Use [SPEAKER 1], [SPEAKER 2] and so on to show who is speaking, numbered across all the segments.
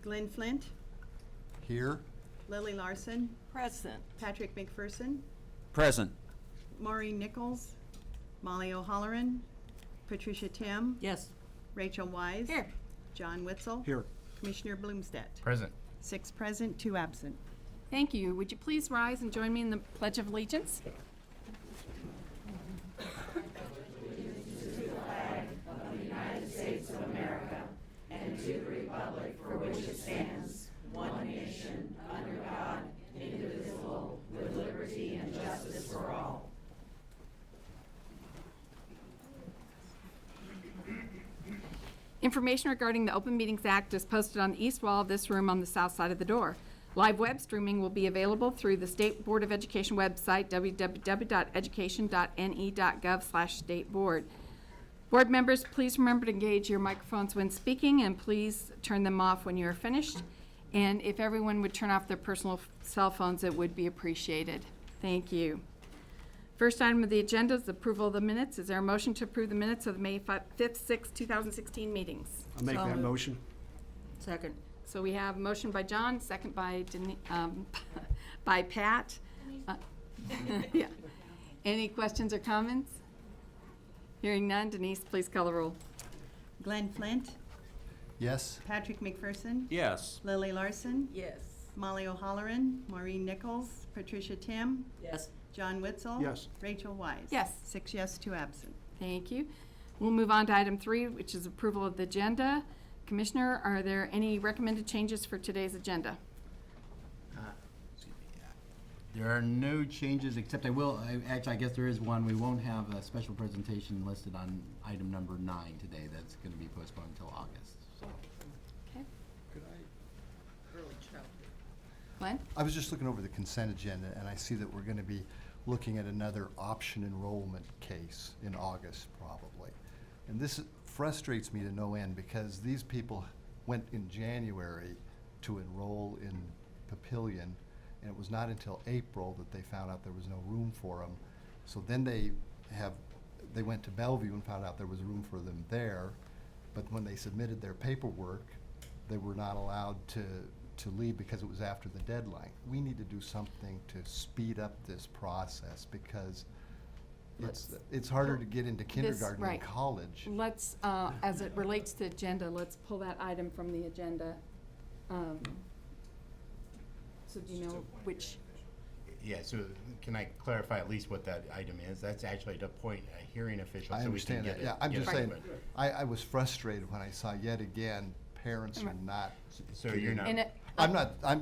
[SPEAKER 1] Glenn Flint,
[SPEAKER 2] Here.
[SPEAKER 1] Lily Larson,
[SPEAKER 3] Present.
[SPEAKER 1] Patrick McPherson,
[SPEAKER 4] Present.
[SPEAKER 1] Maureen Nichols, Molly O'Halloran, Patricia Tim,
[SPEAKER 3] Yes.
[SPEAKER 1] Rachel Wise,
[SPEAKER 3] Here.
[SPEAKER 1] John Witzel,
[SPEAKER 2] Here.
[SPEAKER 1] Commissioner Bloomstedt.
[SPEAKER 5] Present.
[SPEAKER 1] 6 present, 2 absent.
[SPEAKER 6] Thank you. Would you please rise and join me in the Pledge of Allegiance? Information regarding the Open Meetings Act is posted on the east wall of this room on the south side of the door. Live web streaming will be available through the State Board of Education website, www.education.ne.gov/stateboard. Board members, please remember to engage your microphones when speaking, and please turn them off when you are finished. And if everyone would turn off their personal cell phones, it would be appreciated. Thank you. First item of the agenda is approval of the minutes. Is there a motion to approve the minutes of the May 5th, 6th, 2016 meetings?
[SPEAKER 2] I'll make
[SPEAKER 3] So
[SPEAKER 2] that
[SPEAKER 3] moved.
[SPEAKER 2] motion.
[SPEAKER 3] Second.
[SPEAKER 6] So we have a motion by John, second by by Pat. Yeah. Any questions or comments? Hearing none, Denise, please call the roll.
[SPEAKER 1] Glenn Flint,
[SPEAKER 2] Yes.
[SPEAKER 1] Patrick McPherson,
[SPEAKER 4] Yes.
[SPEAKER 1] Lily Larson,
[SPEAKER 3] Yes.
[SPEAKER 1] Molly O'Halloran, Maureen Nichols, Patricia Tim,
[SPEAKER 3] Yes.
[SPEAKER 1] John Witzel.
[SPEAKER 2] Yes.
[SPEAKER 1] Rachel Wise.
[SPEAKER 6] Yes.
[SPEAKER 1] 6 yes, 2 absent.
[SPEAKER 6] Thank you. We'll move on to item 3, which is approval of the agenda. Commissioner, are there any recommended changes for today's agenda?
[SPEAKER 5] There are no changes, except I guess there is one. We won't have a special presentation listed on item number 9 today. That's going to be postponed until August. So.
[SPEAKER 6] Okay.
[SPEAKER 3] Early childhood.
[SPEAKER 6] Glenn?
[SPEAKER 7] I was just looking over the consent agenda, and I see that we're going to be looking at another option enrollment case in August, probably. And this frustrates me to no end, because these people went in January to enroll in Papillion, and it was not until April that they found out there was no room for them. So then they went to Bellevue and found out there was room for them there, but when they submitted their paperwork, they were not allowed to leave because it was after the deadline. We need to do something to speed up this process, because it's harder to get into kindergarten
[SPEAKER 6] right.
[SPEAKER 7] and college.
[SPEAKER 6] Let's, as it relates to agenda, let's pull that item from the agenda. So do you know which?
[SPEAKER 5] Yeah, so can I clarify at least what that item is? That's actually to appoint a hearing official.
[SPEAKER 7] I
[SPEAKER 5] so we can
[SPEAKER 7] understand
[SPEAKER 5] get
[SPEAKER 7] that,
[SPEAKER 5] it-
[SPEAKER 7] yeah. I'm
[SPEAKER 5] get
[SPEAKER 7] just
[SPEAKER 5] it
[SPEAKER 7] saying,
[SPEAKER 5] moving.
[SPEAKER 7] I was frustrated when I saw yet again parents are
[SPEAKER 6] Right.
[SPEAKER 7] not.
[SPEAKER 5] So you're not.
[SPEAKER 6] And it-
[SPEAKER 7] I'm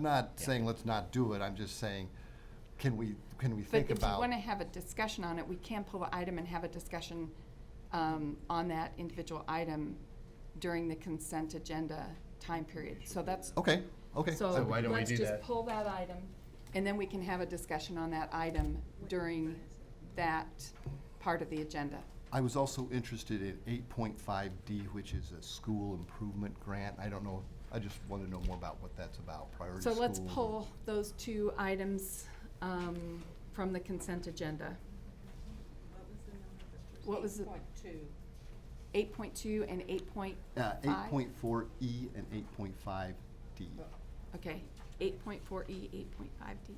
[SPEAKER 7] not saying let's not do it. I'm just saying, can we
[SPEAKER 6] But
[SPEAKER 7] think
[SPEAKER 6] if you
[SPEAKER 7] about?
[SPEAKER 6] want to have a discussion on it, we can pull the item and have a discussion on that individual item during the consent agenda time period. So that's,
[SPEAKER 7] Okay.
[SPEAKER 6] so
[SPEAKER 5] why don't we
[SPEAKER 6] let's
[SPEAKER 5] do
[SPEAKER 6] just
[SPEAKER 5] that?
[SPEAKER 6] pull that item, and then we can have a discussion on that item during that part of the agenda.
[SPEAKER 7] I was also interested in 8.5D, which is a school improvement grant. I don't know, I just want to know more about what that's about, priority
[SPEAKER 6] So
[SPEAKER 7] schools.
[SPEAKER 6] let's pull those 2 items from the consent agenda. What was the? 8.2 and 8.5?
[SPEAKER 7] 8.4E and 8.5D.
[SPEAKER 6] Okay, 8.4E, 8.5D.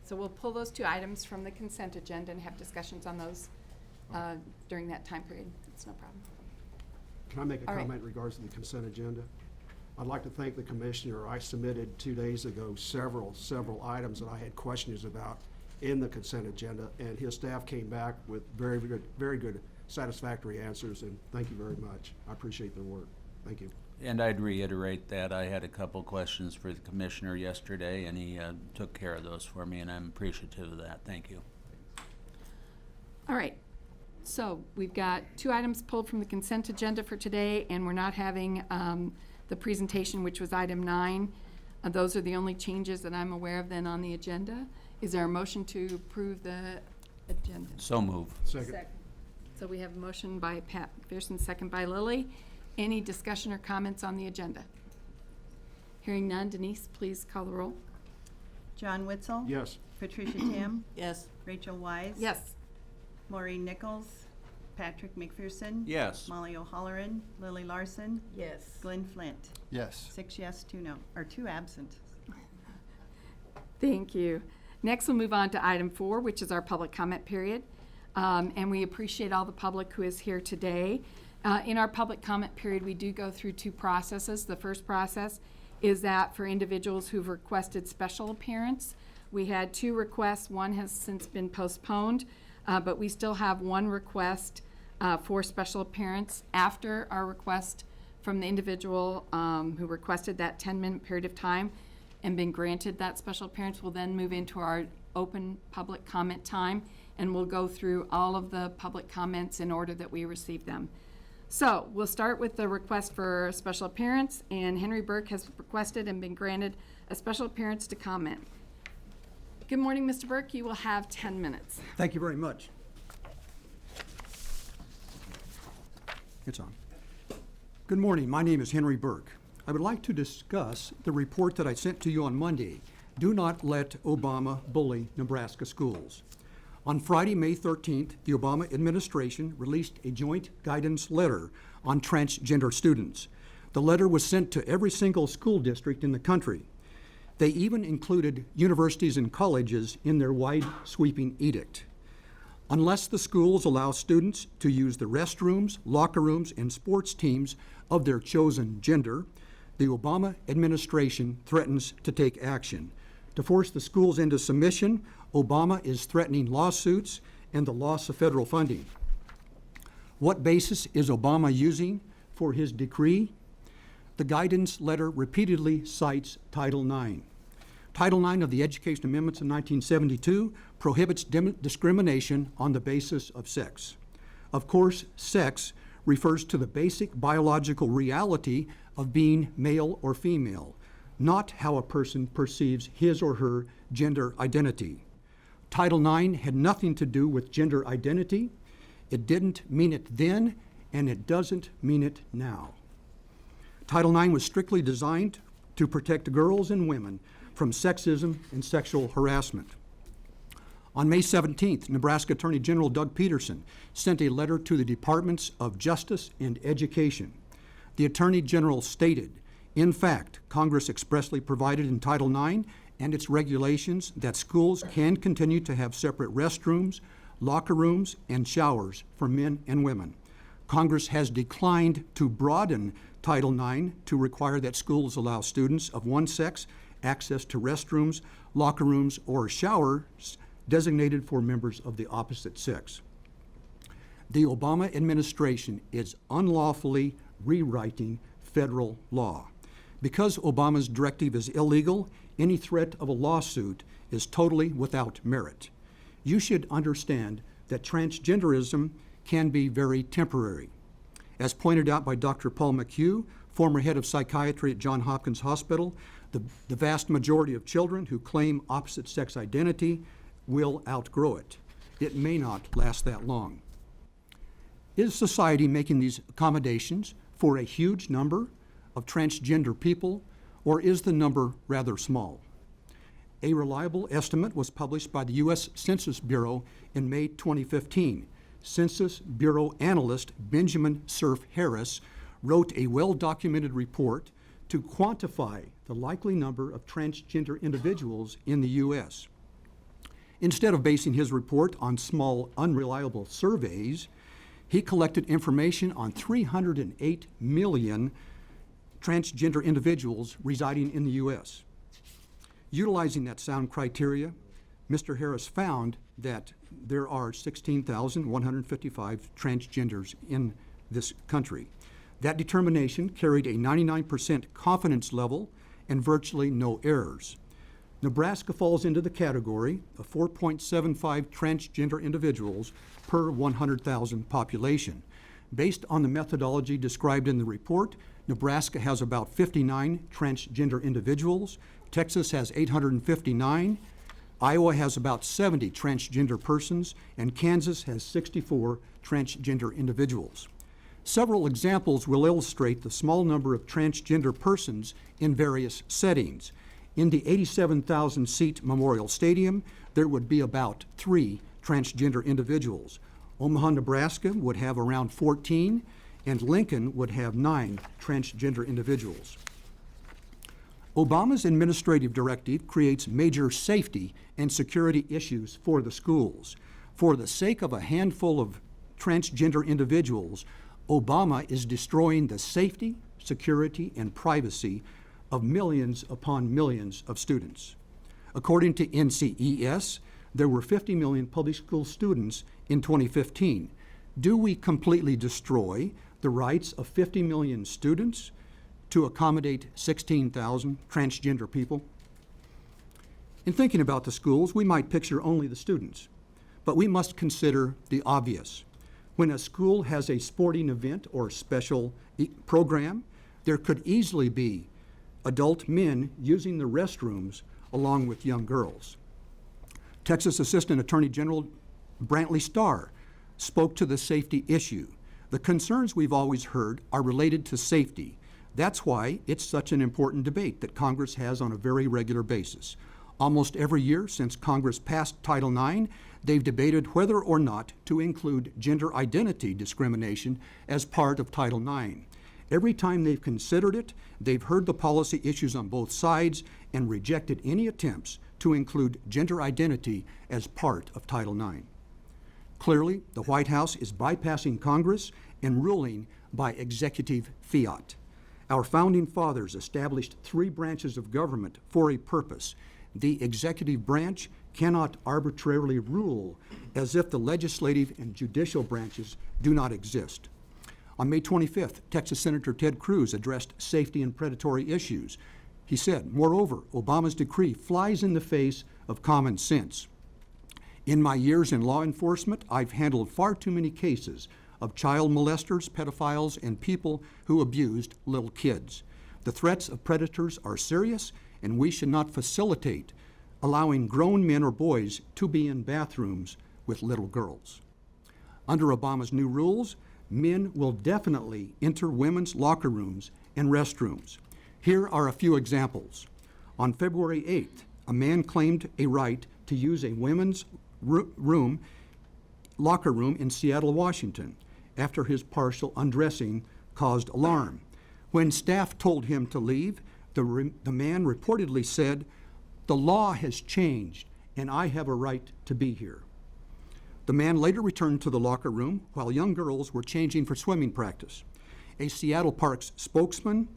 [SPEAKER 6] So we'll pull those 2 items from the consent agenda and have discussions on those during that time period. It's no problem.
[SPEAKER 2] Can I make a
[SPEAKER 6] All right.
[SPEAKER 2] comment in regards to the consent agenda? I'd like to thank the commissioner. I submitted 2 days ago several items that I had questions about in the consent agenda, and his staff came back with very good satisfactory answers, and thank you very much. I appreciate their work. Thank you.
[SPEAKER 4] And I'd reiterate that I had a couple questions for the commissioner yesterday, and he took care of those for me, and I'm appreciative of that. Thank you.
[SPEAKER 6] All right, so we've got 2 items pulled from the consent agenda for today, and we're not having the presentation, which was item 9. Those are the only changes that I'm aware of then on the agenda. Is there a motion to approve the agenda?
[SPEAKER 4] So move.
[SPEAKER 2] Second.
[SPEAKER 6] So we have a motion by Pat McPherson, second by Lily. Any discussion or comments on the agenda? Hearing none, Denise, please call the roll.
[SPEAKER 1] John Witzel.
[SPEAKER 2] Yes.
[SPEAKER 1] Patricia Tim,
[SPEAKER 3] Yes.
[SPEAKER 1] Rachel Wise.
[SPEAKER 6] Yes.
[SPEAKER 1] Maureen Nichols, Patrick McPherson.
[SPEAKER 4] Yes.
[SPEAKER 1] Molly O'Halloran, Lily Larson,
[SPEAKER 3] Yes.
[SPEAKER 1] Glenn Flint.
[SPEAKER 7] Yes.
[SPEAKER 1] 6 yes, 2 no, or 2 absent.
[SPEAKER 6] Thank you. Next, we'll move on to item 4, which is our public comment period. And we appreciate all the public who is here today. In our public comment period, we do go through 2 processes. The first process is that for individuals who've requested special appearance, we had 2 requests. One has since been postponed, but we still have 1 request for special appearance. After our request from the individual who requested that 10-minute period of time and been granted that special appearance, we'll then move into our open public comment time, and we'll go through all of the public comments in order that we receive them. So we'll start with the request for a special appearance, and Henry Burke has requested and been granted a special appearance to comment. Good morning, Mr. Burke. You will have 10 minutes.
[SPEAKER 8] Thank you very much. It's on. Good morning. My name is Henry Burke. I would like to discuss the report that I sent to you on Monday, Do Not Let Obama Bully Nebraska Schools. On Friday, May 13th, the Obama administration released a joint guidance letter on transgender students. The letter was sent to every single school district in the country. They even included universities and colleges in their wide sweeping edict. Unless the schools allow students to use the restrooms, locker rooms, and sports teams of their chosen gender, the Obama administration threatens to take action. To force the schools into submission, Obama is threatening lawsuits and the loss of federal funding. What basis is Obama using for his decree? The guidance letter repeatedly cites Title IX. Title IX of the Education Amendments of 1972 prohibits discrimination on the basis of sex. Of course, sex refers to the basic biological reality of being male or female, not how a person perceives his or her gender identity. Title IX had nothing to do with gender identity. It didn't mean it then, and it doesn't mean it now. Title IX was strictly designed to protect girls and women from sexism and sexual harassment. On May 17th, Nebraska Attorney General Doug Peterson sent a letter to the Departments of Justice and Education. The Attorney General stated, in fact, Congress expressly provided in Title IX and its regulations that schools can continue to have separate restrooms, locker rooms, and showers for men and women. Congress has declined to broaden Title IX to require that schools allow students of one sex access to restrooms, locker rooms, or showers designated for members of the opposite sex. The Obama administration is unlawfully rewriting federal law. Because Obama's directive is illegal, any threat of a lawsuit is totally without merit. You should understand that transgenderism can be very temporary. As pointed out by Dr. Paul McHugh, former head of psychiatry at Johns Hopkins Hospital, the vast majority of children who claim opposite sex identity will outgrow it. It may not last that long. Is society making these accommodations for a huge number of transgender people, or is the number rather small? A reliable estimate was published by the U.S. Census Bureau in May 2015. Census Bureau analyst Benjamin Cerf Harris wrote a well-documented report to quantify the likely number of transgender individuals in the U.S. Instead of basing his report on small, unreliable surveys, he collected information on 308 million transgender individuals residing in the U.S. Utilizing that sound criteria, Mr. Harris found that there are 16,155 transgenders in this country. That determination carried a 99% confidence level and virtually no errors. Nebraska falls into the category of 4.75 transgender individuals per 100,000 population. Based on the methodology described in the report, Nebraska has about 59 transgender individuals, Texas has 859, Iowa has about 70 transgender persons, and Kansas has 64 transgender individuals. Several examples will illustrate the small number of transgender persons in various settings. In the 87,000-seat Memorial Stadium, there would be about 3 transgender individuals. Omaha, Nebraska would have around 14, and Lincoln would have 9 transgender individuals. Obama's administrative directive creates major safety and security issues for the schools. For the sake of a handful of transgender individuals, Obama is destroying the safety, security, and privacy of millions upon millions of students. According to NCES, there were 50 million public school students in 2015. Do we completely destroy the rights of 50 million students to accommodate 16,000 transgender people? In thinking about the schools, we might picture only the students, but we must consider the obvious. When a school has a sporting event or special program, there could easily be adult men using the restrooms along with young girls. Texas Assistant Attorney General Brantley Starr spoke to the safety issue. The concerns we've always heard are related to safety. That's why it's such an important debate that Congress has on a very regular basis. Almost every year since Congress passed Title IX, they've debated whether or not to include gender identity discrimination as part of Title IX. Every time they've considered it, they've heard the policy issues on both sides and rejected any attempts to include gender identity as part of Title IX. Clearly, the White House is bypassing Congress and ruling by executive fiat. Our founding fathers established 3 branches of government for a purpose. The executive branch cannot arbitrarily rule as if the legislative and judicial branches do not exist. On May 25th, Texas Senator Ted Cruz addressed safety and predatory issues. He said, moreover, Obama's decree flies in the face of common sense. In my years in law enforcement, I've handled far too many cases of child molesters, pedophiles, and people who abused little kids. The threats of predators are serious, and we should not facilitate allowing grown men or boys to be in bathrooms with little girls. Under Obama's new rules, men will definitely enter women's locker rooms and restrooms. Here are a few examples. On February 8th, a man claimed a right to use a women's locker room in Seattle, Washington, after his partial undressing caused alarm. When staff told him to leave, the man reportedly said, "The law has changed, and I have a right to be here." The man later returned to the locker room while young girls were changing for swimming practice. A Seattle Parks spokesman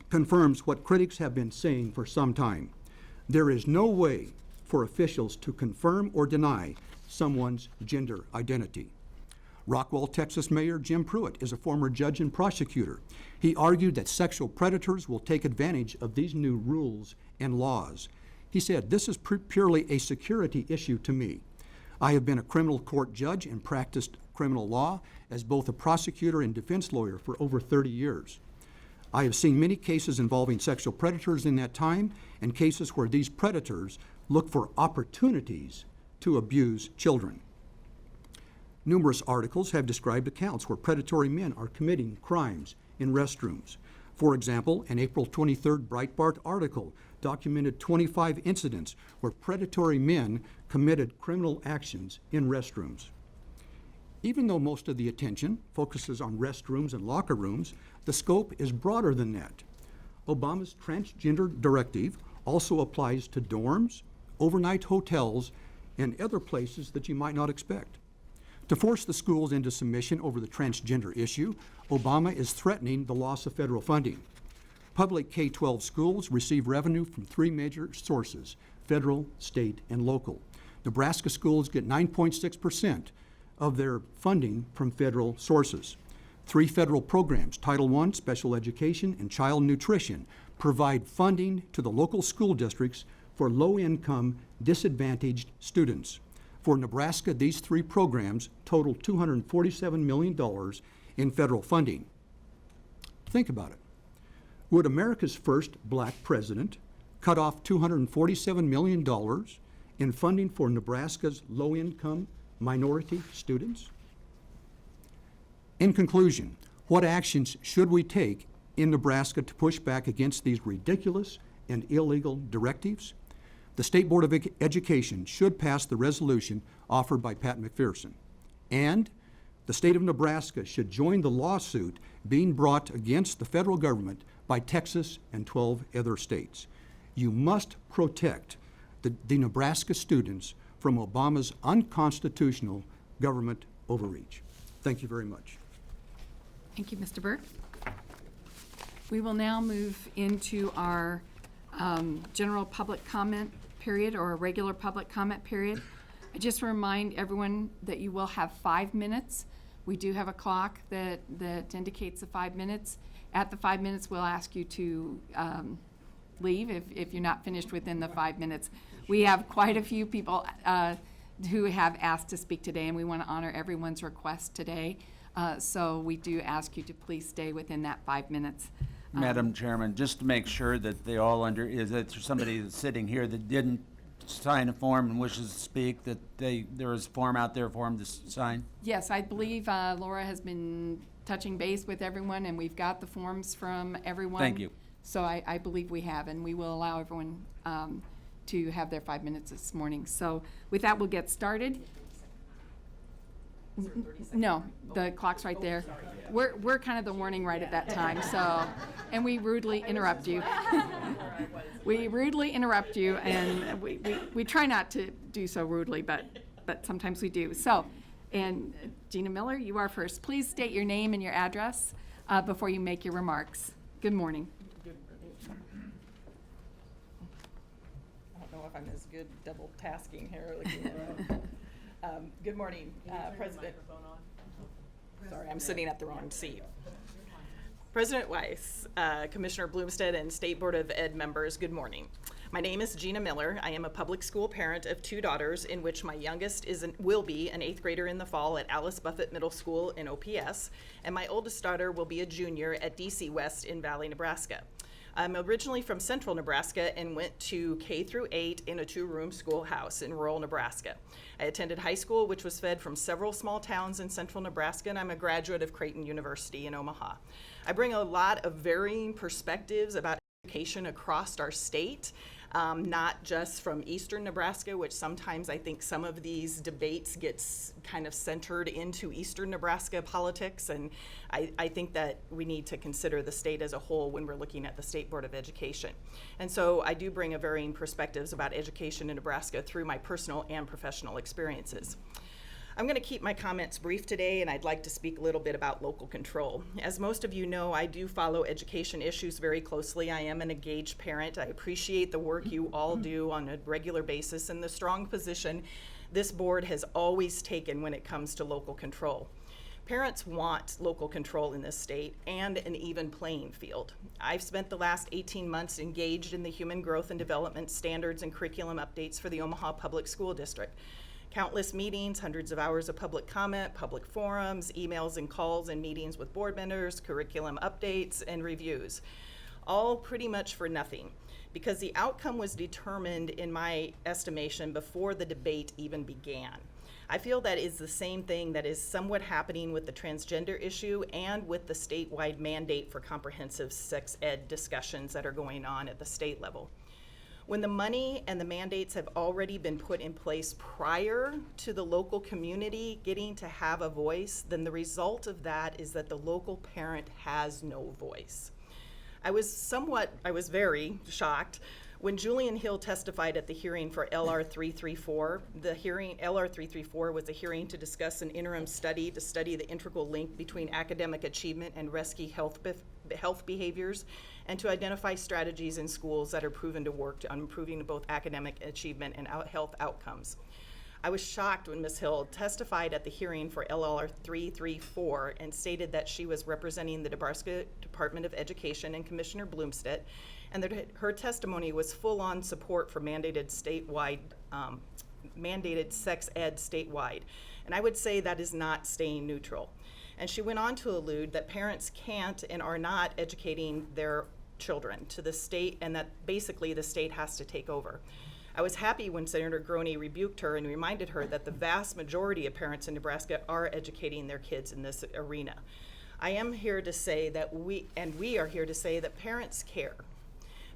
[SPEAKER 8] confirms what critics have been saying for some time. There is no way for officials to confirm or deny someone's gender identity. Rockwall, Texas Mayor Jim Pruitt is a former judge and prosecutor. He argued that sexual predators will take advantage of these new rules and laws. He said, "This is purely a security issue to me. I have been a criminal court judge and practiced criminal law as both a prosecutor and defense lawyer for over 30 years. I have seen many cases involving sexual predators in that time and cases where these predators look for opportunities to abuse children." Numerous articles have described accounts where predatory men are committing crimes in restrooms. For example, an April 23rd Breitbart article documented 25 incidents where predatory men committed criminal actions in restrooms. Even though most of the attention focuses on restrooms and locker rooms, the scope is broader than that. Obama's transgender directive also applies to dorms, overnight hotels, and other places that you might not expect. To force the schools into submission over the transgender issue, Obama is threatening the loss of federal funding. Public K-12 schools receive revenue from 3 major sources: federal, state, and local. Nebraska schools get 9.6% of their funding from federal sources. 3 federal programs, Title I, Special Education, and Child Nutrition, provide funding to the local school districts for low-income, disadvantaged students. For Nebraska, these 3 programs total $247 million in federal funding. Think about it. Would America's first black president cut off $247 million in funding for Nebraska's low-income minority students? In conclusion, what actions should we take in Nebraska to push back against these ridiculous and illegal directives? The State Board of Education should pass the resolution offered by Pat McPherson. And the state of Nebraska should join the lawsuit being brought against the federal government by Texas and 12 other states. You must protect the Nebraska students from Obama's unconstitutional government overreach. Thank you very much.
[SPEAKER 6] Thank you, Mr. Burke. We will now move into our general public comment period, or a regular public comment period. I just remind everyone that you will have 5 minutes. We do have a clock that indicates the 5 minutes. At the 5 minutes, we'll ask you to leave if you're not finished within the 5 minutes. We have quite a few people who have asked to speak today, and we want to honor everyone's request today. So we do ask you to please stay within that 5 minutes.
[SPEAKER 4] Madam Chairman, just to make sure that they all is that there's somebody that's sitting here that didn't sign a form and wishes to speak, that there is a form out there for them to sign?
[SPEAKER 6] Yes, I believe Laura has been touching base with everyone, and we've got the forms from everyone.
[SPEAKER 4] Thank you.
[SPEAKER 6] So I believe we have, and we will allow everyone to have their 5 minutes this morning. So with that, we'll get started. No, the clock's right there. We're kind of the warning right at that time, so, and we rudely interrupt you. We rudely interrupt you, and we try not to do so rudely, but sometimes we do. So, and Gina Miller, you are first. Please state your name and your address before you make your remarks. Good morning.
[SPEAKER 3] I don't know if I'm as good double tasking here. Good morning, President. Sorry, I'm sitting at the wrong seat. President Weiss, Commissioner Bloomstead, and State Board of Ed members, good morning. My name is Gina Miller. I am a public school parent of 2 daughters, in which my youngest will be an 8th grader in the fall at Alice Buffett Middle School in OPS, and my oldest daughter will be a junior at DC West in Valley, Nebraska. I'm originally from central Nebraska and went to K through 8 in a 2-room schoolhouse in rural Nebraska. I attended high school, which was fed from several small towns in central Nebraska, and I'm a graduate of Creighton University in Omaha. I bring a lot of varying perspectives about education across our state, not just from eastern Nebraska, which sometimes I think some of these debates gets kind of centered into eastern Nebraska politics, and I think that we need to consider the state as a whole when we're looking at the State Board of Education. And so I do bring a varying perspectives about education in Nebraska through my personal and professional experiences. I'm going to keep my comments brief today, and I'd like to speak a little bit about local control. As most of you know, I do follow education issues very closely. I am an engaged parent. I appreciate the work you all do on a regular basis and the strong position this board has always taken when it comes to local control. Parents want local control in this state and an even playing field. I've spent the last 18 months engaged in the human growth and development standards and curriculum updates for the Omaha Public School District. Countless meetings, hundreds of hours of public comment, public forums, emails and calls and meetings with board members, curriculum updates and reviews. All pretty much for nothing, because the outcome was determined, in my estimation, before the debate even began. I feel that is the same thing that is somewhat happening with the transgender issue and with the statewide mandate for comprehensive sex ed discussions that are going on at the state level. When the money and the mandates have already been put in place prior to the local community getting to have a voice, then the result of that is that the local parent has no voice. I was very shocked when Julian Hill testified at the hearing for LR 334. LR 334 was a hearing to discuss an interim study to study the integral link between academic achievement and risky health behaviors, and to identify strategies in schools that are proven to work on improving both academic achievement and health outcomes. I was shocked when Ms. Hill testified at the hearing for LR 334 and stated that she was representing the Nebraska Department of Education and Commissioner Bloomstead, and that her testimony was full-on support for mandated sex ed statewide. And I would say that is not staying neutral. And she went on to allude that parents can't and are not educating their children to the state, and that basically the state has to take over. I was happy when Senator Groney rebuked her and reminded her that the vast majority of parents in Nebraska are educating their kids in this arena. I am here to say that we are here to say that parents care.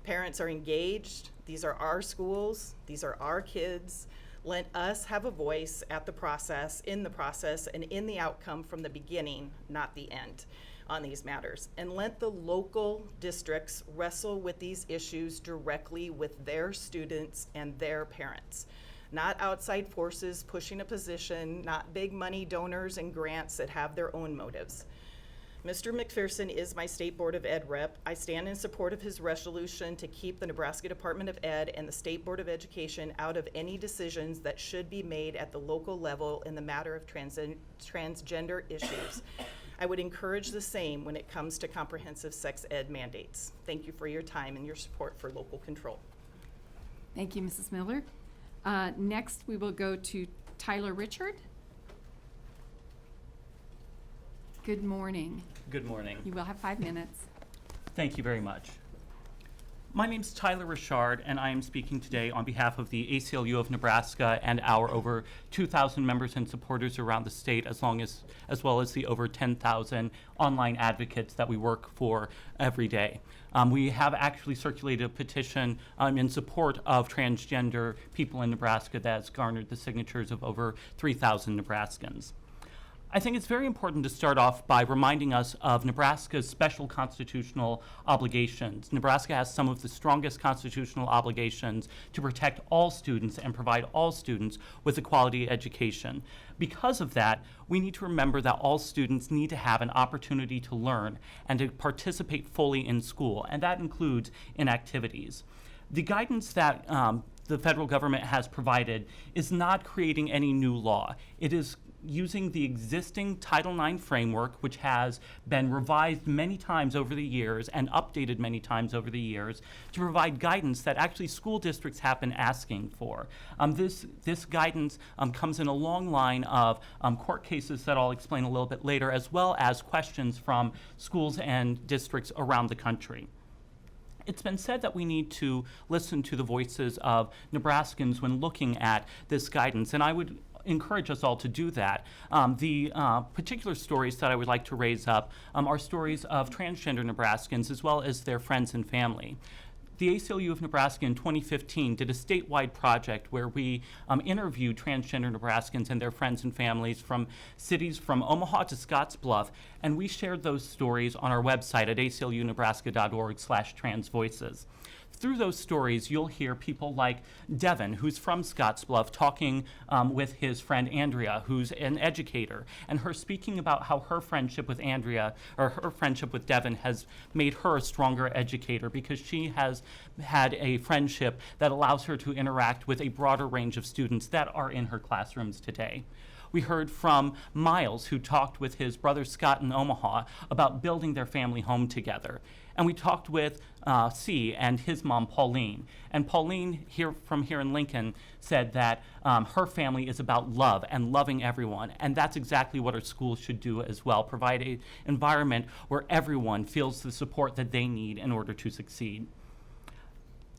[SPEAKER 3] Parents are engaged. These are our schools. These are our kids. Let us have a voice at the process, and in the outcome from the beginning, not the end, on these matters. And let the local districts wrestle with these issues directly with their students and their parents. Not outside forces pushing a position, not big money donors and grants that have their own motives. Mr. McPherson is my State Board of Ed rep. I stand in support of his resolution to keep the Nebraska Department of Ed and the State Board of Education out of any decisions that should be made at the local level in the matter of transgender issues. I would encourage the same when it comes to comprehensive sex ed mandates. Thank you for your time and your support for local control.
[SPEAKER 6] Thank you, Mrs. Miller. Next, we will go to Tyler Richard. Good morning.
[SPEAKER 9] Good morning.
[SPEAKER 6] You will have 5 minutes.
[SPEAKER 9] Thank you very much. My name's Tyler Rashard, and I am speaking today on behalf of the ACLU of Nebraska and our over 2,000 members and supporters around the state, as well as the over 10,000 online advocates that we work for every day. We have actually circulated a petition in support of transgender people in Nebraska that has garnered the signatures of over 3,000 Nebraskans. I think it's very important to start off by reminding us of Nebraska's special constitutional obligations. Nebraska has some of the strongest constitutional obligations to protect all students and provide all students with a quality education. Because of that, we need to remember that all students need to have an opportunity to learn and to participate fully in school, and that includes in activities. The guidance that the federal government has provided is not creating any new law. It is using the existing Title IX framework, which has been revised many times over the years and updated many times over the years, to provide guidance that actually school districts have been asking for. This guidance comes in a long line of court cases that I'll explain a little bit later, as well as questions from schools and districts around the country. It's been said that we need to listen to the voices of Nebraskans when looking at this guidance, and I would encourage us all to do that. The particular stories that I would like to raise up are stories of transgender Nebraskans as well as their friends and family. The ACLU of Nebraska in 2015 did a statewide project where we interviewed transgender Nebraskans and their friends and families from cities from Omaha to Scottsbluff, and we shared those stories on our website at aclunebraska.org/transvoices. Through those stories, you'll hear people like Devin, who's from Scottsbluff, talking with his friend Andrea, who's an educator, and her speaking about how her friendship with Andrea, or her friendship with Devin, has made her a stronger educator because she has had a friendship that allows her to interact with a broader range of students that are in her classrooms today. We heard from Miles, who talked with his brother Scott in Omaha about building their family home together. And we talked with C and his mom, Pauline. And Pauline, here in Lincoln, said that her family is about love and loving everyone. And that's exactly what our schools should do as well, provide an environment where everyone feels the support that they need in order to succeed.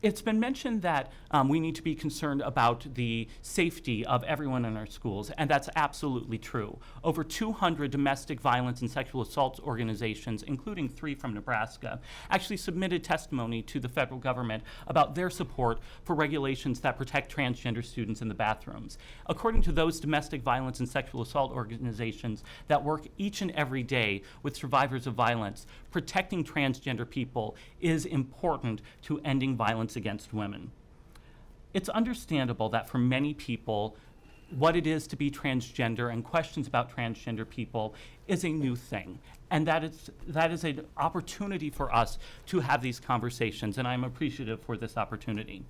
[SPEAKER 9] It's been mentioned that we need to be concerned about the safety of everyone in our schools, and that's absolutely true. Over 200 domestic violence and sexual assault organizations, including 3 from Nebraska, actually submitted testimony to the federal government about their support for regulations that protect transgender students in the bathrooms. According to those domestic violence and sexual assault organizations that work each and every day with survivors of violence, protecting transgender people is important to ending violence against women. It's understandable that for many people, what it is to be transgender and questions about transgender people is a new thing. And that is an opportunity for us to have these conversations, and I'm appreciative for this opportunity.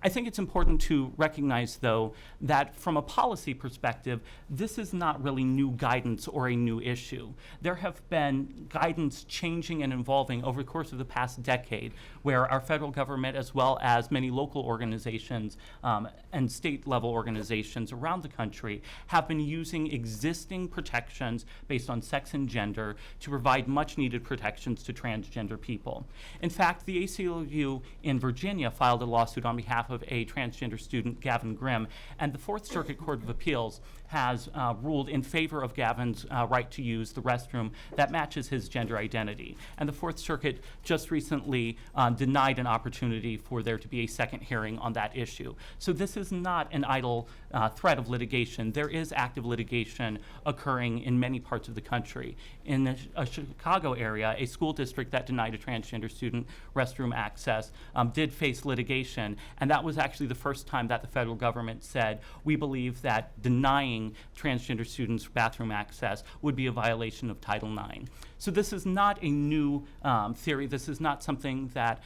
[SPEAKER 9] I think it's important to recognize, though, that from a policy perspective, this is not really new guidance or a new issue. There have been guidance changing and evolving over the course of the past decade, where our federal government, as well as many local organizations and state-level organizations around the country, have been using existing protections based on sex and gender to provide much-needed protections to transgender people. In fact, the ACLU in Virginia filed a lawsuit on behalf of of a transgender student, Gavin Grimm, and the Fourth Circuit Court of Appeals has ruled in favor of Gavin's right to use the restroom that matches his gender identity. And the Fourth Circuit just recently denied an opportunity for there to be a second hearing on that issue. So this is not an idle threat of litigation. There is active litigation occurring in many parts of the country. In the Chicago area, a school district that denied a transgender student restroom access did face litigation, and that was actually the first time that the federal government said, we believe that denying transgender students bathroom access would be a violation of Title IX. So this is not a new theory. This is not something that,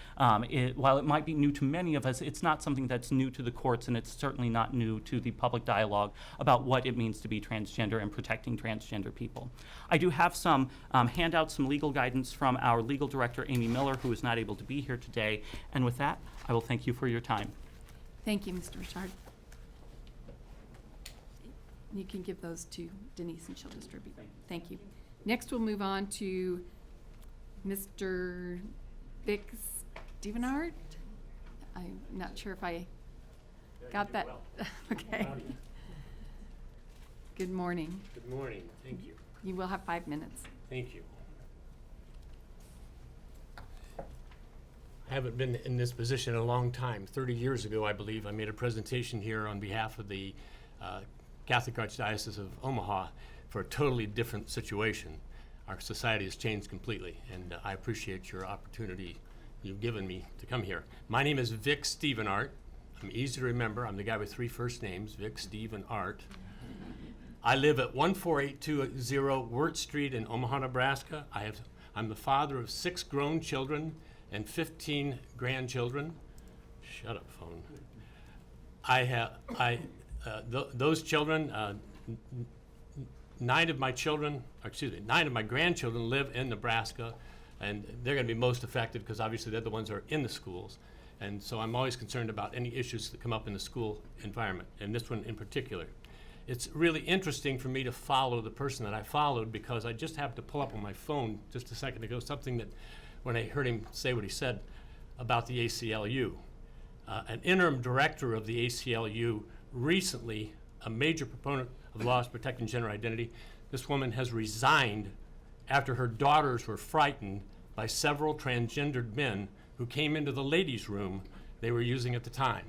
[SPEAKER 9] while it might be new to many of us, it's not something that's new to the courts, and it's certainly not new to the public dialogue about what it means to be transgender and protecting transgender people. I do have some handouts, some legal guidance from our legal director, Amy Miller, who is not able to be here today. And with that, I will thank you for your time.
[SPEAKER 6] Thank you, Mr. Rashard. You can give those to Denise and she'll distribute. Thank you. Next, we'll move on to Mr. Vic Art. I'm not sure if I got that. Okay. Good morning.
[SPEAKER 10] Good morning. Thank you.
[SPEAKER 6] You will have 5 minutes.
[SPEAKER 10] Thank you. I haven't been in this position in a long time. 30 years ago, I believe, I made a presentation here on behalf of the Catholic Archdiocese of Omaha for a totally different situation. Our society has changed completely, and I appreciate your opportunity you've given me to come here. My name is Vic Art. I'm easy to remember. I'm the guy with 3 first names, Vic Art. I live at 14820 Wirt Street in Omaha, Nebraska. I'm the father of 6 grown children and 15 grandchildren. Shut up, phone. Those children, 9 of my grandchildren live in Nebraska, and they're going to be most affected because obviously they're the ones that are in the schools. And so I'm always concerned about any issues that come up in the school environment, and this one in particular. It's really interesting for me to follow the person that I followed because I just happened to pull up on my phone just a second ago something that when I heard him say what he said about the ACLU. An interim director of the ACLU recently, a major proponent of laws protecting gender identity, this woman has resigned after her daughters were frightened by several transgendered men who came into the ladies' room they were using at the time.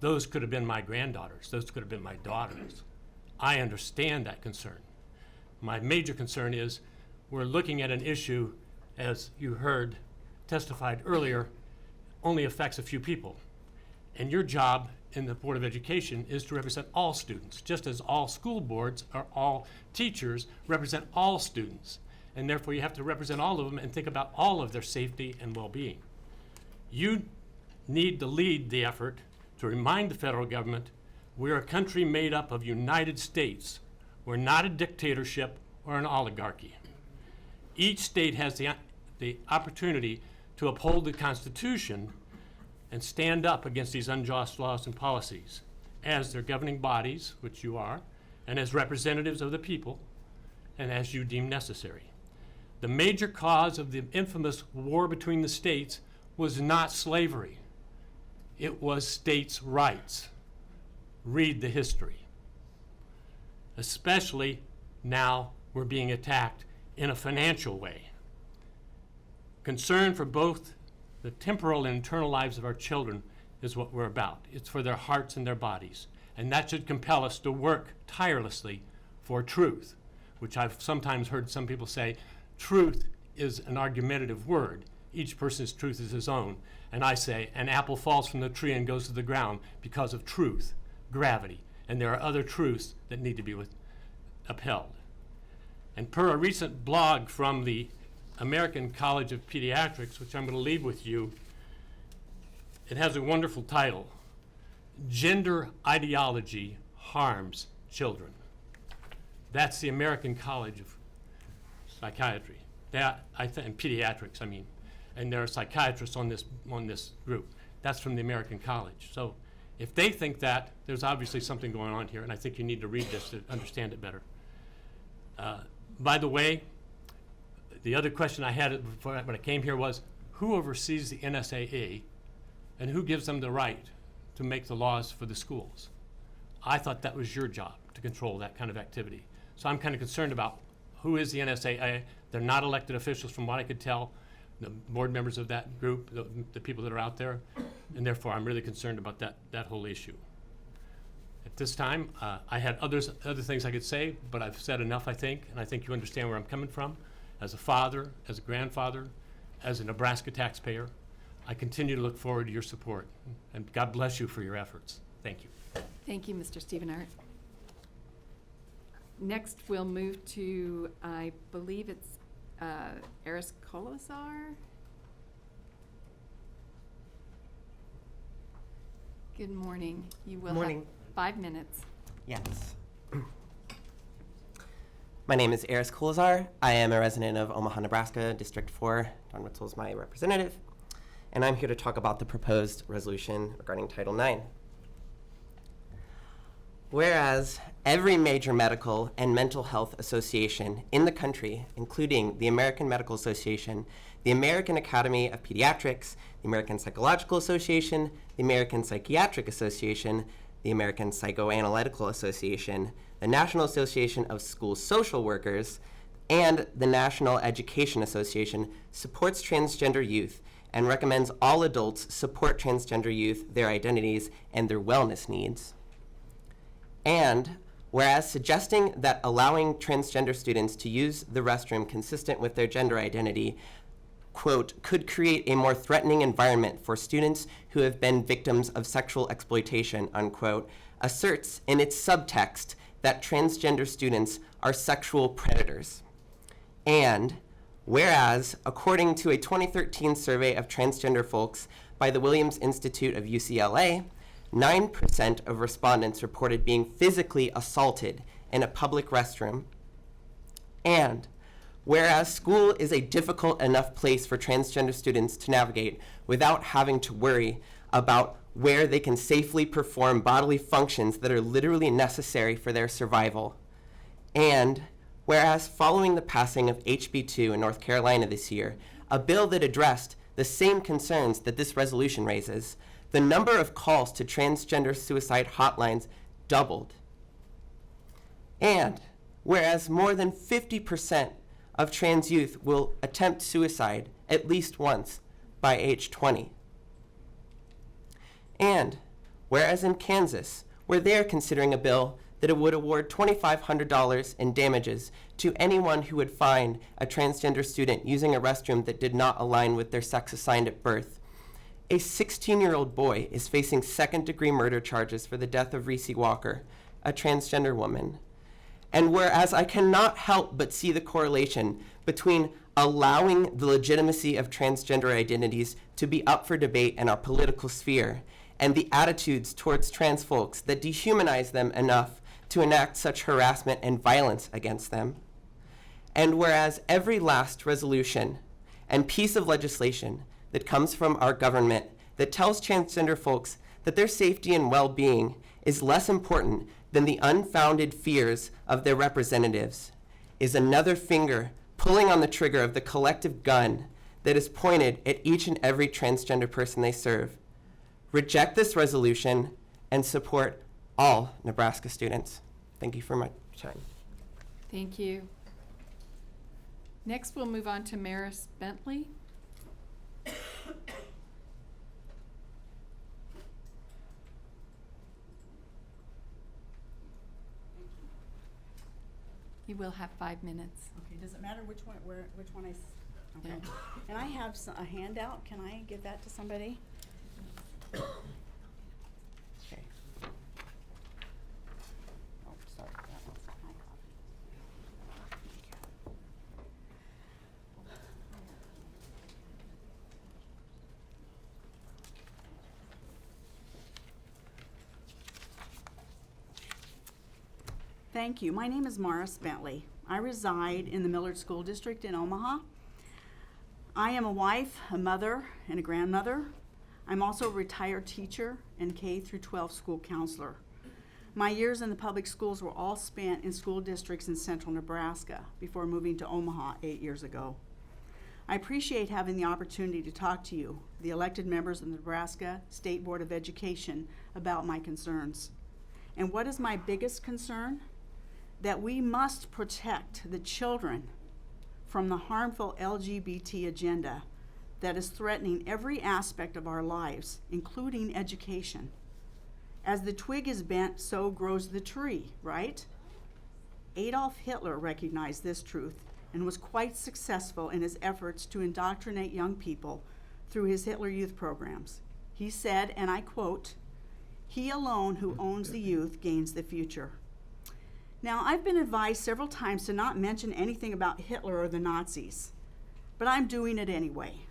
[SPEAKER 10] Those could have been my granddaughters. Those could have been my daughters. I understand that concern. My major concern is we're looking at an issue, as you heard testified earlier, only affects a few people. And your job in the Board of Education is to represent all students, just as all school boards or all teachers represent all students. And therefore you have to represent all of them and think about all of their safety and well-being. You need to lead the effort to remind the federal government we're a country made up of United States. We're not a dictatorship or an oligarchy. Each state has the opportunity to uphold the Constitution and stand up against these unjust laws and policies as their governing bodies, which you are, and as representatives of the people, and as you deem necessary. The major cause of the infamous war between the states was not slavery. It was states' rights. Read the history. Especially now we're being attacked in a financial way. Concern for both the temporal and eternal lives of our children is what we're about. It's for their hearts and their bodies. And that should compel us to work tirelessly for truth, which I've sometimes heard some people say, truth is an argumentative word. Each person's truth is his own. And I say, an apple falls from the tree and goes to the ground because of truth, gravity. And there are other truths that need to be upheld. And per a recent blog from the American College of Pediatrics, which I'm going to leave with you, it has a wonderful title, Gender Ideology Harms Children. That's the American College of Psychiatry, and Pediatrics, I mean. And there are psychiatrists on this group. That's from the American College. So if they think that, there's obviously something going on here, and I think you need to read this to understand it better. By the way, the other question I had when I came here was, who oversees the NSAA and who gives them the right to make the laws for the schools. I thought that was your job, to control that kind of activity. So I'm kind of concerned about who is the NSA. They're not elected officials from what I could tell, the board members of that group, the people that are out there, and therefore I'm really concerned about that whole issue. At this time, I had other things I could say, but I've said enough, I think, and I think you understand where I'm coming from. As a father, as a grandfather, as a Nebraska taxpayer, I continue to look forward to your support, and God bless you for your efforts. Thank you.
[SPEAKER 6] Thank you, Mr. Stephen Art. Next, we'll move to, I believe it's Eris Kolazar. Good morning. You will have
[SPEAKER 11] Morning.
[SPEAKER 6] 5 minutes.
[SPEAKER 11] Yes. My name is Eris Kolazar. I am a resident of Omaha, Nebraska, District 4. Don Witzel is my representative. And I'm here to talk about the proposed resolution regarding Title IX. Whereas every major medical and mental health association in the country, including the American Medical Association, the American Academy of Pediatrics, the American Psychological Association, the American Psychiatric Association, the American Psychoanalytical Association, the National Association of School Social Workers, and the National Education Association supports transgender youth and recommends all adults support transgender youth, their identities, and their wellness needs. And whereas suggesting that allowing transgender students to use the restroom consistent with their gender identity, quote, could create a more threatening environment for students who have been victims of sexual exploitation, unquote, asserts in its subtext that transgender students are sexual predators. And whereas, according to a 2013 survey of transgender folks by the Williams Institute of UCLA, 9% of respondents reported being physically assaulted in a public restroom. And whereas school is a difficult enough place for transgender students to navigate without having to worry about where they can safely perform bodily functions that are literally necessary for their survival. And whereas following the passing of HB 2 in North Carolina this year, a bill that addressed the same concerns that this resolution raises, the number of calls to transgender suicide hotlines doubled. And whereas more than 50% of trans youth will attempt suicide at least once by age 20. And whereas in Kansas, where they are considering a bill that it would award $2,500 in damages to anyone who would find a transgender student using a restroom that did not align with their sex assigned at birth, a 16-year-old boy is facing second-degree murder charges for the death of Reese Walker, a transgender woman. And whereas I cannot help but see the correlation between allowing the legitimacy of transgender identities to be up for debate in our political sphere and the attitudes towards trans folks that dehumanize them enough to enact such harassment and violence against them. And whereas every last resolution and piece of legislation that comes from our government that tells transgender folks that their safety and well-being is less important than the unfounded fears of their representatives is another finger pulling on the trigger of the collective gun that is pointed at each and every transgender person they serve. Reject this resolution and support all Nebraska students. Thank you for my time.
[SPEAKER 6] Thank you. Next, we'll move on to Maris Bentley. You will have 5 minutes.
[SPEAKER 1] Okay, does it matter which one okay. And I have a handout, can I give that to somebody?
[SPEAKER 11] Okay.
[SPEAKER 1] Oh, sorry, that one's my copy. Thank you. My name is Maris Bentley. I reside in the Millard School District in Omaha. I am a wife, a mother, and a grandmother. I'm also a retired teacher and K-12 school counselor. My years in the public schools were all spent in school districts in central Nebraska before moving to Omaha 8 years ago. I appreciate having the opportunity to talk to you, the elected members of the Nebraska State Board of Education, about my concerns. And what is my biggest concern? That we must protect the children from the harmful LGBT agenda that is threatening every aspect of our lives, including education. As the twig is bent, so grows the tree, right? Adolf Hitler recognized this truth and was quite successful in his efforts to indoctrinate young people through his Hitler Youth programs. He said, and I quote, "He alone who owns the youth gains the future." Now, I've been advised several times to not mention anything about Hitler or the Nazis, but I'm doing it anyway,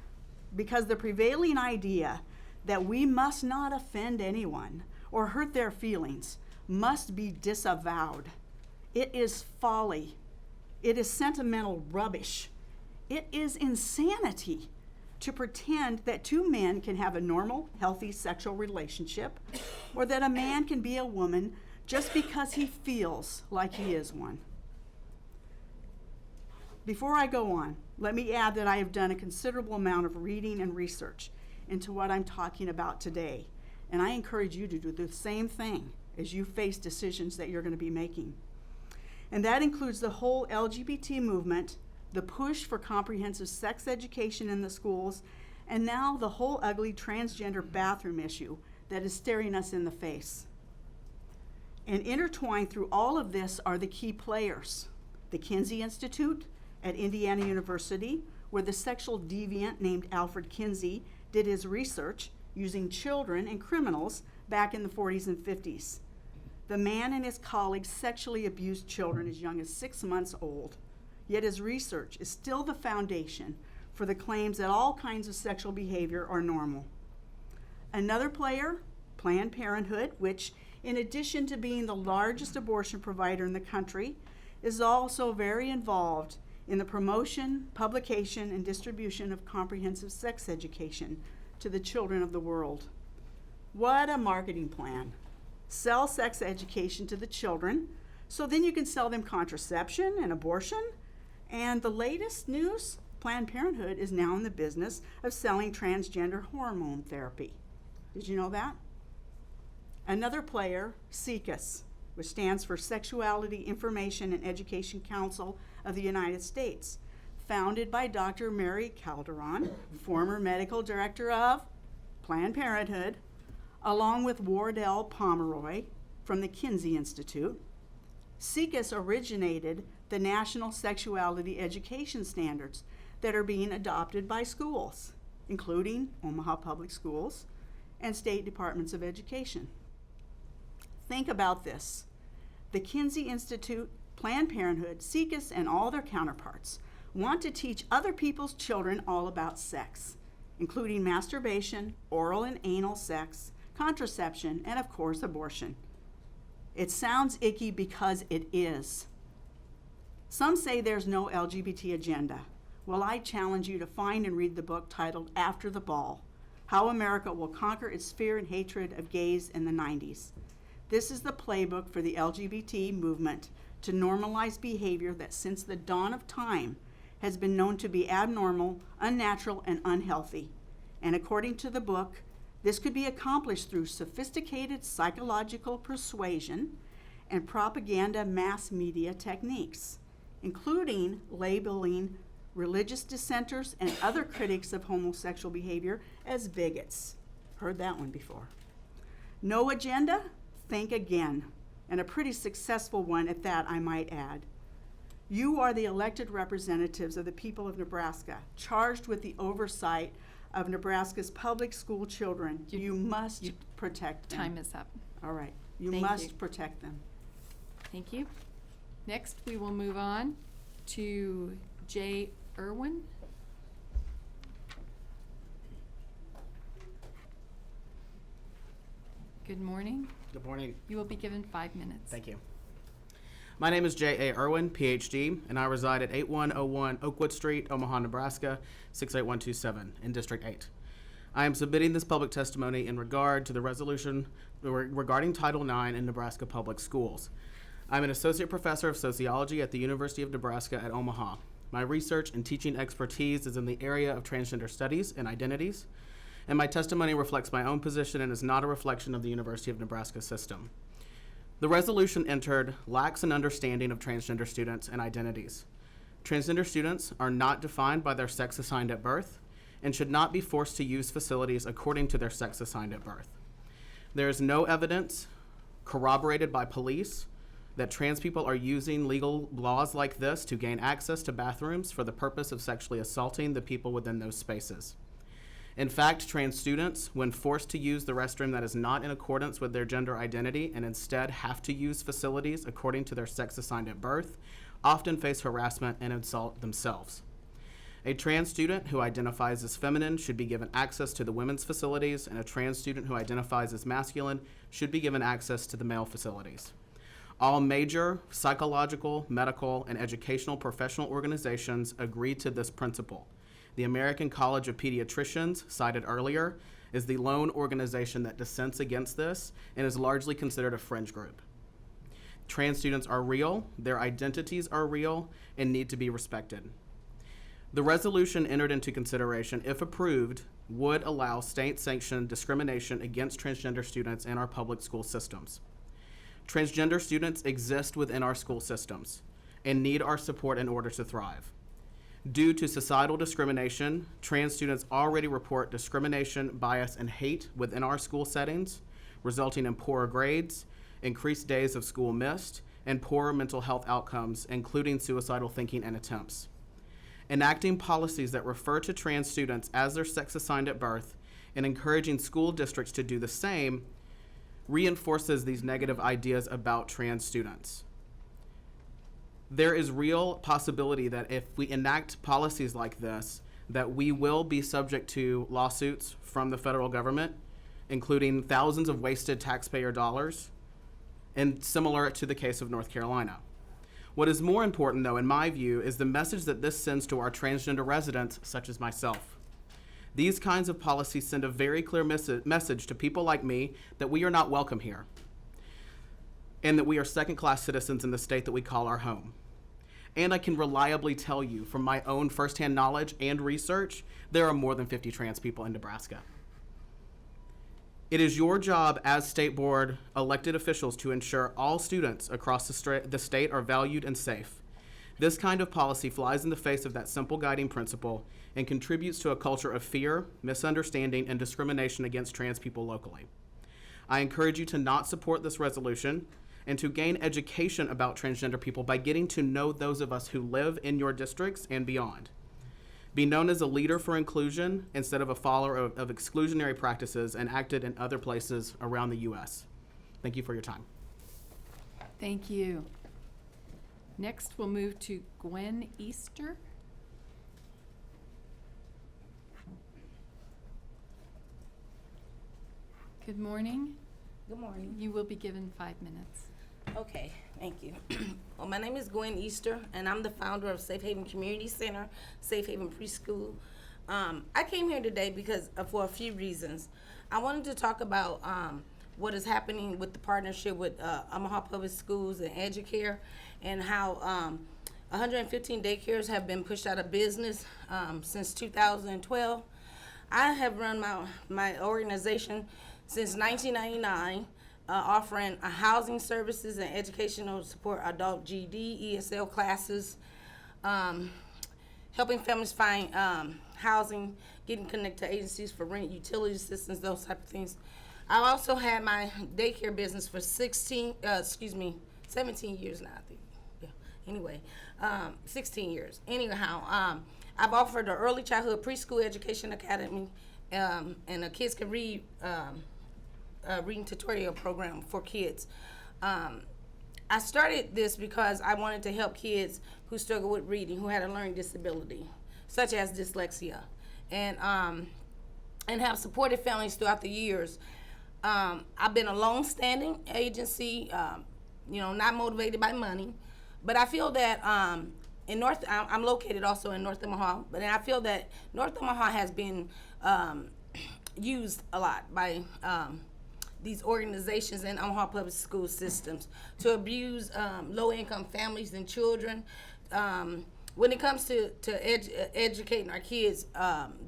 [SPEAKER 1] because the prevailing idea that we must not offend anyone or hurt their feelings must be disavowed. It is folly. It is sentimental rubbish. It is insanity to pretend that two men can have a normal, healthy sexual relationship, or that a man can be a woman just because he feels like he is one. Before I go on, let me add that I have done a considerable amount of reading and research into what I'm talking about today, and I encourage you to do the same thing as you face decisions that you're going to be making. And that includes the whole LGBT movement, the push for comprehensive sex education in the schools, and now the whole ugly transgender bathroom issue that is staring us in the face. And intertwined through all of this are the key players. The Kinsey Institute at Indiana University, where the sexual deviant named Alfred Kinsey did his research using children and criminals back in the 40s and 50s. The man and his colleagues sexually abused children as young as 6 months old, yet his research is still the foundation for the claims that all kinds of sexual behavior are normal. Another player, Planned Parenthood, which, in addition to being the largest abortion provider in the country, is also very involved in the promotion, publication, and distribution of comprehensive sex education to the children of the world. What a marketing plan. Sell sex education to the children, so then you can sell them contraception and abortion. And the latest news, Planned Parenthood is now in the business of selling transgender hormone therapy. Did you know that? Another player, SIECUS, which stands for Sexuality Information and Education Council of the United States, founded by Dr. Mary Calderon, former medical director of Planned Parenthood, along with Wardell Pomeroy from the Kinsey Institute. SIECUS originated the national sexuality education standards that are being adopted by schools, including Omaha Public Schools and state departments of education. Think about this. The Kinsey Institute, Planned Parenthood, SIECUS, and all their counterparts want to teach other people's children all about sex, including masturbation, oral and anal sex, contraception, and of course, abortion. It sounds icky because it is. Some say there's no LGBT agenda. Well, I challenge you to find and read the book titled After the Ball, How America Will Conquer Its Fear and Hatred of Gays in the 90s. This is the playbook for the LGBT movement to normalize behavior that since the dawn of time has been known to be abnormal, unnatural, and unhealthy. And according to the book, this could be accomplished through sophisticated psychological persuasion and propaganda mass media techniques, including labeling religious dissenters and other critics of homosexual behavior as bigots. Heard that one before. No agenda? Think again, and a pretty successful one at that, I might add. You are the elected representatives of the people of Nebraska, charged with the oversight of Nebraska's public school children. You must protect them.
[SPEAKER 6] Time is up.
[SPEAKER 1] All right. You
[SPEAKER 6] Thank
[SPEAKER 1] must
[SPEAKER 6] you.
[SPEAKER 1] protect them.
[SPEAKER 6] Thank you. Next, we will move on to J. Irwin. Good morning.
[SPEAKER 12] Good morning.
[SPEAKER 6] You will be given 5 minutes.
[SPEAKER 12] Thank you. My name is J.A. Irwin, PhD, and I reside at 8101 Oakwood Street, Omaha, Nebraska, 68127 in District 8. I am submitting this public testimony in regard to the resolution regarding Title IX in Nebraska public schools. I'm an associate professor of sociology at the University of Nebraska at Omaha. My research and teaching expertise is in the area of transgender studies and identities, and my testimony reflects my own position and is not a reflection of the University of Nebraska system. The resolution entered lacks an understanding of transgender students and identities. Transgender students are not defined by their sex assigned at birth and should not be forced to use facilities according to their sex assigned at birth. There is no evidence corroborated by police that trans people are using legal laws like this to gain access to bathrooms for the purpose of sexually assaulting the people within those spaces. In fact, trans students, when forced to use the restroom that is not in accordance with their gender identity and instead have to use facilities according to their sex assigned at birth, often face harassment and insult themselves. A trans student who identifies as feminine should be given access to the women's facilities, and a trans student who identifies as masculine should be given access to the male facilities. All major psychological, medical, and educational professional organizations agree to this principle. The American College of Pediatricians, cited earlier, is the lone organization that dissents against this and is largely considered a fringe group. Trans students are real, their identities are real, and need to be respected. The resolution entered into consideration, if approved, would allow state-sanctioned discrimination against transgender students in our public school systems. Transgender students exist within our school systems and need our support in order to thrive. Due to societal discrimination, trans students already report discrimination, bias, and hate within our school settings, resulting in poorer grades, increased days of school missed, and poorer mental health outcomes, including suicidal thinking and attempts. Enacting policies that refer to trans students as their sex assigned at birth and encouraging school districts to do the same reinforces these negative ideas about trans students. There is real possibility that if we enact policies like this, that we will be subject to lawsuits from the federal government, including thousands of wasted taxpayer dollars, and similar to the case of North Carolina. What is more important, though, in my view, is the message that this sends to our transgender residents, such as myself. These kinds of policies send a very clear message to people like me that we are not welcome here, and that we are second-class citizens in the state that we call our home. And I can reliably tell you from my own firsthand knowledge and research, there are more than 50 trans people in Nebraska. It is your job as state board elected officials to ensure all students across the state are valued and safe. This kind of policy flies in the face of that simple guiding principle and contributes to a culture of fear, misunderstanding, and discrimination against trans people locally. I encourage you to not support this resolution and to gain education about transgender people by getting to know those of us who live in your districts and beyond. Be known as a leader for inclusion instead of a follower of exclusionary practices enacted in other places around the U.S. Thank you for your time.
[SPEAKER 6] Thank you. Next, we'll move to Gwen Easter. Good morning.
[SPEAKER 13] Good morning.
[SPEAKER 6] You will be given 5 minutes.
[SPEAKER 13] Okay, thank you. Well, my name is Gwen Easter, and I'm the founder of Safe Haven Community Center, Safe Haven Preschool. I came here today because for a few reasons. I wanted to talk about what is happening with the partnership with Omaha Public Schools and Educare, and how 115 daycares have been pushed out of business since 2012. I have run my organization since 1999, offering housing services and educational support, adult GED, ESL classes, helping families find housing, getting connected to agencies for rent, utility assistance, those type of things. I also had my daycare business for 17 years now, I think. Yeah. Anyway, 16 years. Anyhow, I've offered an early childhood preschool education academy, and a kids can read reading tutorial program for kids. I started this because I wanted to help kids who struggle with reading, who had a learning disability, such as dyslexia, and have supported families throughout the years. I've been a long-standing agency, not motivated by money, but I feel that I'm located also in North Omaha, but I feel that North Omaha has been used a lot by these organizations and Omaha public school systems to abuse low-income families and children when it comes to educating our kids,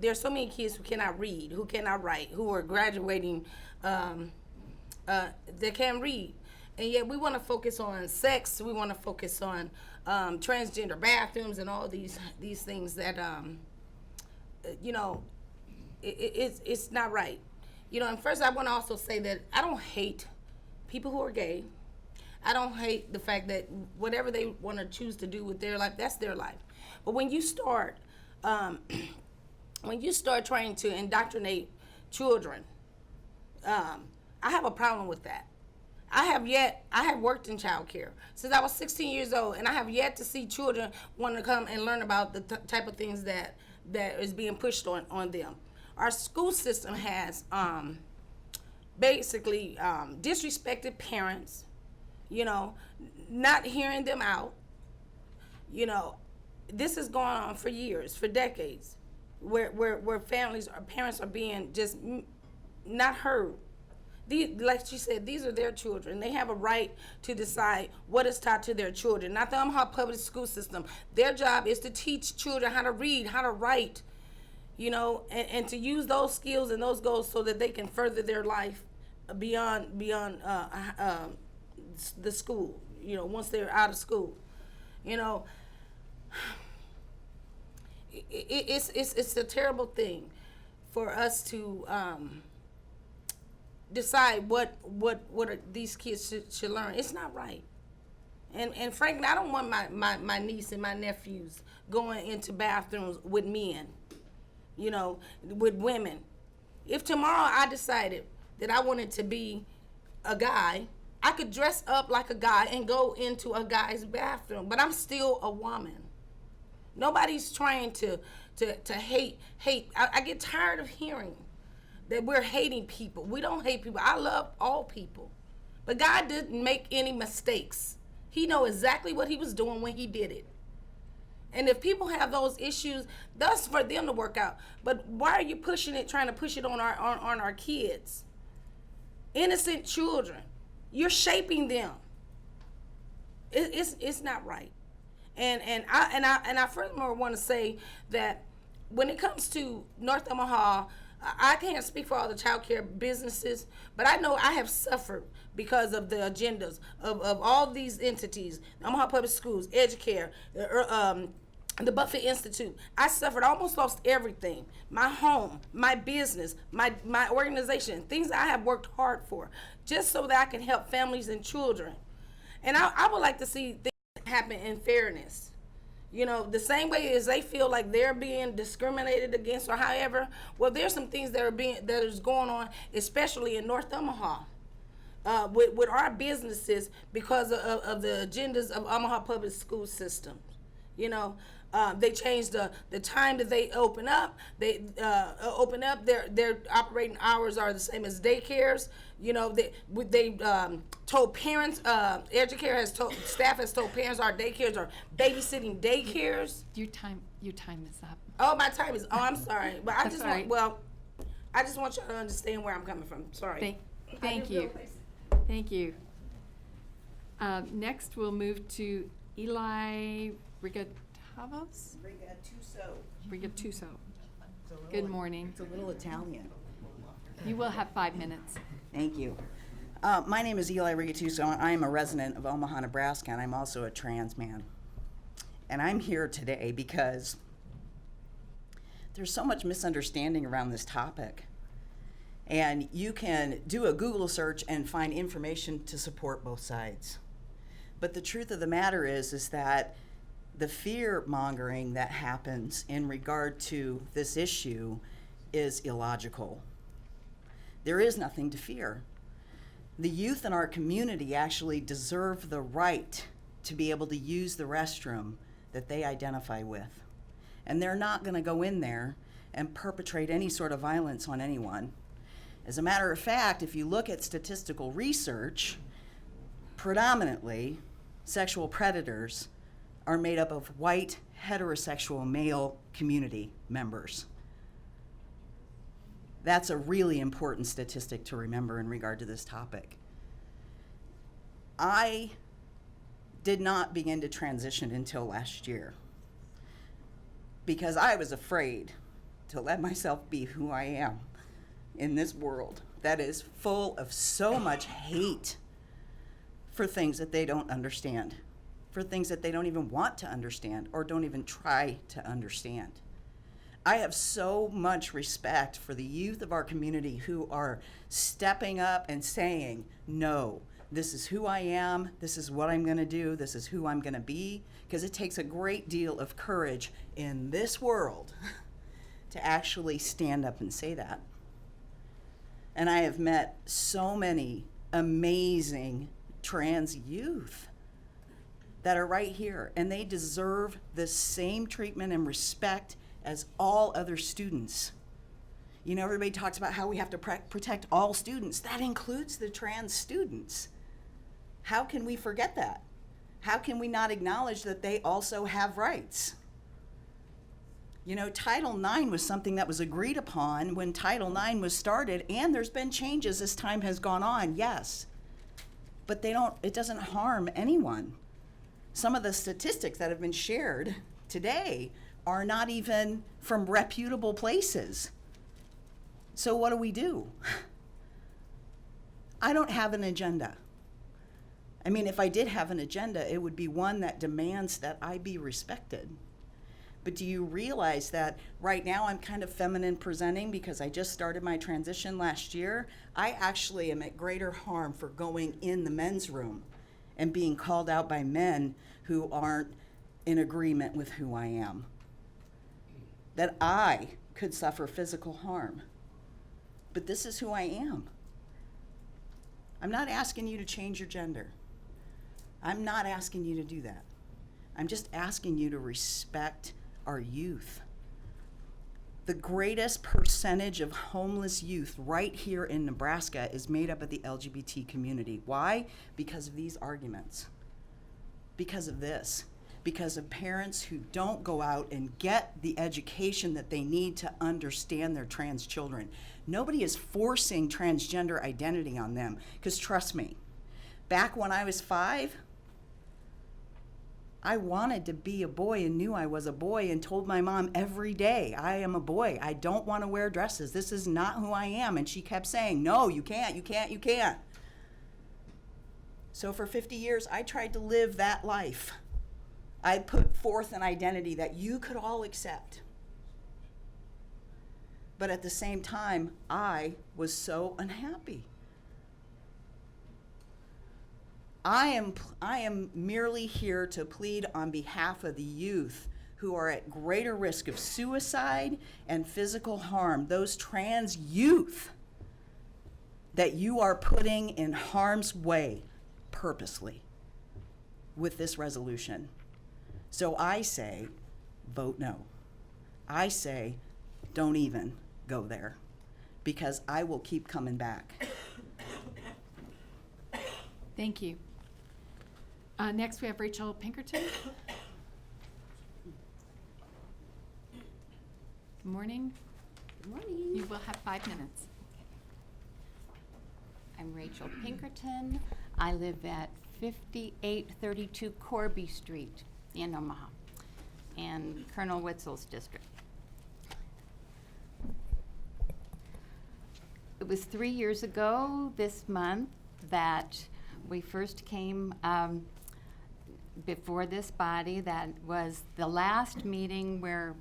[SPEAKER 13] there's so many kids who cannot read, who cannot write, who are graduating, they can't read. And yet we want to focus on sex, we want to focus on transgender bathrooms and all these things that, you know, it's not right. You know, and first I want to also say that I don't hate people who are gay. I don't hate the fact that whatever they want to choose to do with their life, that's their life. But when you start trying to indoctrinate children, I have a problem with that. I have worked in childcare since I was 16 years old, and I have yet to see children want to come and learn about the type of things that is being pushed on them. Our school system has basically disrespected parents, you know, not hearing them out. You know, this has gone on for years, for decades, where parents are being just not heard. Like she said, these are their children. They have a right to decide what is taught to their children, not the Omaha public school system. Their job is to teach children how to read, how to write, you know, and to use those skills and those goals so that they can further their life beyond the school, you know, once they're out of school. You know, it's a terrible thing for us to decide what these kids should learn. It's not right. And frankly, I don't want my niece and my nephews going into bathrooms with men, you know, with women. If tomorrow I decided that I wanted to be a guy, I could dress up like a guy and go into a guy's bathroom, but I'm still a woman. Nobody's trying to hate. I get tired of hearing that we're hating people. We don't hate people. I love all people. But God didn't make any mistakes. He knew exactly what he was doing when he did it. And if people have those issues, that's for them to work out. But why are you pushing it, trying to push it on our kids? Innocent children. You're shaping them. It's not right. And I furthermore want to say that when it comes to North Omaha, I can't speak for all the child care businesses, but I know I have suffered because of the agendas of all these entities, Omaha Public Schools, Educare, the Buffett Institute. I suffered, almost lost everything. My home, my business, my organization, things I have worked hard for, just so that I can help families and children. And I would like to see things happen in fairness. You know, the same way as they feel like they're being discriminated against or however, well, there's some things that is going on, especially in North Omaha, with our businesses because of the agendas of Omaha Public School Systems. You know, they changed the time that they open up. They open up. Their operating hours are the same as daycares. You know, they told parents. Staff has told parents our daycares are babysitting daycares.
[SPEAKER 6] Your time is up.
[SPEAKER 13] Oh, my time is. Oh, I'm sorry, but I
[SPEAKER 6] That's
[SPEAKER 13] just
[SPEAKER 6] all right.
[SPEAKER 13] I just want y'all to understand where I'm coming from. Sorry.
[SPEAKER 6] Thank you. Thank you. Next, we'll move to Eli Rigatavos? Rigatuso. Good morning.
[SPEAKER 14] It's a little Italian.
[SPEAKER 6] You will have 5 minutes.
[SPEAKER 14] Thank you. My name is Eli Ritu. I am a resident of Omaha, Nebraska, and I'm also a trans man. And I'm here today because there's so much misunderstanding around this topic. And you can do a Google search and find information to support both sides. But the truth of the matter is that the fear mongering that happens in regard to this issue is illogical. There is nothing to fear. The youth in our community actually deserve the right to be able to use the restroom that they identify with. And they're not going to go in there and perpetrate any sort of violence on anyone. As a matter of fact, if you look at statistical research, predominantly sexual predators are made up of white, heterosexual male community members. That's a really important statistic to remember in regard to this topic. I did not begin to transition until last year. because I was afraid to let myself be who I am in this world that is full of so much hate for things that they don't understand, for things that they don't even want to understand or don't even try to understand. I have so much respect for the youth of our community who are stepping up and saying, no, this is who I am, this is what I'm gonna do, this is who I'm gonna be, because it takes a great deal of courage in this world to actually stand up and say that. And I have met so many amazing trans youth that are right here, and they deserve the same treatment and respect as all other students. You know, everybody talks about how we have to protect all students. That includes the trans students. How can we forget that? How can we not acknowledge that they also have rights? You know, Title IX was something that was agreed upon when Title IX was started, and there's been changes as time has gone on, yes. But it doesn't harm anyone. Some of the statistics that have been shared today are not even from reputable places. So what do? I don't have an agenda. I mean, if I did have an agenda, it would be one that demands that I be respected. But do you realize that right now I'm kind of feminine presenting because I just started my transition last year? I actually am at greater harm for going in the men's room and being called out by men who aren't in agreement with who I am. That I could suffer physical harm. But this is who I am. I'm not asking you to change your gender. I'm not asking you to do that. I'm just asking you to respect our youth. The greatest percentage of homeless youth right here in Nebraska is made up of the LGBT community. Why? Because of these arguments. Because of this. Because of parents who don't go out and get the education that they need to understand their trans children. Nobody is forcing transgender identity on them, because trust me, back when I was 5, I wanted to be a boy and knew I was a boy and told my mom every day, I am a boy. I don't want to wear dresses. This is not who I am. And she kept saying, no, you can't, you can't, you can't. So for 50 years, I tried to live that life. I put forth an identity that you could all accept. But at the same time, I was so unhappy. I am merely here to plead on behalf of the youth who are at greater risk of suicide and physical harm, those trans youth that you are putting in harm's way purposely with this resolution. So I say, vote no. I say, don't even go there, because I will keep coming back.
[SPEAKER 6] Thank you. Next, we have Rachel Pinkerton. Good morning.
[SPEAKER 15] Good morning.
[SPEAKER 6] You will have 5 minutes.
[SPEAKER 15] I'm Rachel Pinkerton. I live at 5832 Corby Street in Omaha, in Colonel Witzel's district. It was 3 years ago this month that we first came before this body. That was the last meeting where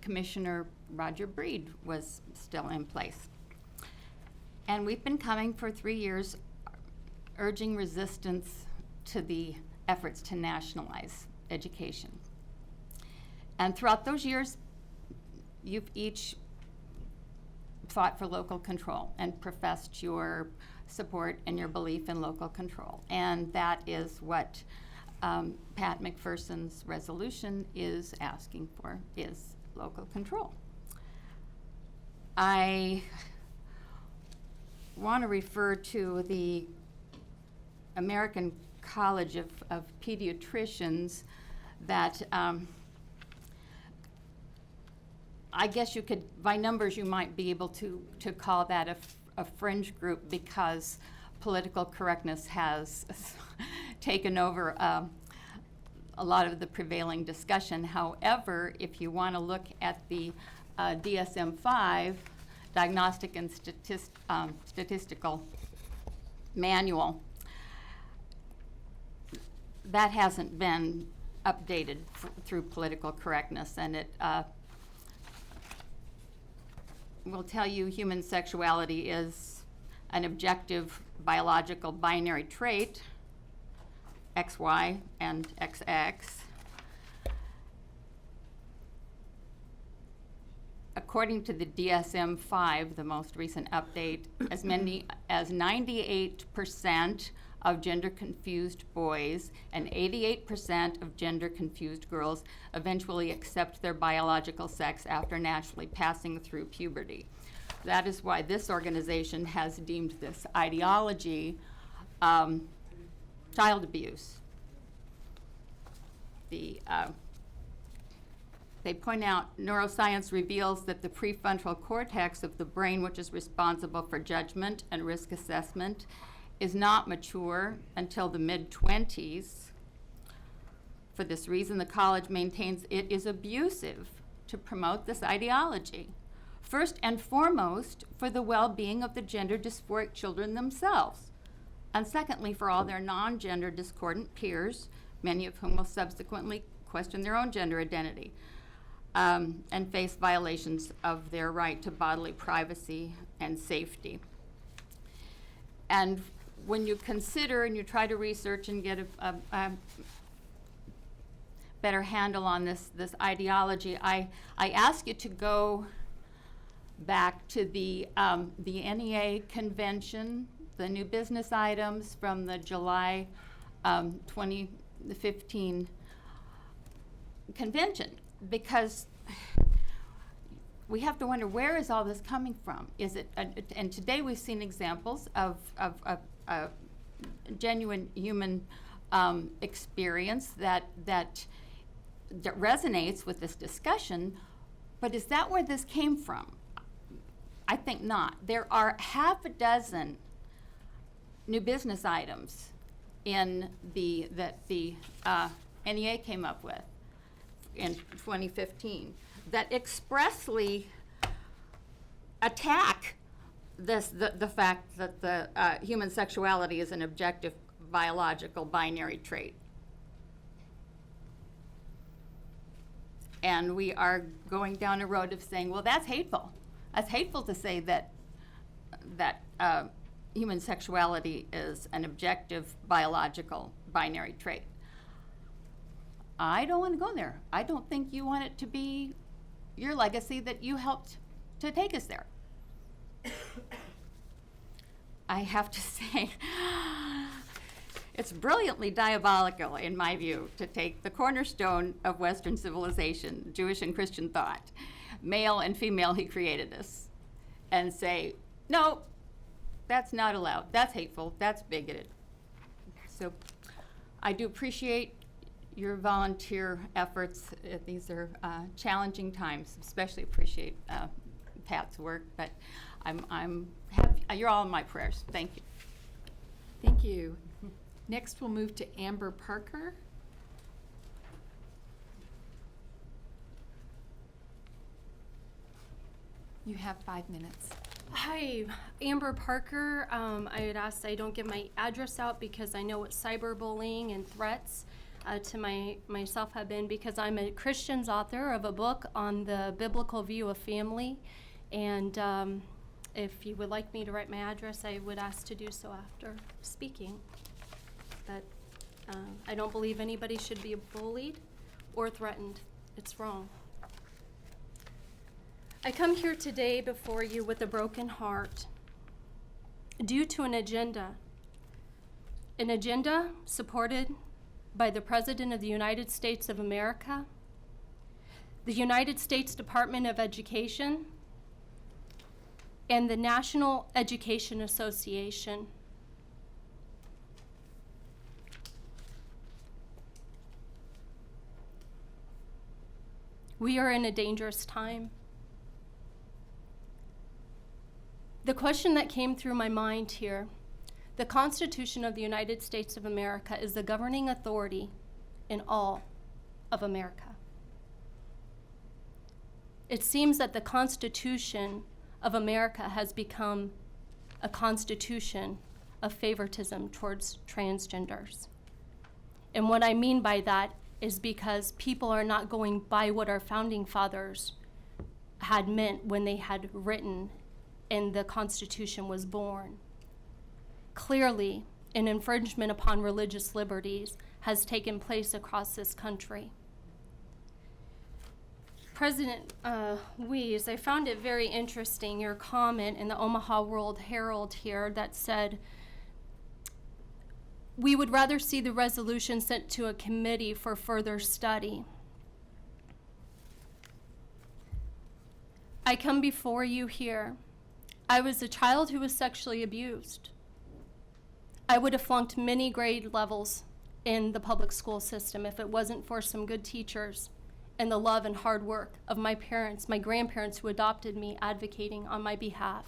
[SPEAKER 15] Commissioner Roger Breed was still in place. And we've been coming for 3 years, urging resistance to the efforts to nationalize education. And throughout those years, you've each fought for local control and professed your support and your belief in local control. And that is what Pat McPherson's resolution is asking for, is local control. I want to refer to the American College of Pediatricians that I guess you could, by numbers, you might be able to call that a fringe group, because political correctness has taken over a lot of the prevailing discussion. However, if you want to look at the DSM-5, Diagnostic and Statistical Manual, that hasn't been updated through political correctness, and it will tell you human sexuality is an objective biological binary trait, XY and XX. According to the DSM-5, the most recent update, as many as 98% of gender-confused boys and 88% of gender-confused girls eventually accept their biological sex after naturally passing through puberty. That is why this organization has deemed this ideology child abuse. They point out neuroscience reveals that the prefrontal cortex of the brain, which is responsible for judgment and risk assessment, is not mature until the mid-20s. For this reason, the college maintains it is abusive to promote this ideology, first and foremost for the well-being of the gender dysphoric children themselves, and secondly for all their non-gender discordant peers, many of whom will subsequently question their own gender identity and face violations of their right to bodily privacy and safety. And when you consider and you try to research and get a better handle on this ideology, I ask you to go back to the NEA convention, the new business items from the July 2015 convention, because we have to wonder, where is all this coming from? Is it, and today we've seen examples of genuine human experience that resonates with this discussion, but is that where this came from? I think not. There are half a dozen new business items that the NEA came up with in 2015 that expressly attack the fact that the human sexuality is an objective biological binary trait. And we are going down a road of saying, well, that's hateful. That's hateful to say that human sexuality is an objective biological binary trait. I don't want to go there. I don't think you want it to be your legacy that you helped to take us there. I have to say, it's brilliantly diabolical, in my view, to take the cornerstone of Western civilization, Jewish and Christian thought, male and female, he created us, and say, no, that's not allowed. That's hateful. That's bigoted. So I do appreciate your volunteer efforts. These are challenging times. Especially appreciate Pat's work, but I'm happy. You're all in my prayers. Thank you.
[SPEAKER 6] Thank you. Next, we'll move to Amber Parker. You have 5 minutes.
[SPEAKER 16] Hi, Amber Parker. I had asked I don't give my address out because I know what cyberbullying and threats to myself have been, because I'm a Christian's author of a book on the biblical view of family. And if you would like me to write my address, I would ask to do so after speaking. But I don't believe anybody should be bullied or threatened. It's wrong. I come here today before you with a broken heart due to an agenda supported by the President of the United States of America, the United States Department of Education, and the National Education Association. We are in a dangerous time. The question that came through my mind here, the Constitution of the United States of America is the governing authority in all of America. It seems that the Constitution of America has become a constitution of favoritism towards transgenders. And what I mean by that is because people are not going by what our founding fathers had meant when they had written and the Constitution was born. Clearly, an infringement upon religious liberties has taken place across this country. President Weiss, I found it very interesting, your comment in the Omaha World Herald here that said, we would rather see the resolution sent to a committee for further study. I come before you here. I was a child who was sexually abused. I would have flunked many grade levels in the public school system if it wasn't for some good teachers and the love and hard work of my parents, my grandparents who adopted me, advocating on my behalf.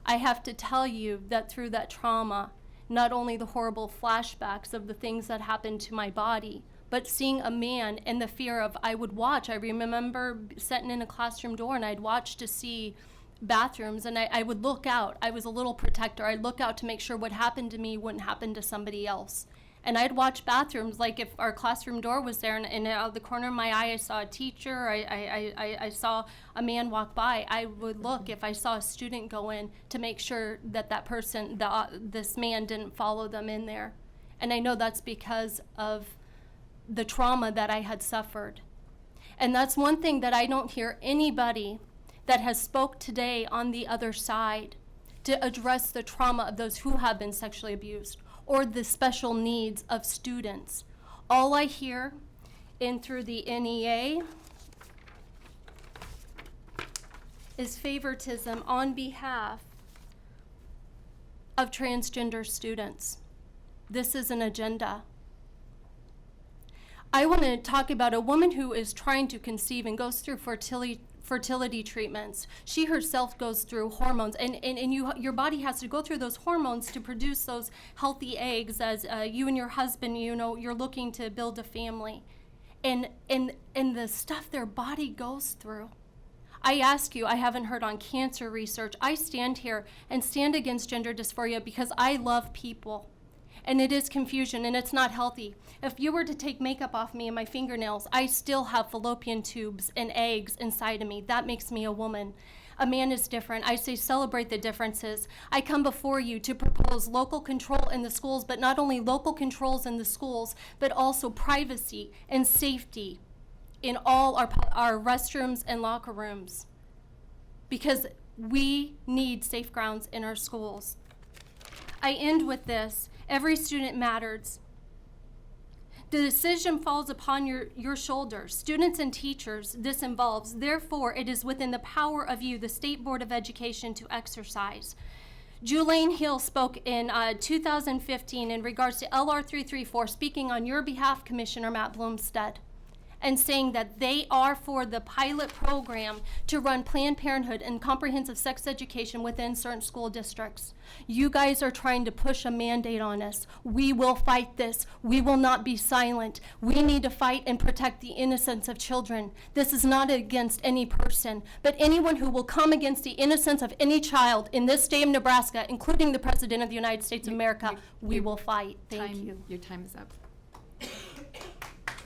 [SPEAKER 16] I have to tell you that through that trauma, not only the horrible flashbacks of the things that happened to my body, but seeing a man and the fear of, I would watch. I remember sitting in a classroom door and I'd watch to see bathrooms and I would look out. I was a little protector. I'd look out to make sure what happened to me wouldn't happen to somebody else. And I'd watch bathrooms, like if our classroom door was there and out of the corner of my eye I saw a teacher, I saw a man walk by, I would look if I saw a student go in to make sure that that person, this man didn't follow them in there. And I know that's because of the trauma that I had suffered. And that's one thing that I don't hear anybody that has spoke today on the other side to address the trauma of those who have been sexually abused or the special needs of students. All I hear in through the NEA is favoritism on behalf of transgender students. This is an agenda. I want to talk about a woman who is trying to conceive and goes through fertility treatments. She herself goes through hormones, and your body has to go through those hormones to produce those healthy eggs as you and your husband, you're looking to build a family. And the stuff their body goes through. I ask you, I haven't heard on cancer research. I stand here and stand against gender dysphoria because I love people. And it is confusion, and it's not healthy. If you were to take makeup off me and my fingernails, I still have fallopian tubes and eggs inside of me. That makes me a woman. A man is different. I say celebrate the differences. I come before you to propose local control in the schools, but not only local controls in the schools, but also privacy and safety in all our restrooms and locker rooms. Because we need safe grounds in our schools. I end with this. Every student matters. The decision falls upon your shoulders. Students and teachers, this involves. Therefore, it is within the power of you, the State Board of Education, to exercise. Julaine Hill spoke in 2015 in regards to LR 334, speaking on your behalf, Commissioner Matt Bloomstead, and saying that they are for the pilot program to run Planned Parenthood and comprehensive sex education within certain school districts. You guys are trying to push a mandate on us. We will fight this. We will not be silent. We need to fight and protect the innocence of children. This is not against any person, but anyone who will come against the innocence of any child in this state of Nebraska, including the President of the United States of America, we will fight. Thank you.
[SPEAKER 6] Your time is up.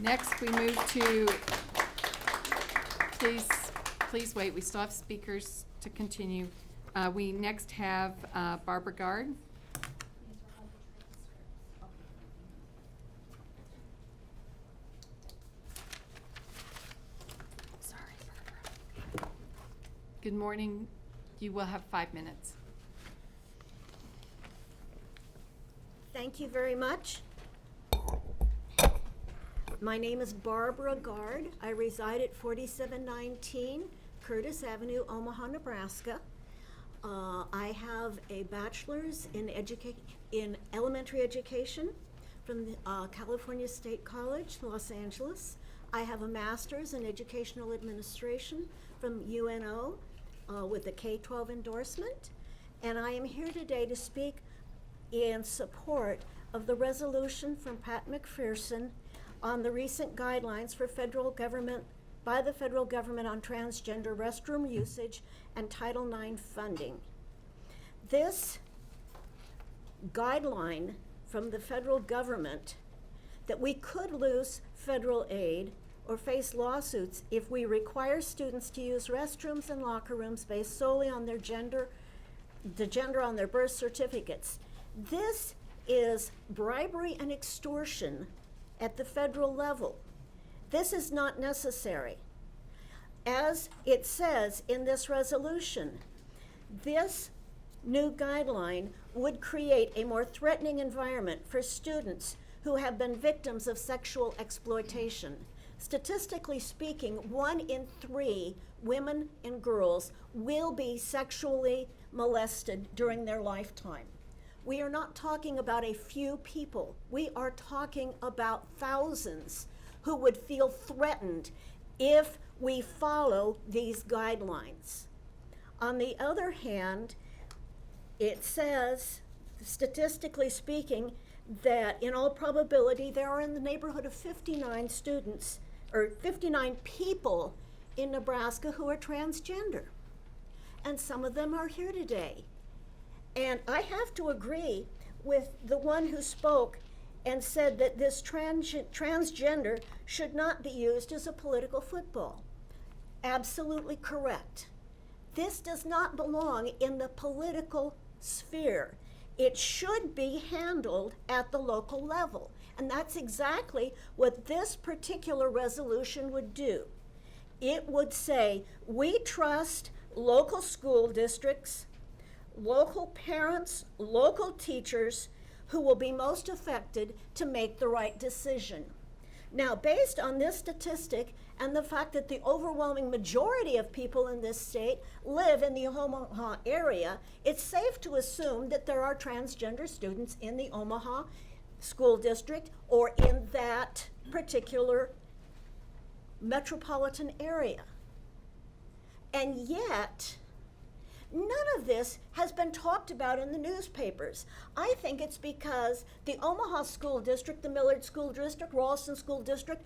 [SPEAKER 6] Next, we move to, please wait, we still have speakers to continue. We next have Barbara Gard. Sorry, Barbara. Good morning. You will have 5 minutes.
[SPEAKER 17] Thank you very much. My name is Barbara Gard. I reside at 4719 Curtis Avenue, Omaha, Nebraska. I have a bachelor's in elementary education from the California State College, Los Angeles. I have a master's in educational administration from UNO with a K-12 endorsement. And I am here today to speak in support of the resolution from Pat McPherson on the recent guidelines for by the federal government on transgender restroom usage and Title IX funding. This guideline from the federal government that we could lose federal aid or face lawsuits if we require students to use restrooms and locker rooms based solely on their gender, the gender on their birth certificates. This is bribery and extortion at the federal level. This is not necessary. As it says in this resolution, this new guideline would create a more threatening environment for students who have been victims of sexual exploitation. Statistically speaking, 1 in 3 women and girls will be sexually molested during their lifetime. We are not talking about a few people. We are talking about thousands who would feel threatened if we follow these guidelines. On the other hand, it says, statistically speaking, that in all probability there are in the neighborhood of 59 students or 59 people in Nebraska who are transgender. And some of them are here today. And I have to agree with the one who spoke and said that this transgender should not be used as a political football. Absolutely correct. This does not belong in the political sphere. It should be handled at the local level. And that's exactly what this particular resolution would do. It would say, we trust local school districts, local parents, local teachers who will be most affected to make the right decision. Now, based on this statistic and the fact that the overwhelming majority of people in this state live in the Omaha area, it's safe to assume that there are transgender students in the Omaha school district or in that particular metropolitan area. And yet, none of this has been talked about in the newspapers. I think it's because the Omaha School District, the Millard School District, Ralston School District,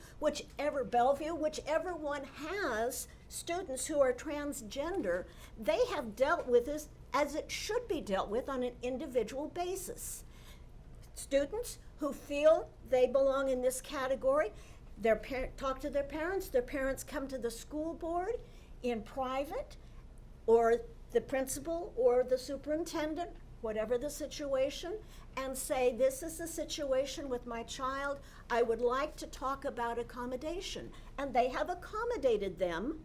[SPEAKER 17] Bellevue, whichever one has students who are transgender, they have dealt with this as it should be dealt with on an individual basis. Students who feel they belong in this category, talk to their parents come to the school board in private, or the principal or the superintendent, whatever the situation, and say, this is the situation with my child. I would like to talk about accommodation. And they have accommodated them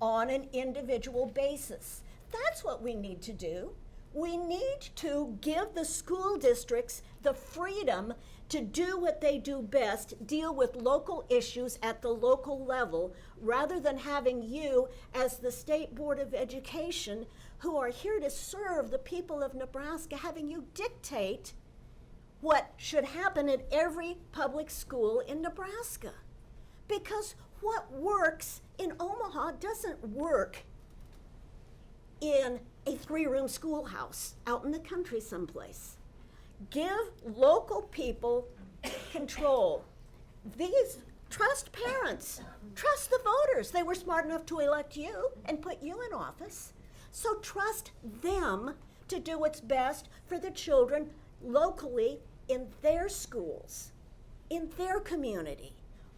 [SPEAKER 17] on an individual basis. That's what we need to do. We need to give the school districts the freedom to do what they do best, deal with local issues at the local level, rather than having you as the State Board of Education, who are here to serve the people of Nebraska, having you dictate what should happen at every public school in Nebraska. Because what works in Omaha doesn't work in a 3-room schoolhouse out in the country someplace. Give local people control. Trust parents, trust the voters. They were smart enough to elect you and put you in office. So trust them to do what's best for the children locally in their schools, in their community.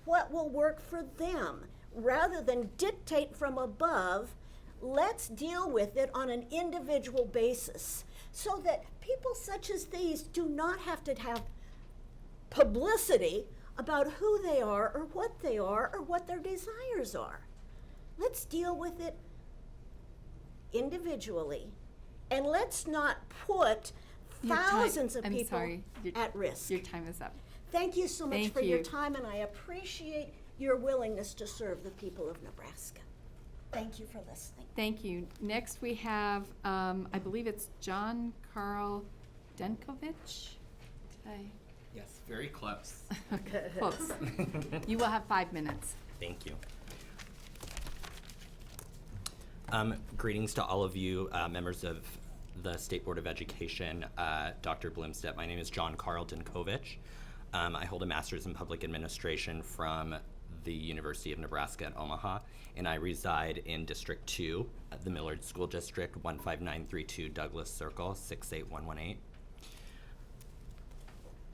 [SPEAKER 17] What will work for them, rather than dictate from above. Let's deal with it on an individual basis so that people such as these do not have to have publicity about who they are or what their desires are. Let's deal with it individually, and let's not put thousands of people at risk.
[SPEAKER 6] Your time is up.
[SPEAKER 17] Thank you so much
[SPEAKER 6] Thank
[SPEAKER 17] for your
[SPEAKER 6] you.
[SPEAKER 17] time, and I appreciate your willingness to serve the people of Nebraska. Thank you for listening.
[SPEAKER 6] Thank you. Next, we have, I believe it's John Carl Denkovich.
[SPEAKER 18] Yes, very close.
[SPEAKER 6] Okay, close. You will have 5 minutes.
[SPEAKER 18] Thank you. Greetings to all of you, members of the State Board of Education, Dr. Bloomstead. My name is John Carl Denkovich. I hold a master's in public administration from the University of Nebraska at Omaha, and I reside in District 2 at the Millard School District, 15932 Douglas Circle, 68118.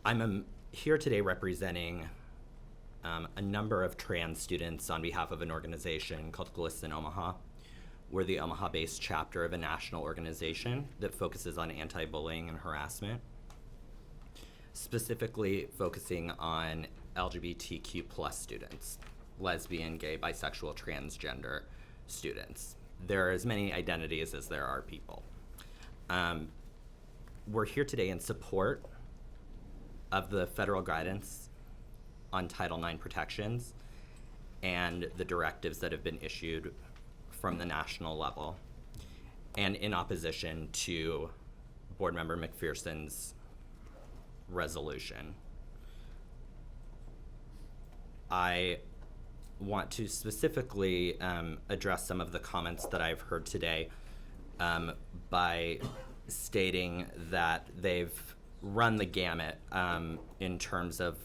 [SPEAKER 18] I'm here today representing a number of trans students on behalf of an organization called Glisten Omaha. We're the Omaha-based chapter of a national organization that focuses on anti-bullying and harassment, specifically focusing on LGBTQ plus students, lesbian, gay, bisexual, transgender students. There are as many identities as there are people. We're here today in support of the federal guidance on Title IX protections and the directives that have been issued from the national level, and in opposition to Board Member McPherson's resolution. I want to specifically address some of the comments that I've heard today by stating that they've run the gamut in terms of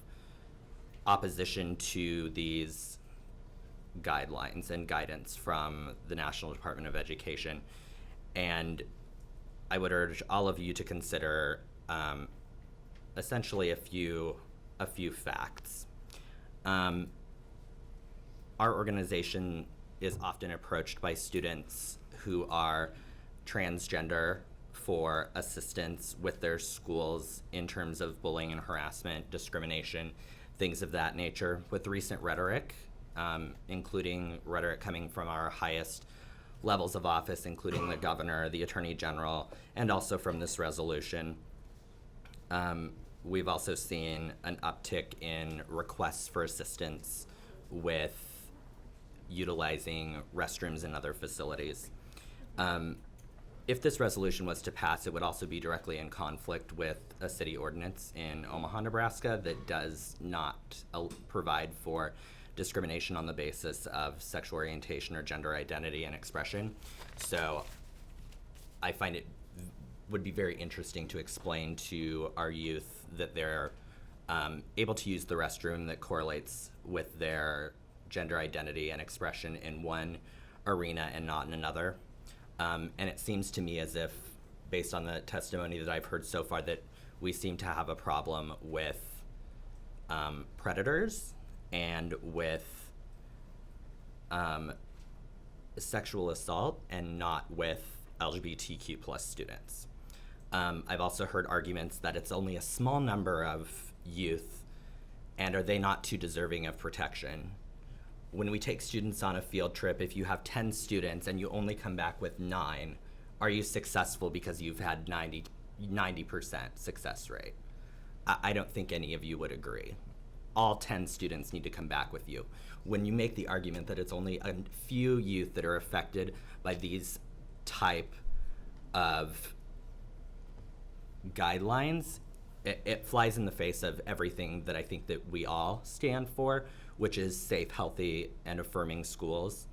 [SPEAKER 18] opposition to these guidelines and guidance from the National Department of Education. And I would urge all of you to consider essentially a few facts. Our organization is often approached by students who are transgender for assistance with their schools in terms of bullying and harassment, discrimination, things of that nature, with recent rhetoric, including rhetoric coming from our highest levels of office, including the governor, the attorney general, and also from this resolution. We've also seen an uptick in requests for assistance with utilizing restrooms and other facilities. If this resolution was to pass, it would also be directly in conflict with a city ordinance in Omaha, Nebraska that does not provide for discrimination on the basis of sexual orientation or gender identity and expression. So I find it would be very interesting to explain to our youth that they're able to use the restroom that correlates with their gender identity and expression in one arena and not in another. And it seems to me as if, based on the testimony that I've heard so far, that we seem to have a problem with predators and with sexual assault, and not with LGBTQ plus students. I've also heard arguments that it's only a small number of youth, and are they not too deserving of protection? When we take students on a field trip, if you have 10 students and you only come back with 9, are you successful because you've had 90% success rate? I don't think any of you would agree. All 10 students need to come back with you. When you make the argument that it's only a few youth that are affected by these type of guidelines, it flies in the face of everything that I think that we all stand for, which is safe, healthy, and affirming schools.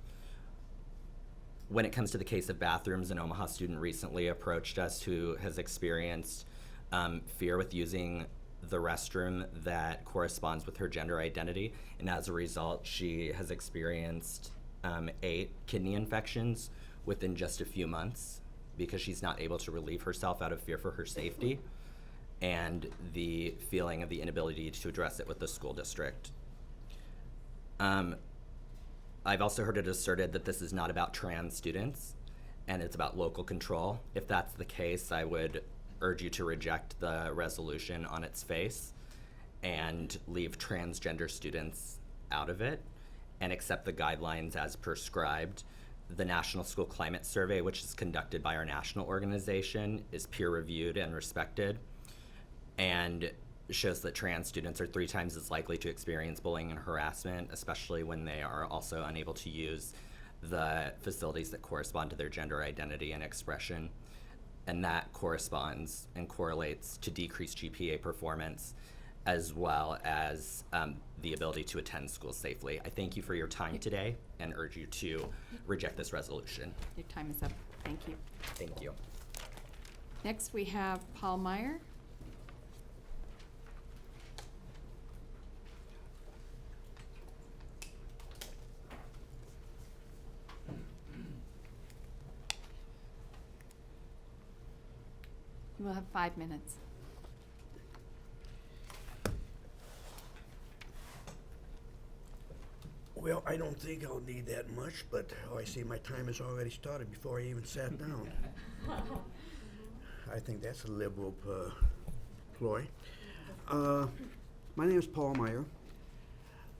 [SPEAKER 18] When it comes to the case of bathrooms, an Omaha student recently approached us who has experienced fear with using the restroom that corresponds with her gender identity, and as a result, she has experienced 8 kidney infections within just a few months because she's not able to relieve herself out of fear for her safety and the feeling of the inability to address it with the school district. I've also heard it asserted that this is not about trans students and it's about local control. If that's the case, I would urge you to reject the resolution on its face and leave transgender students out of it and accept the guidelines as prescribed. The National School Climate Survey, which is conducted by our national organization, is peer-reviewed and respected, and shows that trans students are 3 times as likely to experience bullying and harassment, especially when they are also unable to use the facilities that correspond to their gender identity and expression. And that corresponds and correlates to decreased GPA performance, as well as the ability to attend school safely. I thank you for your time today and urge you to reject this resolution.
[SPEAKER 6] Your time is up. Thank you.
[SPEAKER 18] Thank you.
[SPEAKER 6] Next, we have Paul Meyer.
[SPEAKER 15] We'll have 5 minutes.
[SPEAKER 19] Well, I don't think I'll need that much, but I see my time has already started before I even sat down. I think that's a liberal ploy. My name is Paul Meyer.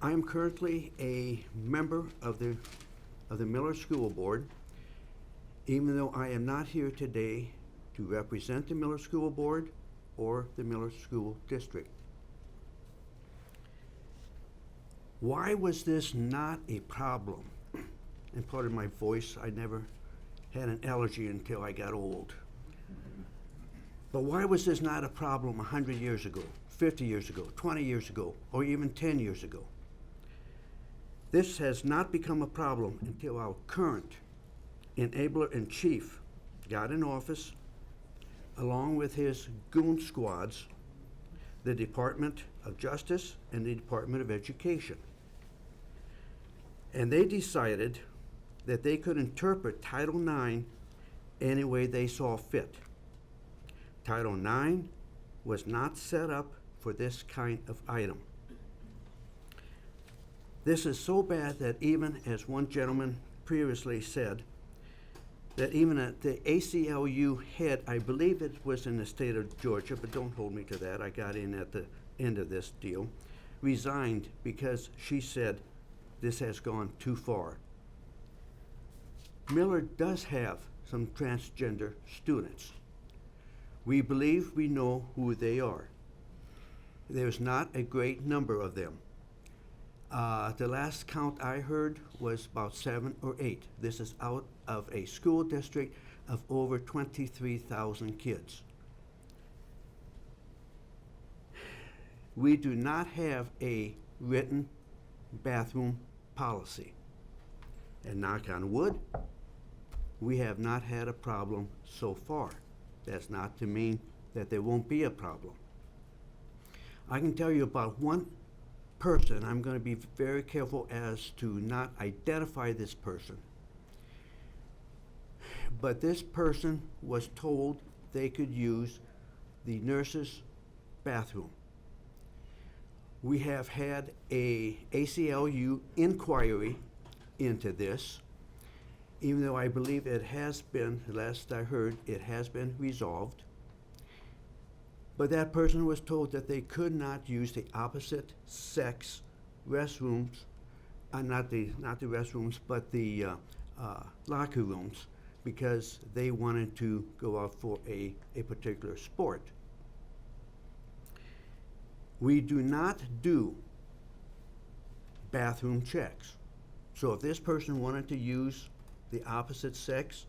[SPEAKER 19] I am currently a member of the Miller School Board, even though I am not here today to represent the Miller School Board or the Miller School District. Why was this not a problem? And part of my voice, I never had an allergy until I got old. But why was this not a problem 100 years ago, 50 years ago, 20 years ago, or even 10 years ago? This has not become a problem until our current enabler-in-chief got in office, along with his goon squads, the Department of Justice and the Department of Education. And they decided that they could interpret Title IX any way they saw fit. Title IX was not set up for this kind of item. This is so bad that even, as one gentleman previously said, that even at the ACLU head, I believe it was in the state of Georgia, but don't hold me to that, I got in at the end of this deal, resigned because she said this has gone too far. Miller does have some transgender students. We believe we know who they are. There's not a great number of them. The last count I heard was about 7 or 8. This is out of a school district of over 23,000 kids. We do not have a written bathroom policy. And knock on wood, we have not had a problem so far. That's not to mean that there won't be a problem. I can tell you about one person. I'm going to be very careful as to not identify this person. But this person was told they could use the nurse's bathroom. We have had a ACLU inquiry into this, even though I believe it has been, last I heard, it has been resolved. But that person was told that they could not use the opposite sex restrooms, not the restrooms, but the locker rooms, because they wanted to go out for a particular sport. We do not do bathroom checks. So if this person wanted to use the opposite sex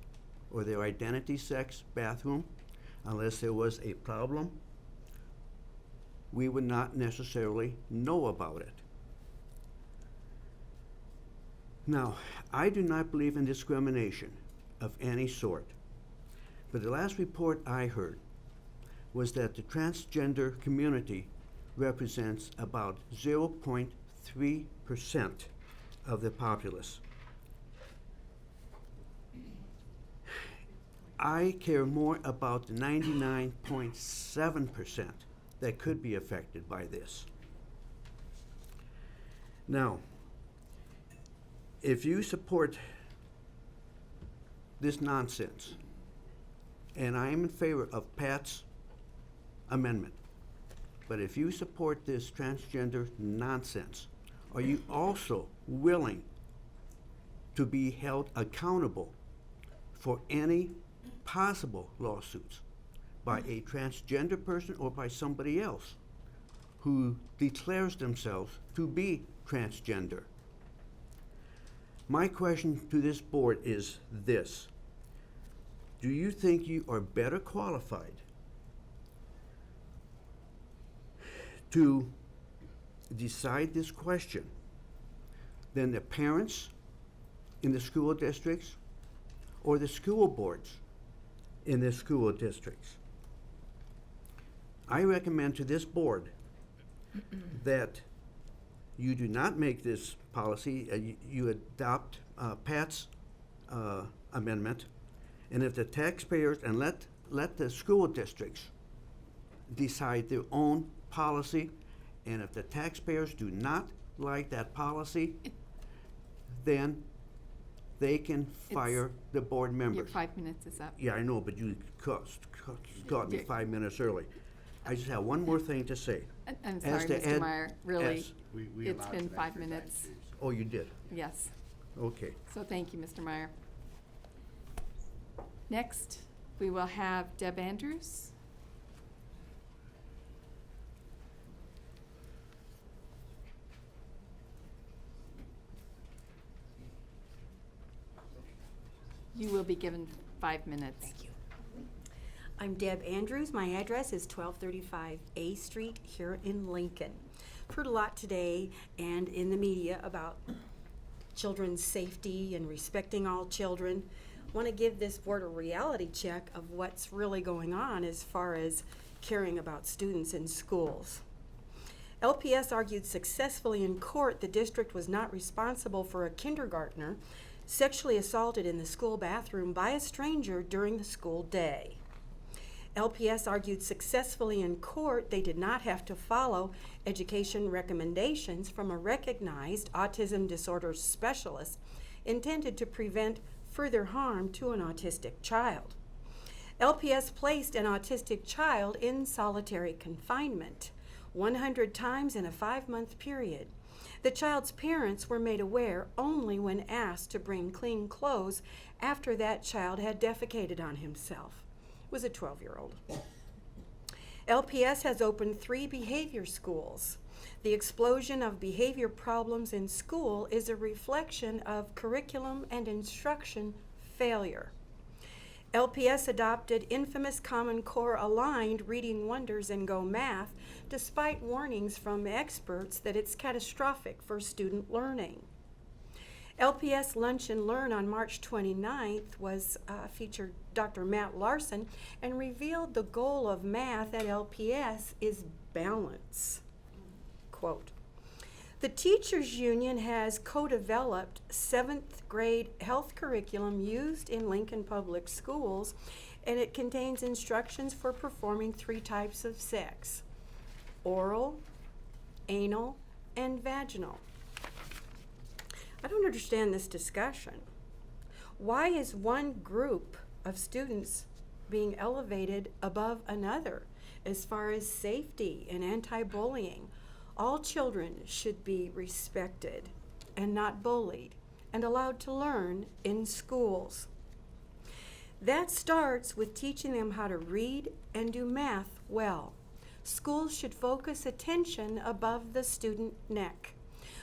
[SPEAKER 19] or their identity sex bathroom, unless there was a problem, we would not necessarily know about it. Now, I do not believe in discrimination of any sort, but the last report I heard was that the transgender community represents about 0.3% of the populace. I care more about the 99.7% that could be affected by this. Now, if you support this nonsense, and I am in favor of Pat's amendment, but if you support this transgender nonsense, are you also willing to be held accountable for any possible lawsuits by a transgender person or by somebody else who declares themselves to be transgender? My question to this board is this: do you think you are better qualified to decide this question than the parents in the school districts or the school boards in the school districts? I recommend to this board that you do not make this policy, you adopt Pat's amendment, and if the taxpayers, and let let the school districts decide their own policy, and if the taxpayers do not like that policy, then they can fire the board
[SPEAKER 6] Your
[SPEAKER 19] members.
[SPEAKER 6] 5 minutes is up.
[SPEAKER 19] Yeah, I know, but you caught me 5 minutes early. I just have one more thing to say.
[SPEAKER 6] I'm
[SPEAKER 19] As
[SPEAKER 6] sorry,
[SPEAKER 19] to
[SPEAKER 6] Mr.
[SPEAKER 19] Ed-
[SPEAKER 6] Meyer, really,
[SPEAKER 19] as-
[SPEAKER 6] it's been 5 minutes.
[SPEAKER 19] Oh, you did?
[SPEAKER 6] Yes,
[SPEAKER 19] Okay.
[SPEAKER 6] so thank you, Mr. Meyer. Next, we will have Deb Andrews. You will be given 5 minutes.
[SPEAKER 20] Thank you. I'm Deb Andrews. My address is 1235 A Street here in Lincoln. Heard a lot today and in the media about children's safety and respecting all children. Want to give this board a reality check of what's really going on as far as caring about students in schools. LPS argued successfully in court the district was not responsible for a kindergartner sexually assaulted in the school bathroom by a stranger during the school day. LPS argued successfully in court they did not have to follow education recommendations from a recognized autism disorder specialist intended to prevent further harm to an autistic child. LPS placed an autistic child in solitary confinement 100 times in a 5-month period. The child's parents were made aware only when asked to bring clean clothes after that child had defecated on himself. It was a 12-year-old. LPS has opened 3 behavior schools. The explosion of behavior problems in school is a reflection of curriculum and instruction failure. LPS adopted infamous Common Core aligned Reading Wonders and Go Math, despite warnings from experts that it's catastrophic for student learning. LPS Lunch and Learn on March 29th was featured Dr. Matt Larson and revealed the goal of math at LPS is balance. Quote, the Teachers Union has co-developed 7th grade health curriculum used in Lincoln Public Schools, and it contains instructions for performing 3 types of sex: oral, anal, and vaginal. I don't understand this discussion. Why is one group of students being elevated above another as far as safety and anti-bullying? All children should be respected and not bullied and allowed to learn in schools. That starts with teaching them how to read and do math well. Schools should focus attention above the student neck.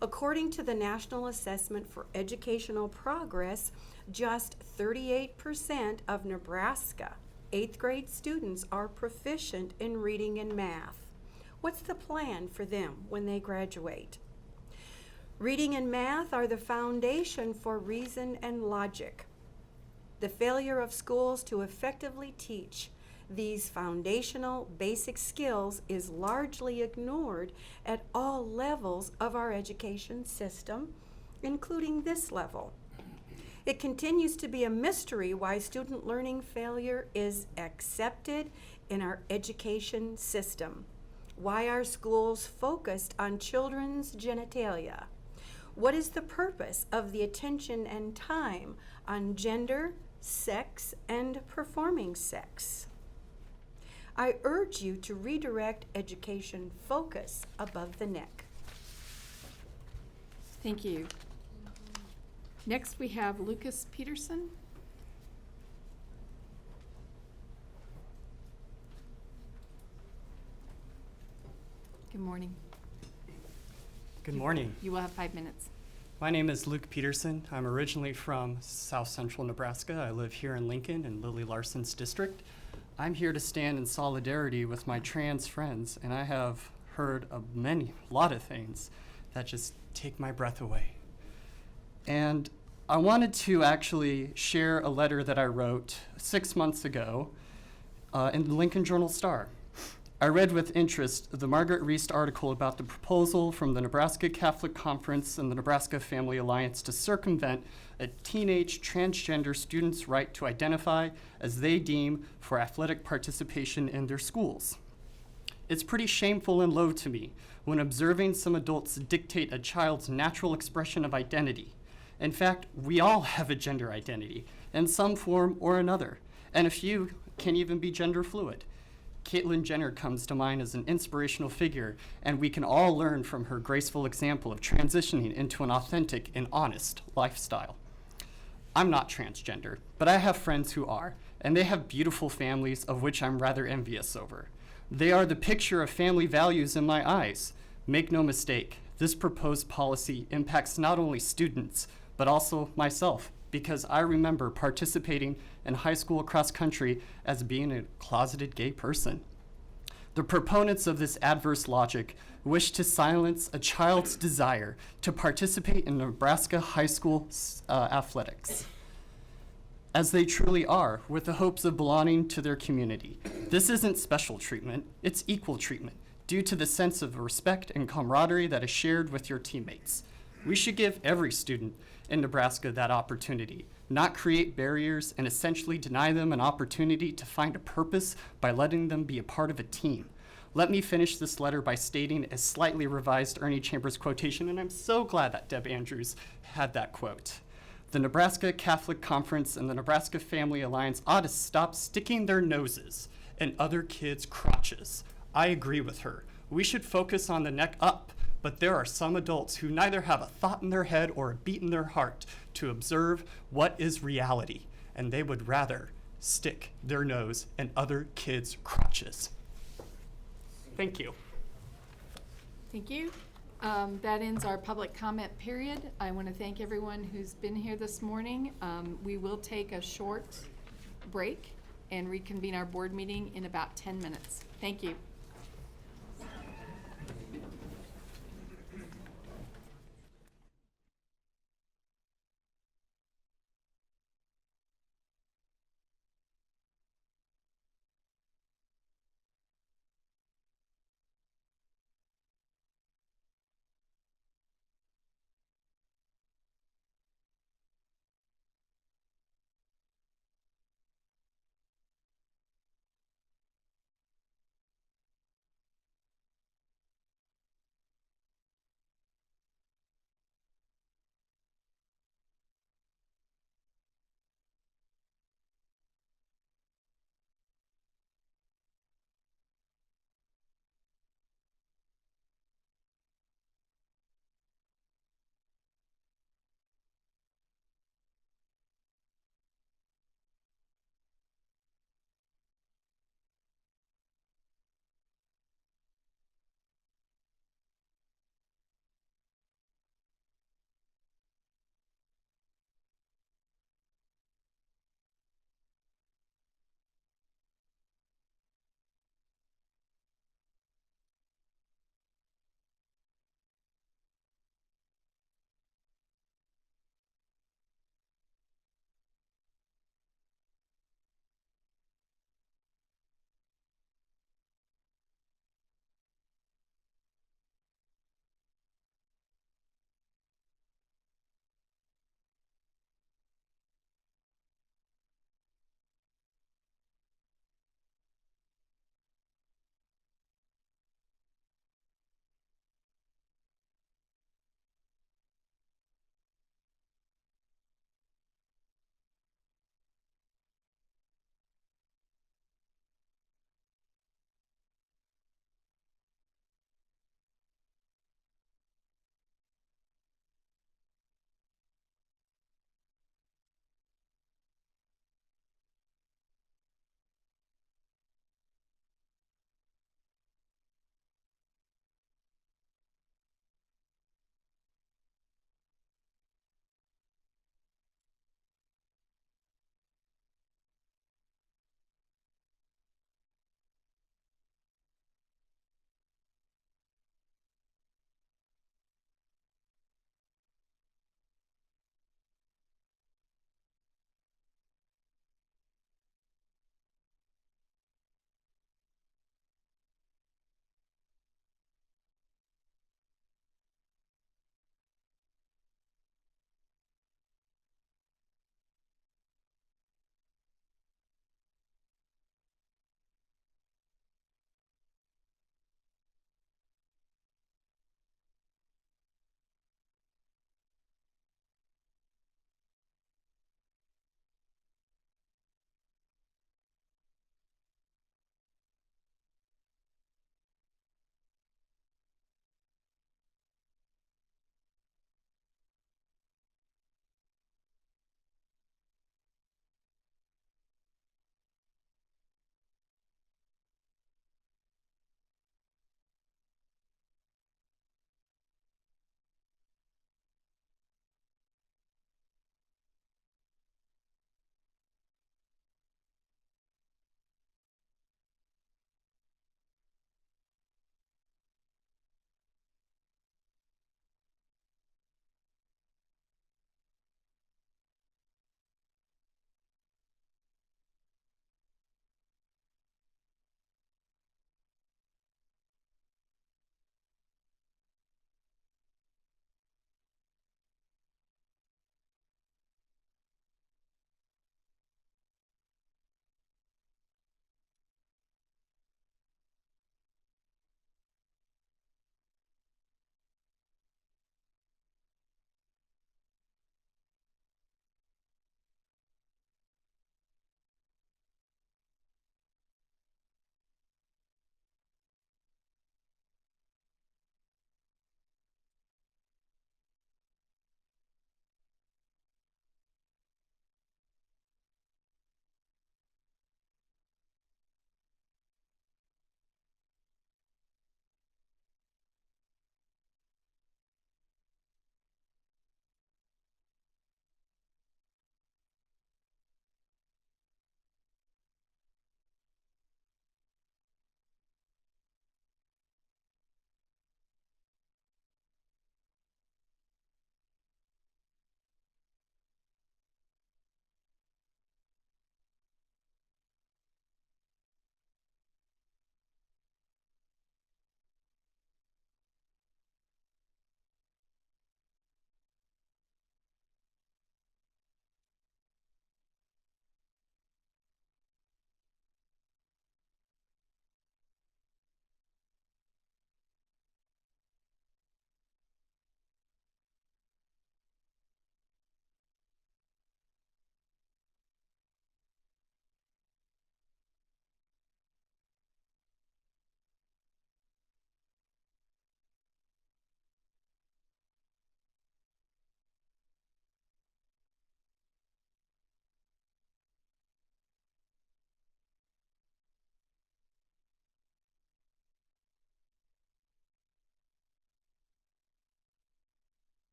[SPEAKER 20] According to the National Assessment for Educational Progress, just 38% of Nebraska 8th grade students are proficient in reading and math. What's the plan for them when they graduate? Reading and math are the foundation for reason and logic. The failure of schools to effectively teach these foundational basic skills is largely ignored at all levels of our education system, including this level. It continues to be a mystery why student learning failure is accepted in our education system. Why are schools focused on children's genitalia? What is the purpose of the attention and time on gender, sex, and performing sex? I urge you to redirect education focus above the neck.
[SPEAKER 6] Thank you. Next, we have Lucas Peterson. Good morning.
[SPEAKER 21] Good morning.
[SPEAKER 6] You will have 5 minutes.
[SPEAKER 21] My name is Luke Peterson. I'm originally from South Central Nebraska. I live here in Lincoln in Lily Larson's district. I'm here to stand in solidarity with my trans friends, and I have heard of a lot of things that just take my breath away. And I wanted to actually share a letter that I wrote 6 months ago in the Lincoln Journal-Star. I read with interest the Margaret Reist article about the proposal from the Nebraska Catholic Conference and the Nebraska Family Alliance to circumvent a teenage transgender student's right to identify as they deem for athletic participation in their schools. It's pretty shameful and low to me when observing some adults dictate a child's natural expression of identity. In fact, we all have a gender identity in some form or another, and a few can even be gender fluid. Caitlyn Jenner comes to mind as an inspirational figure, and we can all learn from her graceful example of transitioning into an authentic and honest lifestyle. I'm not transgender, but I have friends who are, and they have beautiful families of which I'm rather envious over. They are the picture of family values in my eyes. Make no mistake, this proposed policy impacts not only students, but also myself, because I remember participating in high school cross country as being a closeted gay person. The proponents of this adverse logic wish to silence a child's desire to participate in Nebraska high school athletics, as they truly are, with the hopes of belonging to their community. This isn't special treatment, it's equal treatment, due to the sense of respect and camaraderie that is shared with your teammates. We should give every student in Nebraska that opportunity, not create barriers and essentially deny them an opportunity to find a purpose by letting them be a part of a team. Let me finish this letter by stating a slightly revised Ernie Chambers quotation, and I'm so glad that Deb Andrews had that quote. The Nebraska Catholic Conference and the Nebraska Family Alliance ought to stop sticking their noses in other kids' crotches. I agree with her. We should focus on the neck up, but there are some adults who neither have a thought in their head or a beat in their heart to observe what is reality, and they would rather stick their nose in other kids' crotches. Thank you.
[SPEAKER 6] Thank you. That ends our public comment period. I want to thank everyone who's been here this morning. We will take a short break and reconvene our board meeting in about 10 minutes. Thank you.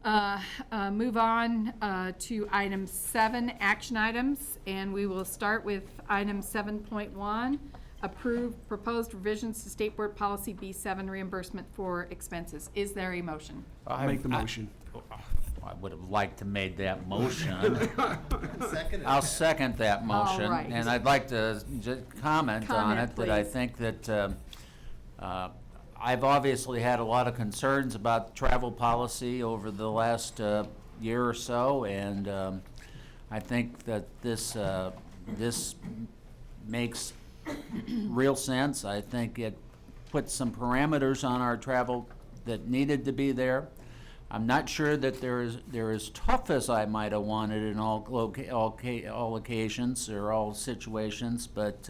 [SPEAKER 6] Move on to item 7, action items, and we will start with item 7.1, approve proposed revisions to State Board Policy B7 reimbursement for expenses. Is there a motion?
[SPEAKER 2] Make the motion.
[SPEAKER 4] I would have liked to made that motion.
[SPEAKER 7] Second.
[SPEAKER 4] I'll second that motion.
[SPEAKER 6] right.
[SPEAKER 4] And I'd like to just comment on
[SPEAKER 6] Comment,
[SPEAKER 4] it, that I
[SPEAKER 6] please.
[SPEAKER 4] think that I've obviously had a lot of concerns about travel policy over the last year or so, and I think that this makes real sense. I think it puts some parameters on our travel that needed to be there. I'm not sure that they're as tough as I might have wanted in all occasions or all situations, but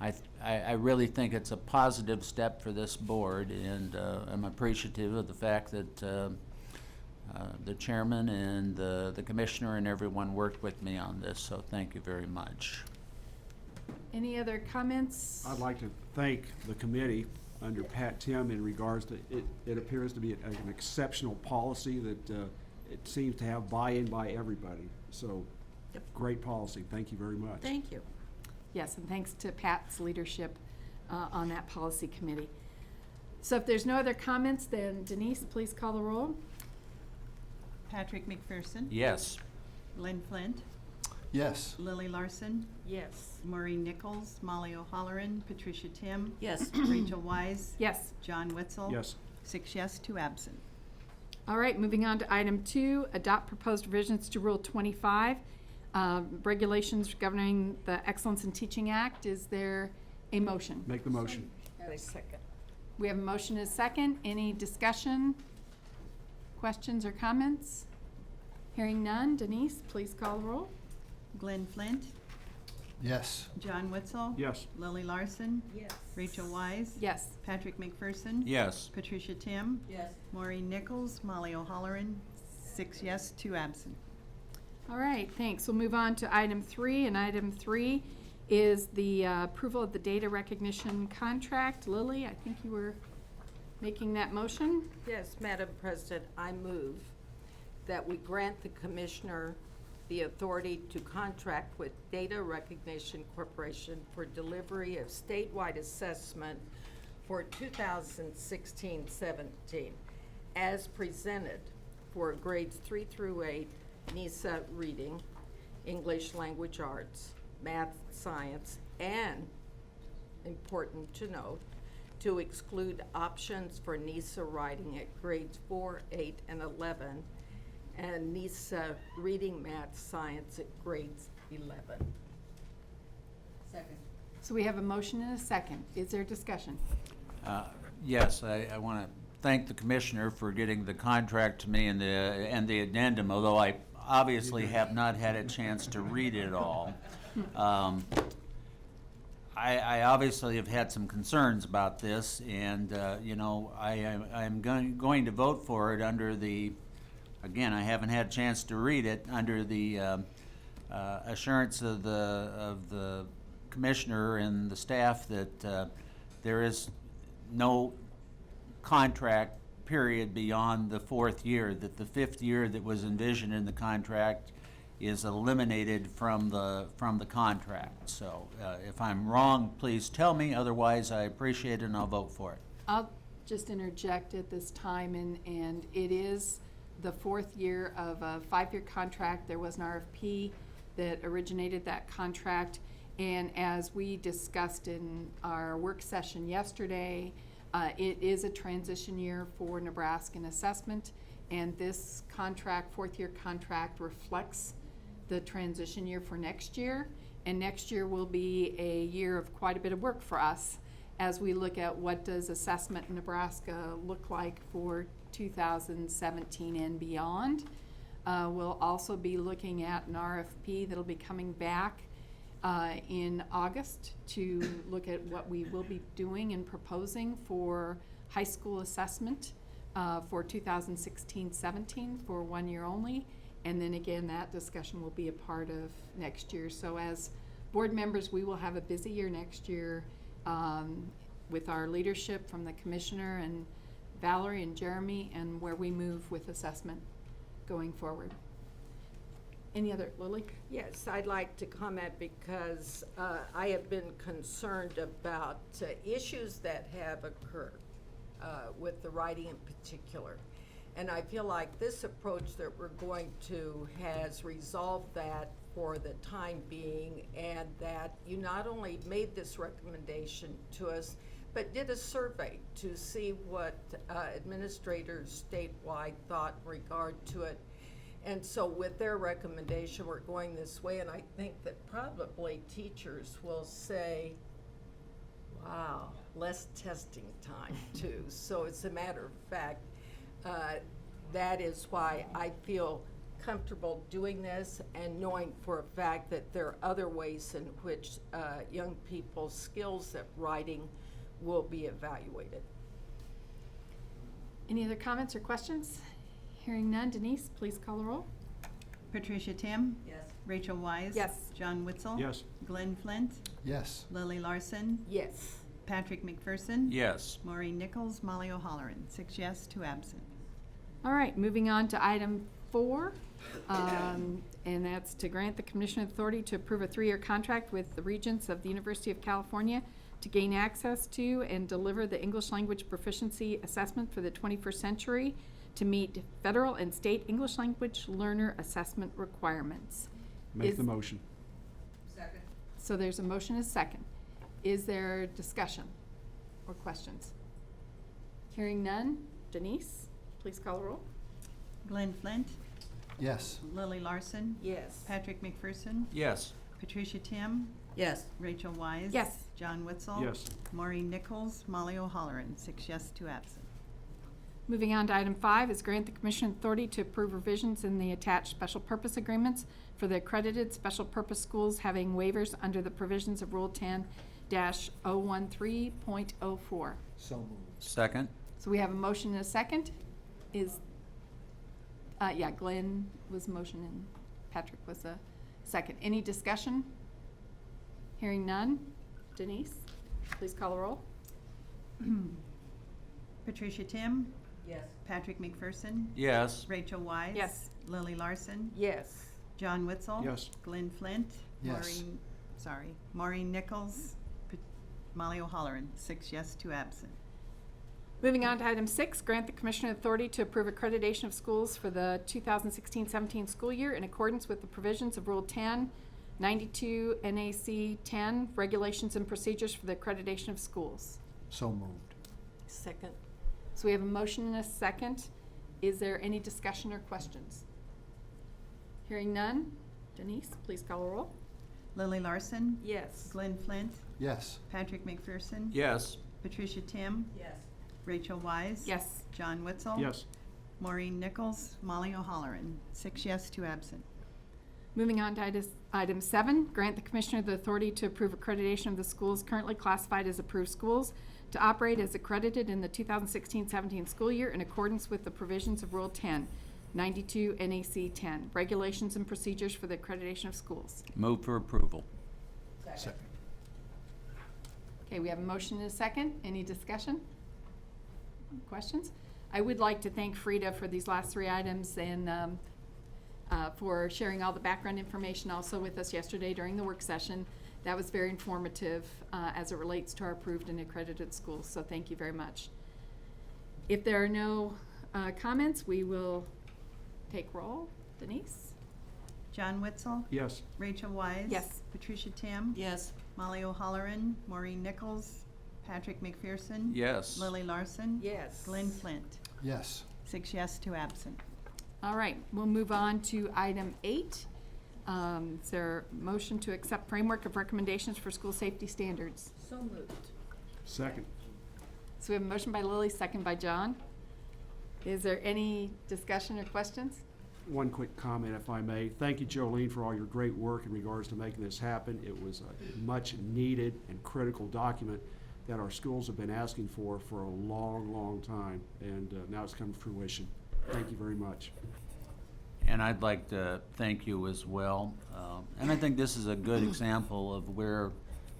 [SPEAKER 4] I really think it's a positive step for this board, and I'm appreciative of the fact that the chairman and the commissioner and everyone worked with me on this, so thank you very much.
[SPEAKER 6] Any other comments?
[SPEAKER 2] I'd like to thank the committee under Pat Tim in regards to, it appears to be an exceptional policy that it seems to have buy-in by everybody. So, great policy. Thank you very much.
[SPEAKER 14] Thank you.
[SPEAKER 6] Yes, and thanks to Pat's leadership on that policy committee. So if there's no other comments, then Denise, please call the roll.
[SPEAKER 5] Patrick McPherson.
[SPEAKER 4] Yes.
[SPEAKER 5] Glenn Flint.
[SPEAKER 7] Yes.
[SPEAKER 5] Lily Larson.
[SPEAKER 20] Yes.
[SPEAKER 5] Maureen Nichols, Molly O'Halloran, Patricia Tim.
[SPEAKER 14] Yes.
[SPEAKER 5] Rachel Wise.
[SPEAKER 6] Yes.
[SPEAKER 5] John Wetzel.
[SPEAKER 2] Yes.
[SPEAKER 5] 6 yes, 2 absent.
[SPEAKER 6] All right, moving on to item 2, adopt proposed revisions to Rule 25, regulations governing the Excellence in Teaching Act. Is there a motion?
[SPEAKER 2] Make the motion.
[SPEAKER 14] Second.
[SPEAKER 6] We have a motion and a second. Any discussion, questions, or comments? Hearing none. Denise, please call the roll.
[SPEAKER 5] Glenn Flint.
[SPEAKER 7] Yes.
[SPEAKER 5] John Wetzel.
[SPEAKER 2] Yes.
[SPEAKER 5] Lily Larson.
[SPEAKER 20] Yes.
[SPEAKER 5] Rachel Wise.
[SPEAKER 6] Yes.
[SPEAKER 5] Patrick McPherson.
[SPEAKER 4] Yes.
[SPEAKER 5] Patricia Tim.
[SPEAKER 14] Yes.
[SPEAKER 5] Maureen Nichols, Molly O'Halloran. 6 yes, 2 absent.
[SPEAKER 6] All right, thanks. We'll move on to item 3, and item 3 is the approval of the data recognition contract. Lily, I think you were making that motion.
[SPEAKER 22] Yes, Madam President, I move that we grant the Commissioner the authority to contract with Data Recognition Corporation for delivery of statewide assessment for 2016-17 as presented for grades 3 through 8 NISA reading, English language arts, math, science, and, important to note, to exclude options for NISA writing at grades 4, 8, and 11, and NISA reading, math, science at grades 11.
[SPEAKER 14] Second.
[SPEAKER 6] So we have a motion and a second. Is there discussion?
[SPEAKER 4] Yes, I want to thank the commissioner for getting the contract to me and the addendum, although I obviously have not had a chance to read it all. I obviously have had some concerns about this, and you know, I'm going to vote for it under the, again, I haven't had a chance to read it, under the assurance of the commissioner and the staff that there is no contract period beyond the 4th year, that the 5th year that was envisioned in the contract is eliminated from the contract. So if I'm wrong, please tell me. Otherwise, I appreciate it and I'll vote for it.
[SPEAKER 6] I'll just interject at this time, and it is the 4th year of a 5-year contract. There was an RFP that originated that contract, and as we discussed in our work session yesterday, it is a transition year for Nebraskan assessment, and this contract, 4th-year contract, reflects the transition year for next year, and next year will be a year of quite a bit of work for us as we look at what does assessment in Nebraska look like for 2017 and beyond. We'll also be looking at an RFP that'll be coming back in August to look at what we will be doing and proposing for high school assessment for 2016-17 for 1 year only. And then again, that discussion will be a part of next year. So as board members, we will have a busy year next year with our leadership from the commissioner and Valerie and Jeremy and where we move with assessment going forward. Any other, Lily?
[SPEAKER 22] Yes, I'd like to comment because I have been concerned about issues that have occurred with the writing in particular. And I feel like this approach that we're going to has resolved that for the time being, and that you not only made this recommendation to us, but did a survey to see what administrators statewide thought in regard to it. And so with their recommendation, we're going this way, and I think that probably teachers will say, wow, less testing time too. So it's a matter of fact, that is why I feel comfortable doing this and knowing for a fact that there are other ways in which young people's skills at writing will be evaluated.
[SPEAKER 6] Any other comments or questions? Hearing none, Denise, please call the roll.
[SPEAKER 5] Patricia Tim?
[SPEAKER 22] Yes.
[SPEAKER 5] Rachel Wise?
[SPEAKER 6] Yes.
[SPEAKER 5] John Witzel?
[SPEAKER 2] Yes.
[SPEAKER 5] Glenn Flint?
[SPEAKER 7] Yes.
[SPEAKER 5] Lily Larson?
[SPEAKER 22] Yes.
[SPEAKER 5] Patrick McPherson?
[SPEAKER 4] Yes.
[SPEAKER 5] Maureen Nichols, Molly O'Halloran. 6 yes, 2 absent.
[SPEAKER 6] All right, moving on to item 4, and that's to grant the Commissioner authority to approve a 3-year contract with the Regents of the University of California to gain access to and deliver the English language proficiency assessment for the 21st century to meet federal and state English language learner assessment requirements.
[SPEAKER 2] Make the motion.
[SPEAKER 22] Second.
[SPEAKER 6] So there's a motion and a second. Is there discussion or questions? Hearing none, Denise, please call the roll.
[SPEAKER 5] Glenn Flint?
[SPEAKER 7] Yes.
[SPEAKER 5] Lily Larson?
[SPEAKER 22] Yes.
[SPEAKER 5] Patrick McPherson?
[SPEAKER 4] Yes.
[SPEAKER 5] Patricia Tim?
[SPEAKER 22] Yes.
[SPEAKER 5] Rachel Wise?
[SPEAKER 6] Yes.
[SPEAKER 5] John Witzel?
[SPEAKER 2] Yes.
[SPEAKER 5] Maureen Nichols, Molly O'Halloran. 6 yes, 2 absent.
[SPEAKER 6] Moving on to item 5 is grant the Commission authority to approve revisions in the attached special purpose agreements for the accredited special purpose schools having waivers under the provisions of Rule 10-013.04.
[SPEAKER 7] So moved.
[SPEAKER 4] Second?
[SPEAKER 6] So we have a motion and a second. Glenn was motion and Patrick was a second. Any discussion? Hearing none. Denise, please call the roll.
[SPEAKER 5] Patricia Tim?
[SPEAKER 22] Yes.
[SPEAKER 5] Patrick McPherson?
[SPEAKER 4] Yes.
[SPEAKER 5] Rachel Wise?
[SPEAKER 6] Yes.
[SPEAKER 5] Lily Larson?
[SPEAKER 22] Yes.
[SPEAKER 5] John Witzel?
[SPEAKER 2] Yes.
[SPEAKER 5] Glenn Flint?
[SPEAKER 7] Yes.
[SPEAKER 5] Maureen Nichols? Molly O'Halloran. 6 yes, 2 absent.
[SPEAKER 6] Moving on to item 6, grant the Commissioner authority to approve accreditation of schools for the 2016-17 school year in accordance with the provisions of Rule 10-92 NAC 10, Regulations and Procedures for the Accreditation of Schools.
[SPEAKER 7] So moved.
[SPEAKER 22] Second.
[SPEAKER 6] So we have a motion and a second. Is there any discussion or questions? Hearing none. Denise, please call the roll.
[SPEAKER 5] Lily Larson?
[SPEAKER 22] Yes.
[SPEAKER 5] Glenn Flint?
[SPEAKER 7] Yes.
[SPEAKER 5] Patrick McPherson?
[SPEAKER 4] Yes.
[SPEAKER 5] Patricia Tim?
[SPEAKER 22] Yes.
[SPEAKER 5] Rachel Wise?
[SPEAKER 6] Yes.
[SPEAKER 5] John Witzel?
[SPEAKER 2] Yes.
[SPEAKER 5] Maureen Nichols, Molly O'Halloran. 6 yes, 2 absent.
[SPEAKER 6] Moving on to item 7, grant the Commissioner the authority to approve accreditation of the schools currently classified as approved schools to operate as accredited in the 2016-17 school year in accordance with the provisions of Rule 10-92 NAC 10, Regulations and Procedures for the Accreditation of Schools.
[SPEAKER 4] Move for approval.
[SPEAKER 7] Second.
[SPEAKER 6] Okay, we have a motion and a second. Any discussion? Questions? I would like to thank Frida for these last 3 items and for sharing all the background information also with us yesterday during the work session. That was very informative as it relates to our approved and accredited schools, so thank you very much. If there are no comments, we will take roll. Denise?
[SPEAKER 5] John Witzel?
[SPEAKER 2] Yes.
[SPEAKER 5] Rachel Wise?
[SPEAKER 6] Yes.
[SPEAKER 5] Patricia Tim?
[SPEAKER 22] Yes.
[SPEAKER 5] Molly O'Halloran? Maureen Nichols? Patrick McPherson?
[SPEAKER 4] Yes.
[SPEAKER 5] Lily Larson?
[SPEAKER 22] Yes.
[SPEAKER 5] Glenn Flint?
[SPEAKER 7] Yes.
[SPEAKER 5] 6 yes, 2 absent.
[SPEAKER 6] All right, we'll move on to item 8. Is there a motion to accept framework of recommendations for school safety standards?
[SPEAKER 22] So moved.
[SPEAKER 2] Second.
[SPEAKER 6] So we have a motion by Lily, second by John. Is there any discussion or questions?
[SPEAKER 2] One quick comment, if I may. Thank you, Jolene, for all your great work in regards to making this happen. It was a much needed and critical document that our schools have been asking for a long, long time, and now it's come to fruition. Thank you very much.
[SPEAKER 4] And I'd like to thank you as well. And I think this is a good example of where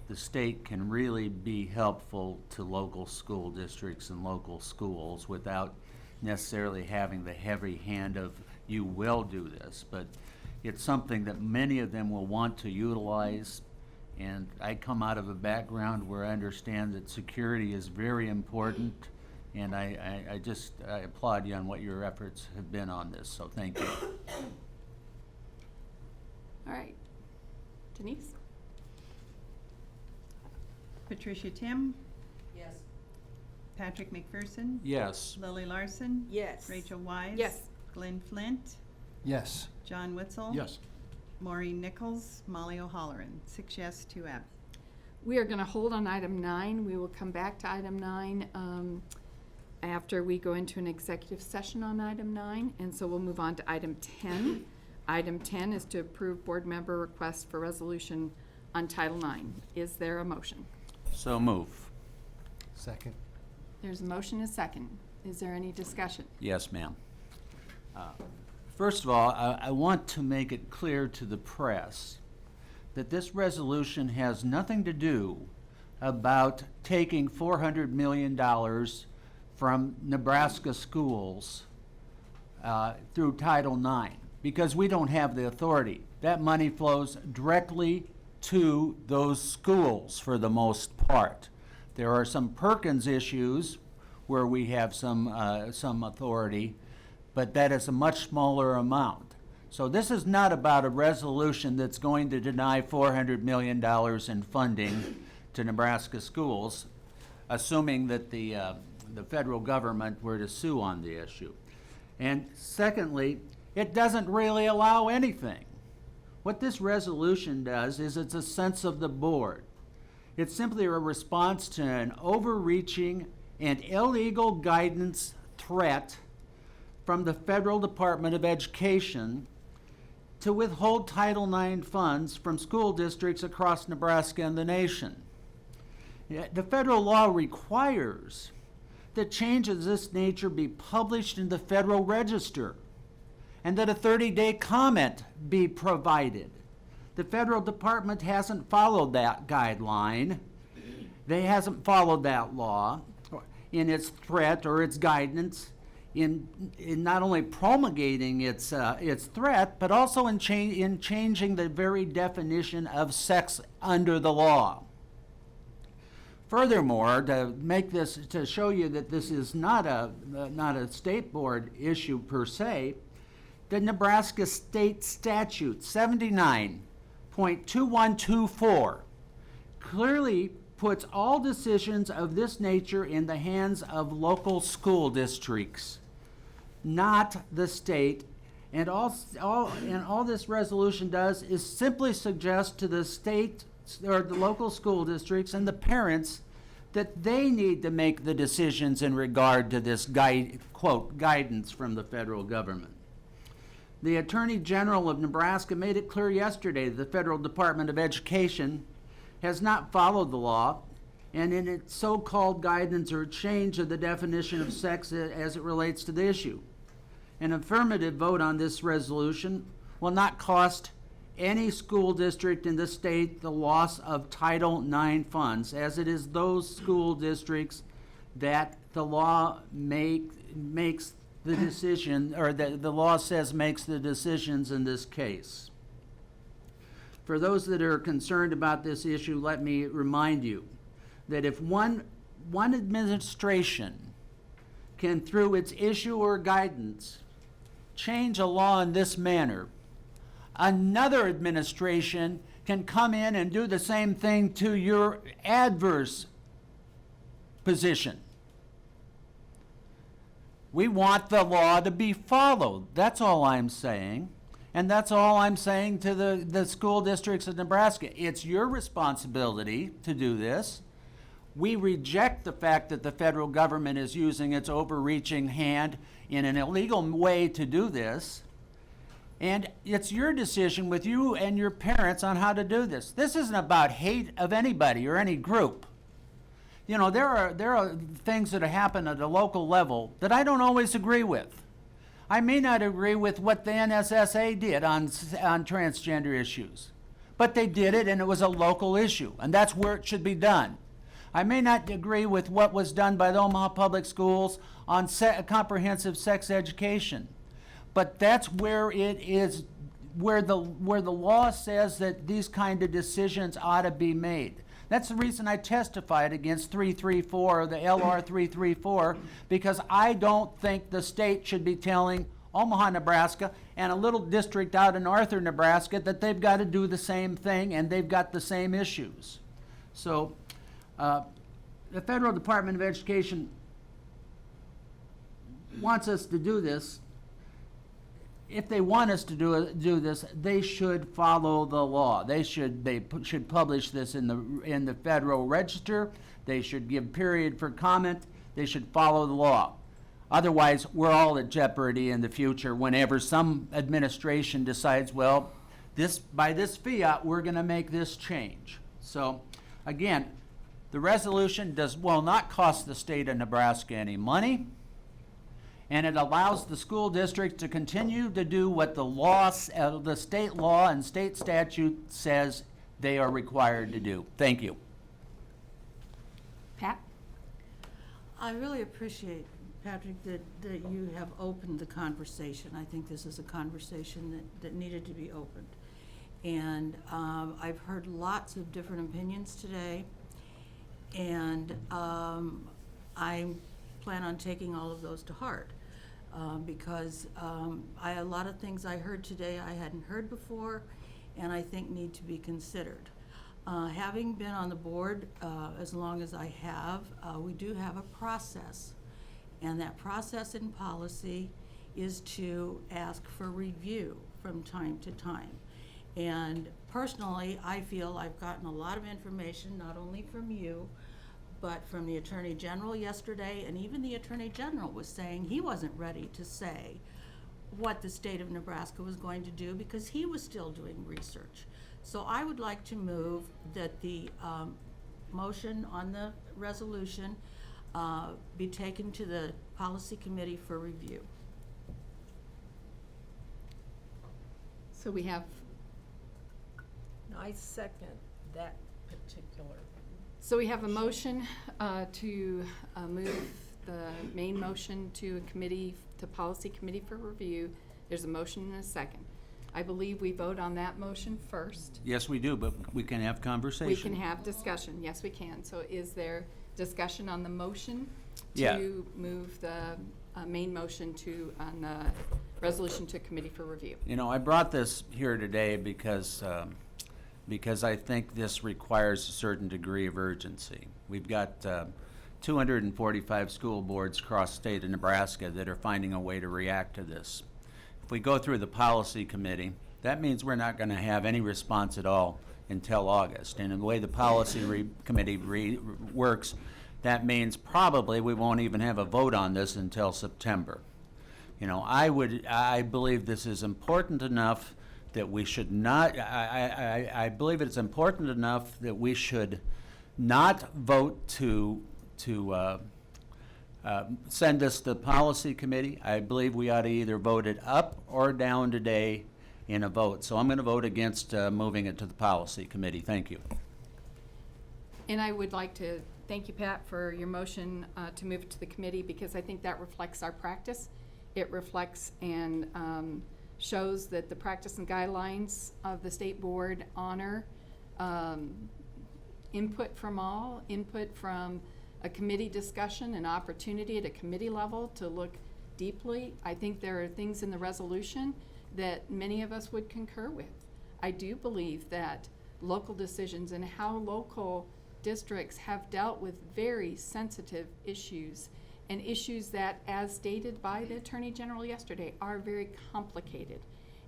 [SPEAKER 4] the state can really be helpful to local school districts and local schools without necessarily having the heavy hand of, you will do this, but it's something that many of them will want to utilize. And I come out of a background where I understand that security is very important, and I applaud you on what your efforts have been on this, so thank you.
[SPEAKER 6] All right. Denise?
[SPEAKER 5] Patricia Tim,
[SPEAKER 13] Yes.
[SPEAKER 5] Patrick McPherson,
[SPEAKER 4] Yes.
[SPEAKER 5] Lily Larson,
[SPEAKER 20] Yes.
[SPEAKER 5] Rachel Wise,
[SPEAKER 20] Yes.
[SPEAKER 5] Glenn Flint,
[SPEAKER 7] Yes.
[SPEAKER 5] John Witzel,
[SPEAKER 2] Yes.
[SPEAKER 5] Maureen Nichols, Molly O'Halloran. 6 yes, 2 absent.
[SPEAKER 6] We are going to hold on item 9. We will come back to item 9 after we go into an executive session on item 9, and so we'll move on to item 10. Item 10 is to approve board member request for resolution on Title 9. Is there a motion?
[SPEAKER 4] So move.
[SPEAKER 7] Second.
[SPEAKER 6] There's a motion and a second. Is there any discussion?
[SPEAKER 4] Yes, ma'am. First of all, I want to make it clear to the press that this resolution has nothing to do about taking $400 million from Nebraska schools through Title IX, because we don't have the authority. That money flows directly to those schools for the most part. There are some Perkins issues where we have some authority, but that is a much smaller amount. So this is not about a resolution that's going to deny $400 million in funding to Nebraska schools, assuming that the federal government were to sue on the issue. And secondly, it doesn't really allow anything. What this resolution does is it's a sense of the board. It's simply a response to an overreaching and illegal guidance threat from the Federal Department of Education to withhold Title IX funds from school districts across Nebraska and the nation. The federal law requires that changes of this nature be published in the Federal Register and that a 30-day comment be provided. The federal department hasn't followed that guideline. They hasn't followed that law in its threat or its guidance in not only promulgating its threat, but also in changing the very definition of sex under the law. Furthermore, to show you that this is not a state board issue per se, the Nebraska State Statute 79.2124 clearly puts all decisions of this nature in the hands of local school districts, not the state. And all this resolution does is simply suggest to the state or the local school districts and the parents that they need to make the decisions in regard to this quote, guidance from the federal government. The Attorney General of Nebraska made it clear yesterday that the Federal Department of Education has not followed the law, and in its so-called guidance or change of the definition of sex as it relates to the issue. An affirmative vote on this resolution will not cost any school district in the state the loss of Title IX funds, as it is those school districts that the law makes the decision, or the law says makes the decisions in this case. For those that are concerned about this issue, let me remind you that if one administration can, through its issue or guidance, change a law in this manner, another administration can come in and do the same thing to your adverse position. We want the law to be followed. That's all I'm saying. And that's all I'm saying to the school districts of Nebraska. It's your responsibility to do this. We reject the fact that the federal government is using its overreaching hand in an illegal way to do this. And it's your decision with you and your parents on how to do this. This isn't about hate of anybody or any group. You know, there are things that happen at a local level that I don't always agree with. I may not agree with what the NSSA did on transgender issues, But they did it, and it was a local issue, and that's where it should be done. I may not agree with what was done by the Omaha Public Schools on comprehensive sex education, but that's where it is, where the law says that these kind of decisions ought to be made. That's the reason I testified against 334, or the LR 334, because I don't think the state should be telling Omaha, Nebraska, and a little district out in Arthur, Nebraska, that they've got to do the same thing and they've got the same issues. So the Federal Department of Education wants us to do this. If they want us to do this, they should follow the law. They should publish this in the Federal Register. They should give period for comment. They should follow the law. Otherwise, we're all at jeopardy in the future whenever some administration decides, well, by this fiat, we're going to make this change. So, again, the resolution will not cost the state of Nebraska any money, and it allows the school district to continue to do what the state law and state statute says they are required to do. Thank you.
[SPEAKER 6] Pat?
[SPEAKER 3] I really appreciate, Patrick, that you have opened the conversation. I think this is a conversation that needed to be opened. And I've heard lots of different opinions today, and I plan on taking all of those to heart because a lot of things I heard today I hadn't heard before, and I think need to be considered. Having been on the board as long as I have, we do have a process. And that process in policy is to ask for review from time to time. And personally, I feel I've gotten a lot of information, not only from you, but from the Attorney General yesterday, and even the Attorney General was saying he wasn't ready to say what the state of Nebraska was going to do because he was still doing research. So I would like to move that the motion on the resolution be taken to the Policy Committee for review.
[SPEAKER 6] So we have,
[SPEAKER 22] I second that particular.
[SPEAKER 6] so we have a motion to move the main motion to a committee, to Policy Committee for review. There's a motion and a second. I believe we vote on that motion first.
[SPEAKER 4] Yes, we do, but we can have conversation.
[SPEAKER 6] We can have discussion. Yes, we can. So is there discussion on the motion
[SPEAKER 4] Yeah.
[SPEAKER 6] to move the main motion on the resolution to committee for review?
[SPEAKER 4] You know, I brought this here today because I think this requires a certain degree of urgency. We've got 245 school boards across the state of Nebraska that are finding a way to react to this. If we go through the policy committee, that means we're not going to have any response at all until August. And in the way the policy committee works, that means probably we won't even have a vote on this until September. You know, I believe this is important enough that we should not, I believe it's important enough that we should not vote to send this to the policy committee. I believe we ought to either vote it up or down today in a vote. So I'm going to vote against moving it to the policy committee. Thank you.
[SPEAKER 6] And I would like to thank you, Pat, for your motion to move it to the committee, because I think that reflects our practice. It reflects and shows that the practice and guidelines of the state board honor input from all, input from a committee discussion, an opportunity at a committee level to look deeply. I think there are things in the resolution that many of us would concur with. I do believe that local decisions and how local districts have dealt with very sensitive issues, and issues that, as stated by the Attorney General yesterday, are very complicated.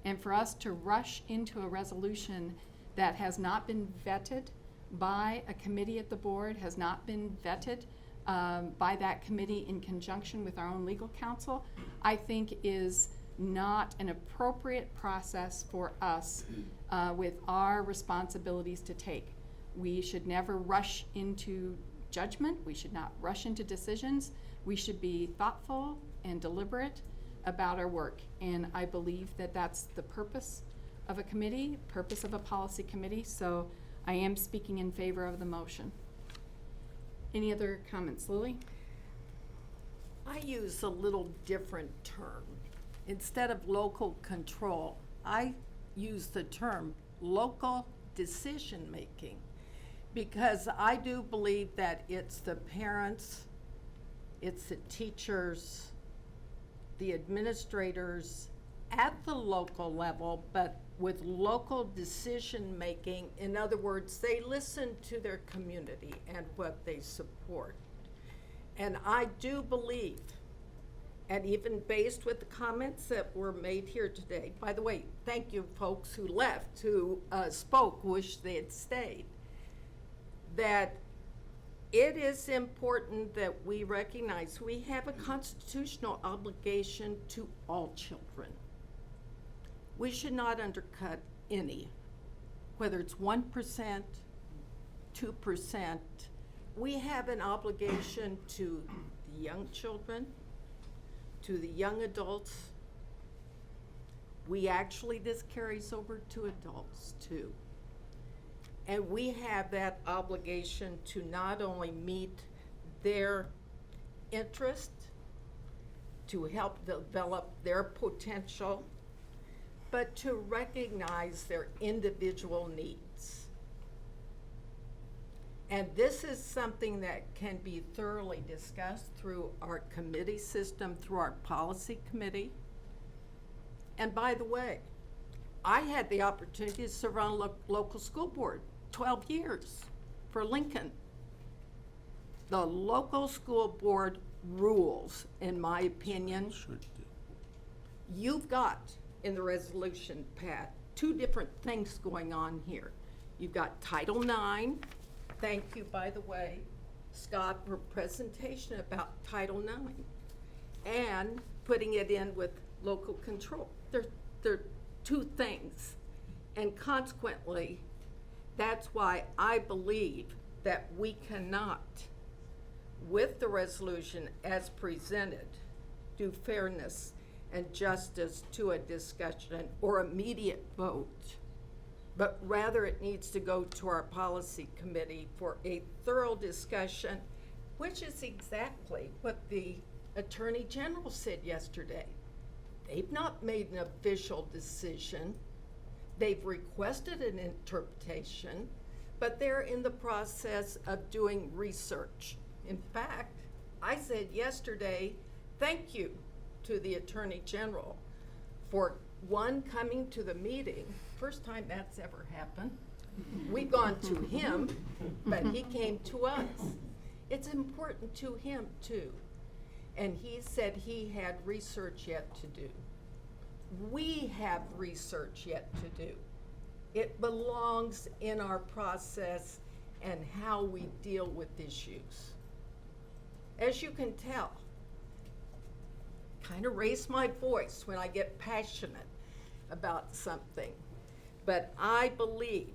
[SPEAKER 6] And for us to rush into a resolution that has not been vetted by a committee at the board, has not been vetted by that committee in conjunction with our own legal counsel, I think is not an appropriate process for us with our responsibilities to take. We should never rush into judgment. We should not rush into decisions. We should be thoughtful and deliberate about our work. And I believe that that's the purpose of a committee, purpose of a policy committee, so I am speaking in favor of the motion. Any other comments, Lily?
[SPEAKER 22] I use a little different term. Instead of local control, I use the term local decision-making, because I do believe that it's the parents, it's the teachers, the administrators at the local level, but with local decision-making. In other words, they listen to their community and what they support. And I do believe, and even based with the comments that were made here today, by the way, thank you folks who left, who spoke, wish they had stayed, that it is important that we recognize we have a constitutional obligation to all children. We should not undercut any, whether it's 1%, 2%. We have an obligation to the young children, to the young adults. This carries over to adults too. And we have that obligation to not only meet their interest, to help develop their potential, but to recognize their individual needs. And this is something that can be thoroughly discussed through our committee system, through our policy committee. And by the way, I had the opportunity to serve on a local school board 12 years for Lincoln. The local school board rules, in my opinion. You've got in the resolution, Pat, two different things going on here. You've got Title IX. Thank you, by the way, Scott, for presentation about Title IX and putting it in with local control. They're two things. And consequently, that's why I believe that we cannot, with the resolution as presented, do fairness and justice to a discussion or immediate vote, but rather it needs to go to our policy committee for a thorough discussion, which is exactly what the Attorney General said yesterday. They've not made an official decision. They've requested an interpretation, but they're in the process of doing research. In fact, I said yesterday, thank you to the Attorney General for coming to the meeting. First time that's ever happened. We've gone to him, but he came to us. It's important to him too. And he said he had research yet to do. We have research yet to do. It belongs in our process and how we deal with issues. As you can tell, kind of raise my voice when I get passionate about something. But I believe,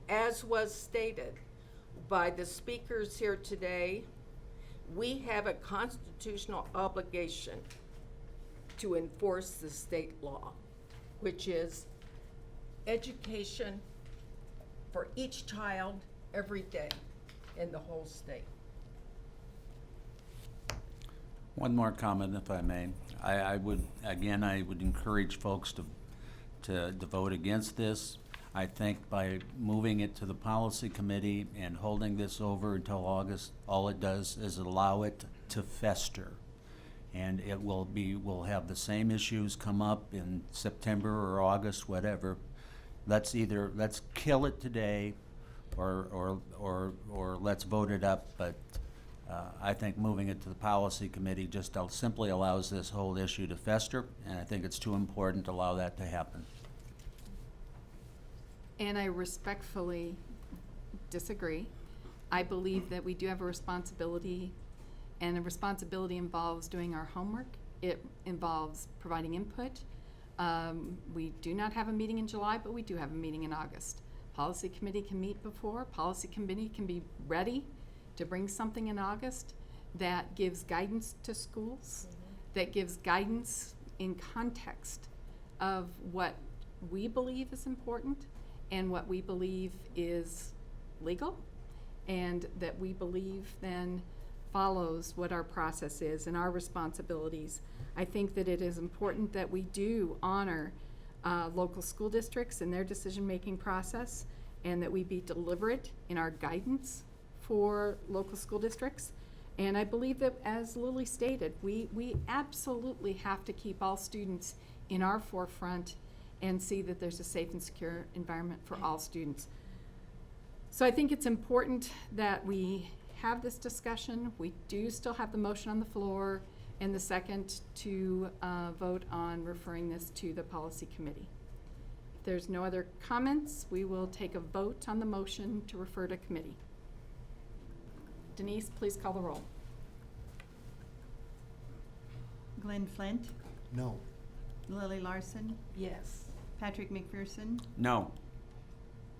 [SPEAKER 22] as was stated by the speakers here today, we have a constitutional obligation to enforce the state law, which is education for each child every day in the whole state.
[SPEAKER 4] One more comment, if I may. I would encourage folks to vote against this. I think by moving it to the policy committee and holding this over until August, all it does is allow it to fester. And we'll have the same issues come up in September or August, whatever. Let's kill it today or let's vote it up, but I think moving it to the policy committee just simply allows this whole issue to fester, and I think it's too important to allow that to happen.
[SPEAKER 6] And I respectfully disagree. I believe that we do have a responsibility, and the responsibility involves doing our homework. It involves providing input. We do not have a meeting in July, but we do have a meeting in August. Policy committee can meet before. Policy committee can be ready to bring something in August that gives guidance to schools, that gives guidance in context of what we believe is important and what we believe is legal, and that we believe then follows what our process is and our responsibilities. I think that it is important that we do honor local school districts and their decision-making process, and that we be deliberate in our guidance for local school districts. And I believe that, as Lily stated, we absolutely have to keep all students in our forefront and see that there's a safe and secure environment for all students. So I think it's important that we have this discussion. We do still have the motion on the floor and the second to vote on referring this to the policy committee. If there's no other comments, we will take a vote on the motion to refer to committee. Denise, please call the roll.
[SPEAKER 5] Glenn Flint,
[SPEAKER 7] No.
[SPEAKER 5] Lily Larson,
[SPEAKER 3] Yes.
[SPEAKER 5] Patrick McPherson,
[SPEAKER 4] No.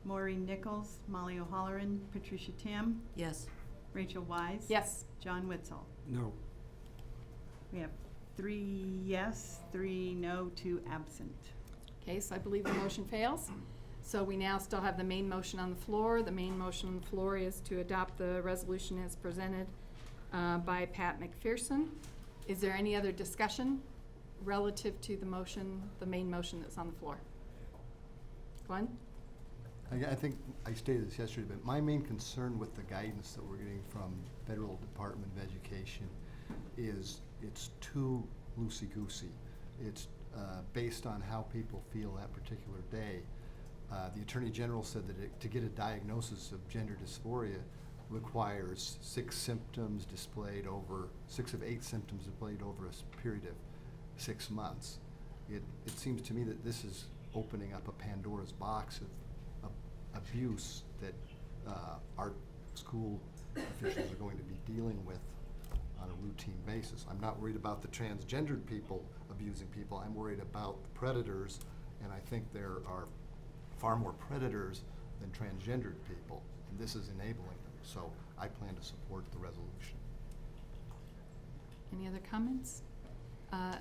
[SPEAKER 5] Maureen Nichols, Molly O'Halloran, Patricia Tam,
[SPEAKER 3] Yes.
[SPEAKER 5] Rachel Wise.
[SPEAKER 6] Yes.
[SPEAKER 5] John Witzel.
[SPEAKER 2] No.
[SPEAKER 5] We have 3 yes, 3 no, 2 absent.
[SPEAKER 6] Okay, so I believe the motion fails. So we now still have the main motion on the floor. The main motion on the floor is to adopt the resolution as presented by Pat McPherson. Is there any other discussion relative to the motion, the main motion that's on the floor? Glenn?
[SPEAKER 7] I think I stated this yesterday, but my main concern with the guidance that we're getting from Federal Department of Education is it's too loosey-goosey. It's based on how people feel that particular day. The Attorney General said that to get a diagnosis of gender dysphoria requires 6 symptoms displayed over, 6 of 8 symptoms displayed over a period of 6 months. It seems to me that this is opening up a Pandora's box of abuse that our school officials are going to be dealing with on a routine basis. I'm not worried about the transgendered people abusing people. I'm worried about the predators, and I think there are far more predators than transgendered people, and this is enabling them. So I plan to support the resolution.
[SPEAKER 6] Any other comments?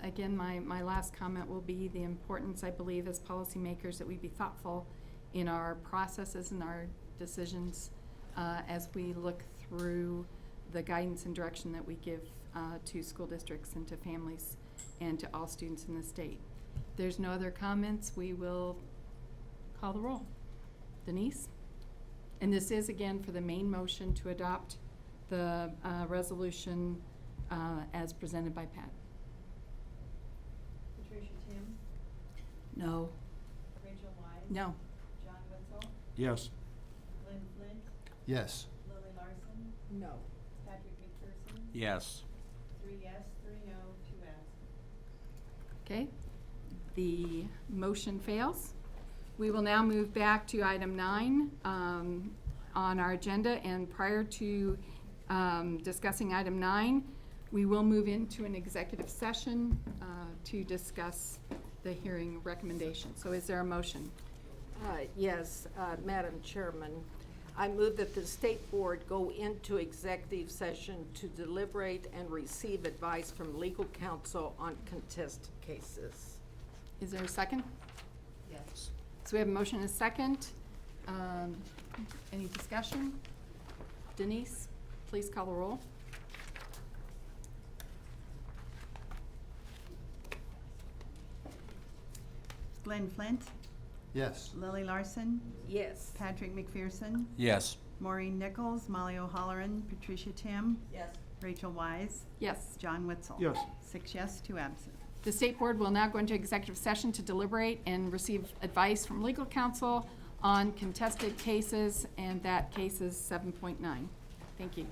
[SPEAKER 6] Again, my last comment will be the importance, I believe, as policymakers, that we be thoughtful in our processes and our decisions as we look through the guidance and direction that we give to school districts and to families and to all students in the state. If there's no other comments, we will call the roll. Denise? And this is, again, for the main motion to adopt the resolution as presented by Pat.
[SPEAKER 5] Patricia Tam,
[SPEAKER 3] No.
[SPEAKER 5] Rachel Wise.
[SPEAKER 6] No.
[SPEAKER 5] John Witzel,
[SPEAKER 2] Yes.
[SPEAKER 5] Glenn Flint,
[SPEAKER 7] Yes.
[SPEAKER 5] Lily Larson,
[SPEAKER 3] No.
[SPEAKER 5] Patrick McPherson,
[SPEAKER 4] Yes.
[SPEAKER 5] 3 yes, 3 no, 2 absent.
[SPEAKER 6] Okay, the motion fails. We will now move back to item 9 on our agenda, and prior to discussing item 9, we will move into an executive session to discuss the hearing recommendation. So is there a motion?
[SPEAKER 22] Yes, Madam Chairman, I move that the State Board go into executive session to deliberate and receive advice from legal counsel on contested cases.
[SPEAKER 6] Is there a second?
[SPEAKER 22] Yes.
[SPEAKER 6] So we have a motion and a second. Any discussion? Denise, please call the roll.
[SPEAKER 5] Glenn Flint,
[SPEAKER 7] Yes.
[SPEAKER 5] Lily Larson,
[SPEAKER 22] Yes.
[SPEAKER 5] Patrick McPherson,
[SPEAKER 4] Yes.
[SPEAKER 5] Maureen Nichols, Molly O'Halloran, Patricia Tam,
[SPEAKER 3] Yes.
[SPEAKER 5] Rachel Wise,
[SPEAKER 6] Yes.
[SPEAKER 5] John Witzel.
[SPEAKER 2] Yes.
[SPEAKER 5] 6 yes, 2 absent.
[SPEAKER 6] The State Board will now go into executive session to deliberate and receive advice from legal counsel on contested cases, and that case is 7.9. Thank you.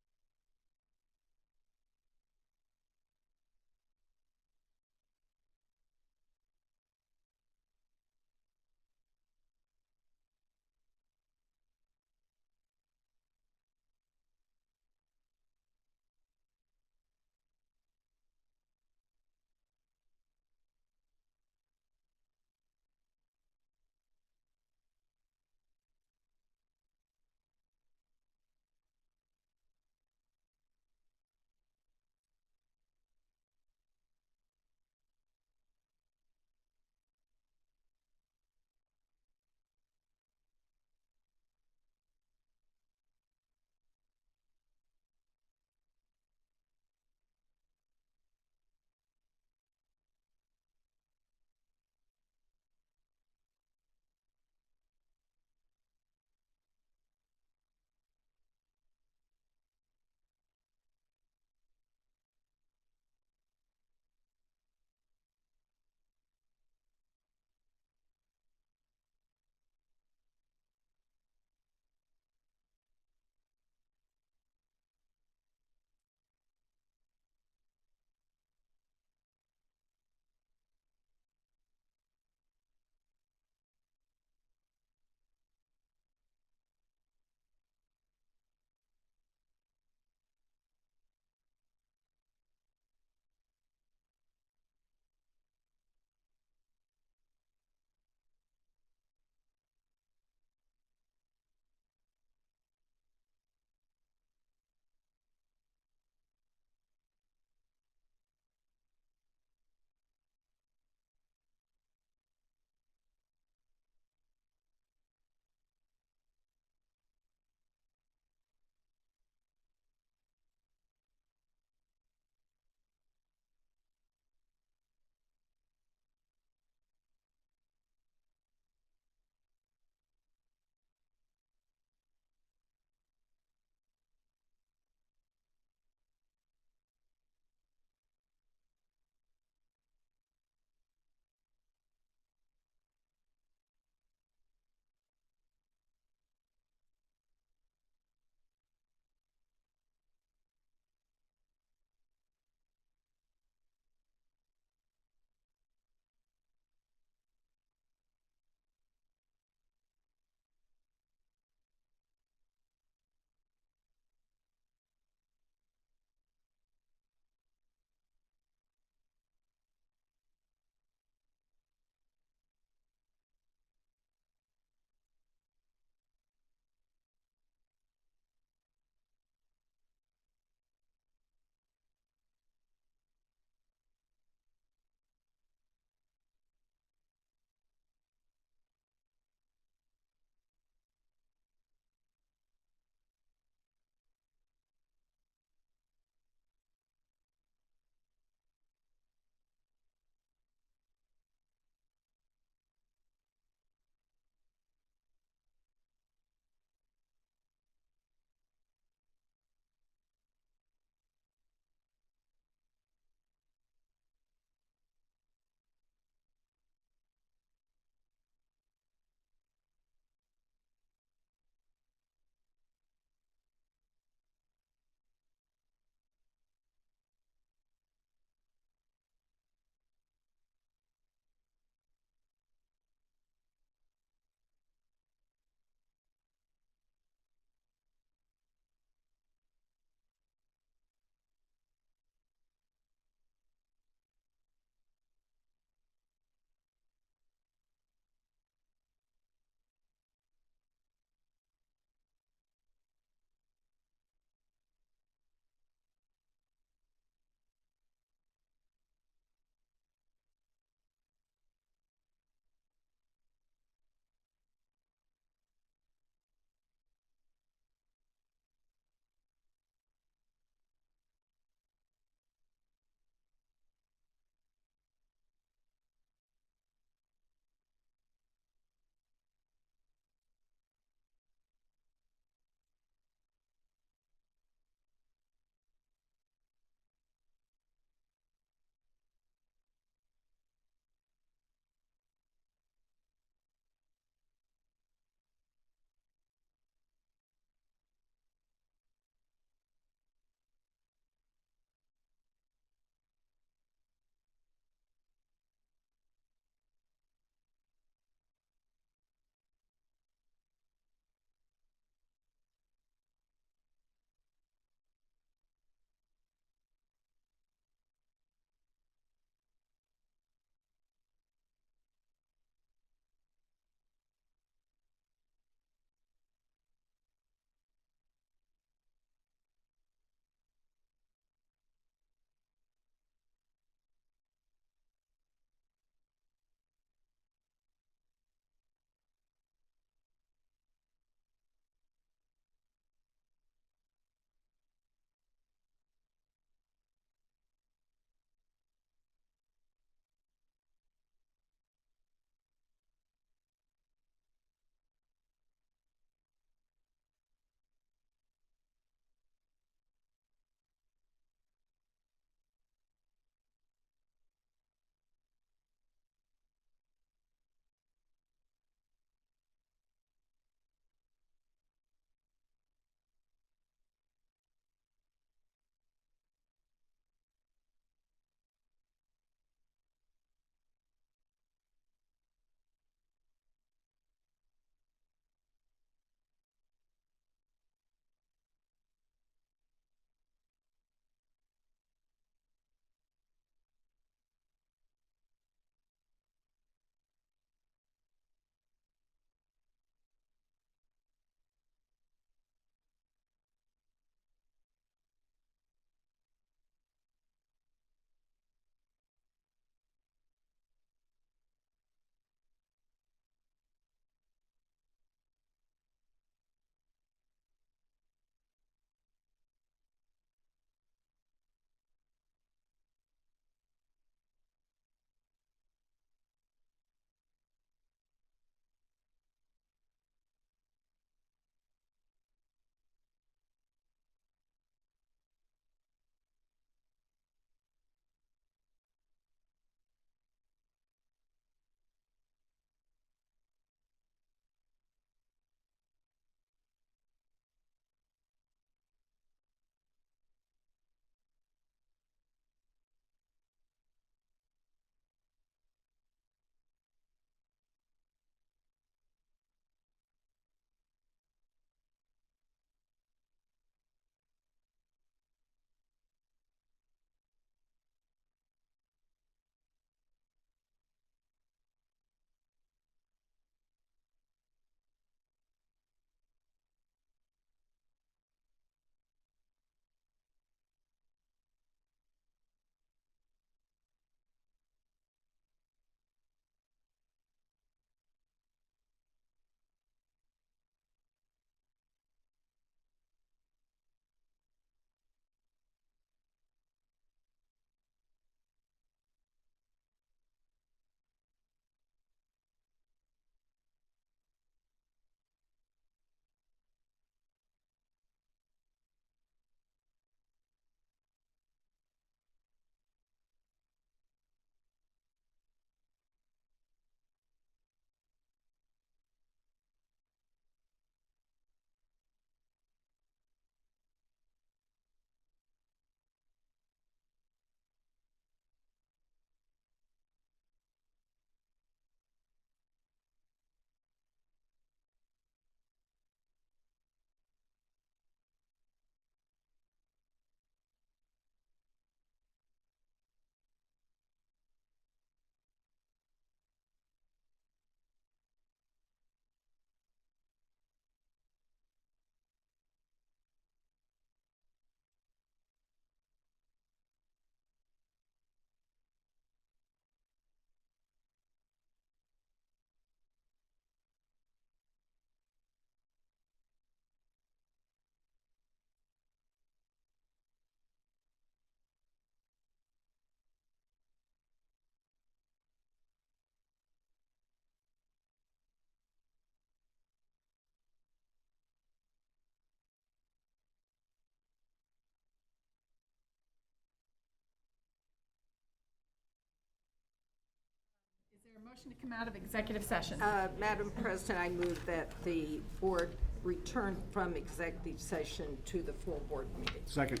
[SPEAKER 6] Motion to come out of executive session.
[SPEAKER 22] Madam President, I move that the board return from executive session to the full board meeting.
[SPEAKER 2] Second.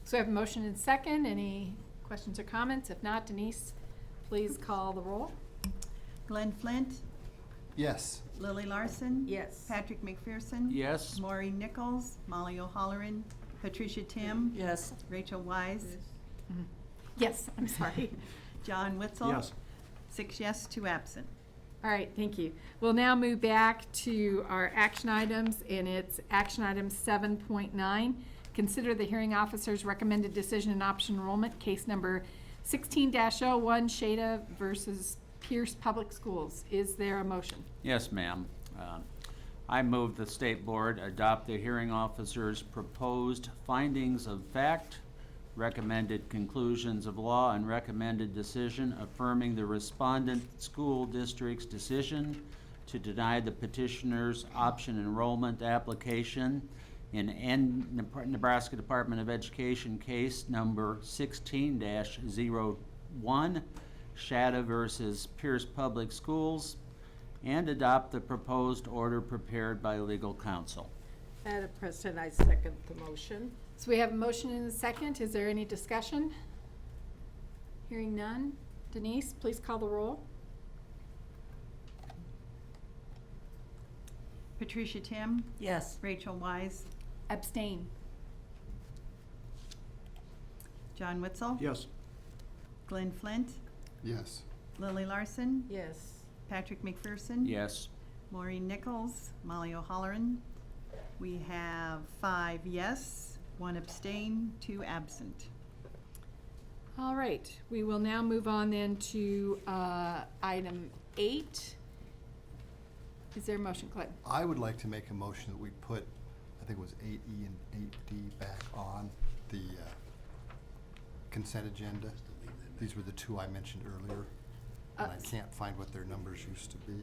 [SPEAKER 6] So we have a motion and second. Any questions or comments? If not, Denise, please call the roll.
[SPEAKER 5] Glenn Flint,
[SPEAKER 7] Yes.
[SPEAKER 5] Lily Larson.
[SPEAKER 22] Yes.
[SPEAKER 5] Patrick McPherson.
[SPEAKER 4] Yes.
[SPEAKER 5] Maureen Nichols, Molly O'Halloran, Patricia Tim.
[SPEAKER 3] Yes.
[SPEAKER 5] Rachel Wise,
[SPEAKER 6] Yes, I'm sorry.
[SPEAKER 5] John Witzel.
[SPEAKER 2] Yes.
[SPEAKER 5] 6 yes, 2 absent.
[SPEAKER 6] All right, thank you. We'll now move back to our action items, and it's action item 7.9. Consider the hearing officer's recommended decision in option enrollment, case number 16-01, Shada versus Pierce Public Schools. Is there a motion?
[SPEAKER 4] Yes, ma'am. I move the state board adopt the hearing officer's proposed findings of fact, recommended conclusions of law, and recommended decision affirming the respondent school district's decision to deny the petitioner's option enrollment application in Nebraska Department of Education case number 16-01, Shada versus Pierce Public Schools, and adopt the proposed order prepared by legal counsel.
[SPEAKER 22] Madam President, I second the motion.
[SPEAKER 6] So we have a motion and a second. Is there any discussion? Hearing none. Denise, please call the roll.
[SPEAKER 5] Patricia Tim.
[SPEAKER 3] Yes.
[SPEAKER 5] Rachel Wise,
[SPEAKER 6] Abstain.
[SPEAKER 5] John Witzel.
[SPEAKER 2] Yes.
[SPEAKER 5] Glenn Flint,
[SPEAKER 7] Yes.
[SPEAKER 5] Lily Larson,
[SPEAKER 22] Yes.
[SPEAKER 5] Patrick McPherson.
[SPEAKER 4] Yes.
[SPEAKER 5] Maureen Nichols, Molly O'Halloran. We have 5 yes, 1 abstain, 2 absent.
[SPEAKER 6] All right, we will now move on then to item 8. Is there a motion, Clyde?
[SPEAKER 7] I would like to make a motion that we put, I think it was 8E and 8D back on the consent agenda. These were the two I mentioned earlier, and I can't find what their numbers used to be.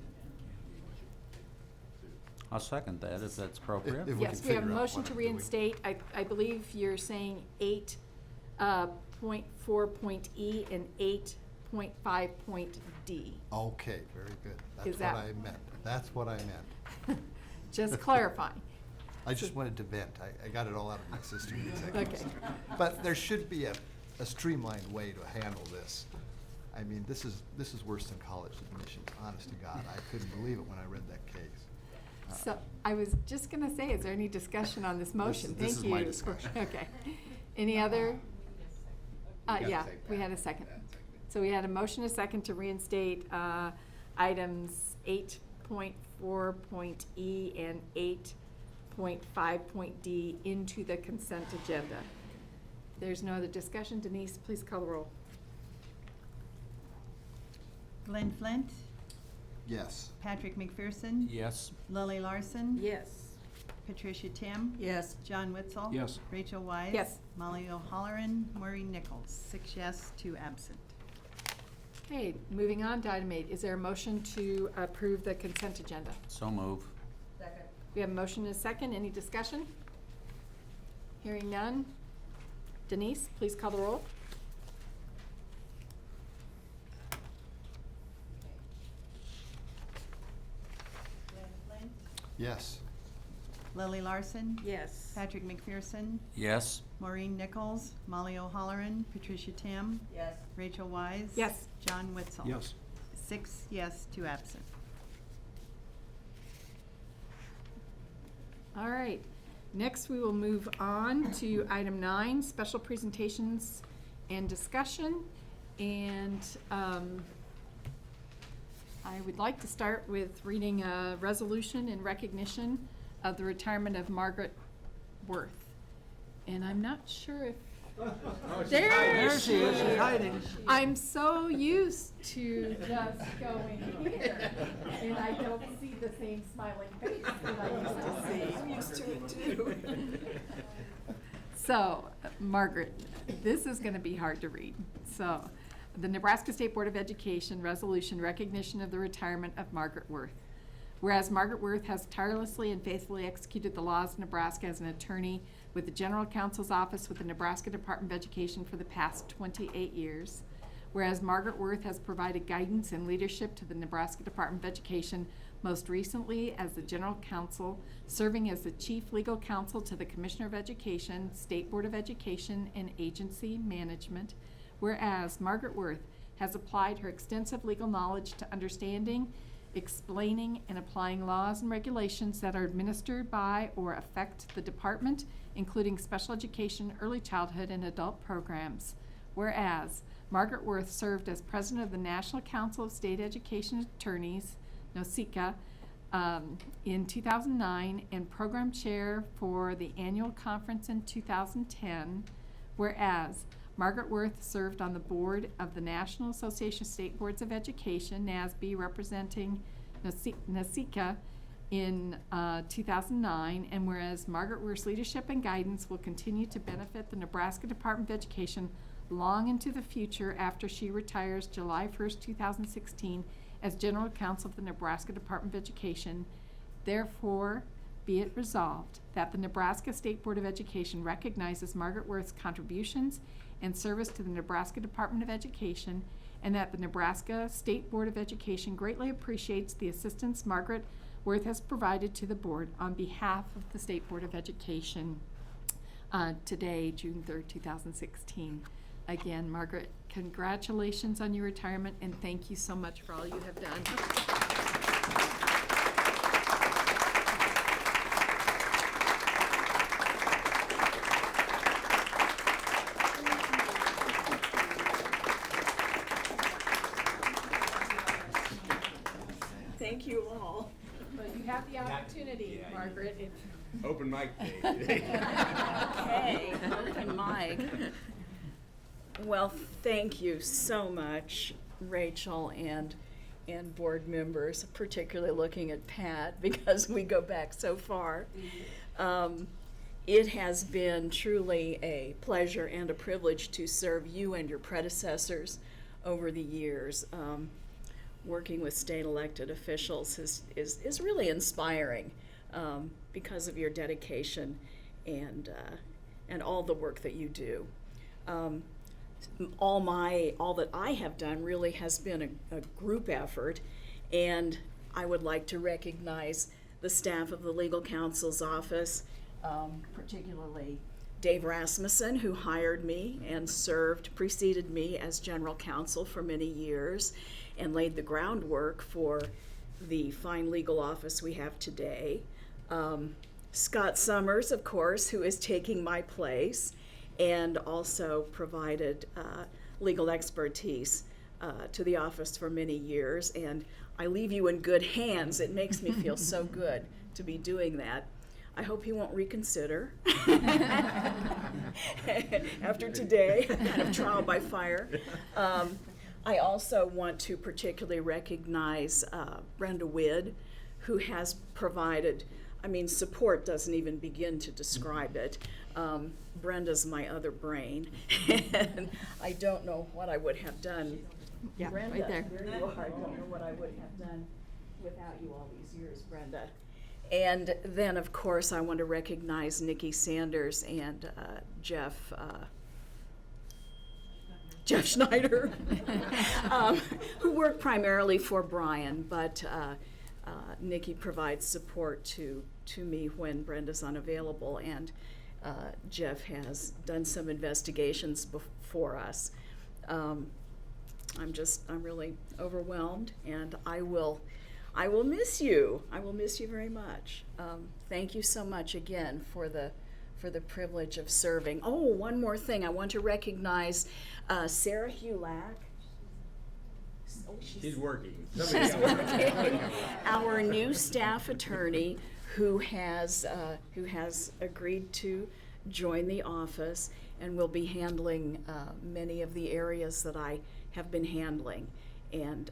[SPEAKER 4] I'll second that if that's appropriate.
[SPEAKER 7] If we can
[SPEAKER 6] Yes, we have a
[SPEAKER 7] figure out
[SPEAKER 6] motion
[SPEAKER 7] what
[SPEAKER 6] to
[SPEAKER 7] I'm doing.
[SPEAKER 6] reinstate. I believe you're saying 8.4.E and 8.5.D.
[SPEAKER 7] Okay, very good.
[SPEAKER 6] Is
[SPEAKER 7] That's
[SPEAKER 6] that-
[SPEAKER 7] what I meant. That's what I meant.
[SPEAKER 6] Just clarifying.
[SPEAKER 7] I just wanted to vent. I got it all out of my system in executive
[SPEAKER 6] Okay.
[SPEAKER 7] session. But there should be a streamlined way to handle this. I mean, this is worse than college admissions, honest to God. I couldn't believe it when I read that case.
[SPEAKER 6] So I was just going to say, is there any discussion on this motion?
[SPEAKER 7] This
[SPEAKER 6] Thank
[SPEAKER 7] is my
[SPEAKER 6] you.
[SPEAKER 7] discussion.
[SPEAKER 6] Okay. Any other? Yeah, we had a second. So we had a motion, a second to reinstate items 8.4.E and 8.5.D into the consent agenda. There's no other discussion. Denise, please call the roll.
[SPEAKER 5] Glenn Flint,
[SPEAKER 7] Yes.
[SPEAKER 5] Patrick McPherson.
[SPEAKER 4] Yes.
[SPEAKER 5] Lily Larson.
[SPEAKER 22] Yes.
[SPEAKER 5] Patricia Tim.
[SPEAKER 3] Yes.
[SPEAKER 5] John Witzel.
[SPEAKER 2] Yes.
[SPEAKER 5] Rachel Wise.
[SPEAKER 6] Yes.
[SPEAKER 5] Molly O'Halloran, Maureen Nichols. 6 yes, 2 absent.
[SPEAKER 6] Okay, moving on to item 8. Is there a motion to approve the consent agenda?
[SPEAKER 4] So move.
[SPEAKER 6] We have a motion and a second. Any discussion? Hearing none. Denise, please call the roll.
[SPEAKER 5] Glenn Flint,
[SPEAKER 7] Yes.
[SPEAKER 5] Lily Larson.
[SPEAKER 22] Yes.
[SPEAKER 5] Patrick McPherson.
[SPEAKER 4] Yes.
[SPEAKER 5] Maureen Nichols, Molly O'Halloran, Patricia Tim.
[SPEAKER 3] Yes.
[SPEAKER 5] Rachel Wise.
[SPEAKER 6] Yes.
[SPEAKER 5] John Witzel.
[SPEAKER 2] Yes.
[SPEAKER 5] 6 yes, 2 absent.
[SPEAKER 6] All right. Next, we will move on to item 9, special presentations and discussion. And I would like to start with reading a resolution in recognition of the retirement of Margaret Worth. And I'm not sure if there she is. She's hiding. I'm so used to just going here, and I don't see the same smiling face that I used to see.
[SPEAKER 3] I'm used to it too.
[SPEAKER 6] So, Margaret, this is going to be hard to read. So, the Nebraska State Board of Education resolution recognition of the retirement of Margaret Worth. Whereas Margaret Worth has tirelessly and faithfully executed the laws of Nebraska as an attorney with the General Counsel's Office with the Nebraska Department of Education for the past 28 years. Whereas Margaret Worth has provided guidance and leadership to the Nebraska Department of Education, most recently as the General Counsel, serving as the Chief Legal Counsel to the Commissioner of Education, State Board of Education, and Agency Management. Whereas Margaret Worth has applied her extensive legal knowledge to understanding, explaining, and applying laws and regulations that are administered by or affect the department, including special education, early childhood, and adult programs. Whereas Margaret Worth served as president of the National Council of State Education Attorneys, NOSECA, in 2009 and program chair for the annual conference in 2010. Whereas Margaret Worth served on the board of the National Association of State Boards of Education, NASB, representing NOSECA in 2009, and whereas Margaret Worth's leadership and guidance will continue to benefit the Nebraska Department of Education long into the future after she retires July 1st, 2016 as General Counsel of the Nebraska Department of Education. Therefore, be it resolved that the Nebraska State Board of Education recognizes Margaret Worth's contributions and service to the Nebraska Department of Education, and that the Nebraska State Board of Education greatly appreciates the assistance Margaret Worth has provided to the board on behalf of the State Board of Education today, June 3rd, 2016. Again, Margaret, congratulations on your retirement, and thank you so much for all you have done. Thank you all. Well, you have the opportunity, Margaret.
[SPEAKER 8] Open mic day.
[SPEAKER 1] Okay, open mic. Well, thank you so much, Rachel and board members, particularly looking at Pat because we go back so far. It has been truly a pleasure and a privilege to serve you and your predecessors over the years. Working with state elected officials is really inspiring because of your dedication and all the work that you do. All that I have done really has been a group effort, and I would like to recognize the staff of the Legal Counsel's office, particularly Dave Rasmussen, who hired me and preceded me as general counsel for many years and laid the groundwork for the fine legal office we have today. Scott Summers, of course, who is taking my place and also provided legal expertise to the office for many years. And I leave you in good hands. It makes me feel so good to be doing that. I hope you won't reconsider after today, kind of trial by fire. I also want to particularly recognize Brenda Widd, who has provided, support doesn't even begin to describe it. Brenda's my other brain, and I don't know what I would have done.
[SPEAKER 6] Yeah,
[SPEAKER 1] Brenda,
[SPEAKER 6] right there.
[SPEAKER 1] There you are. I don't know what I would have done without you all these years, Brenda. And then, of course, I want to recognize Nikki Sanders and Jeff Schneider, who work primarily for Brian, but Nikki provides support to me when Brenda's unavailable, and Jeff has done some investigations for us. I'm really overwhelmed, and I will miss you. I will miss you very much. Thank you so much again for the privilege of serving. Oh, one more thing. I want to recognize Sarah Hulak. Oh,
[SPEAKER 8] She's working.
[SPEAKER 1] She's working. Our new staff attorney who has agreed to join the office and will be handling many of the areas that I have been handling. And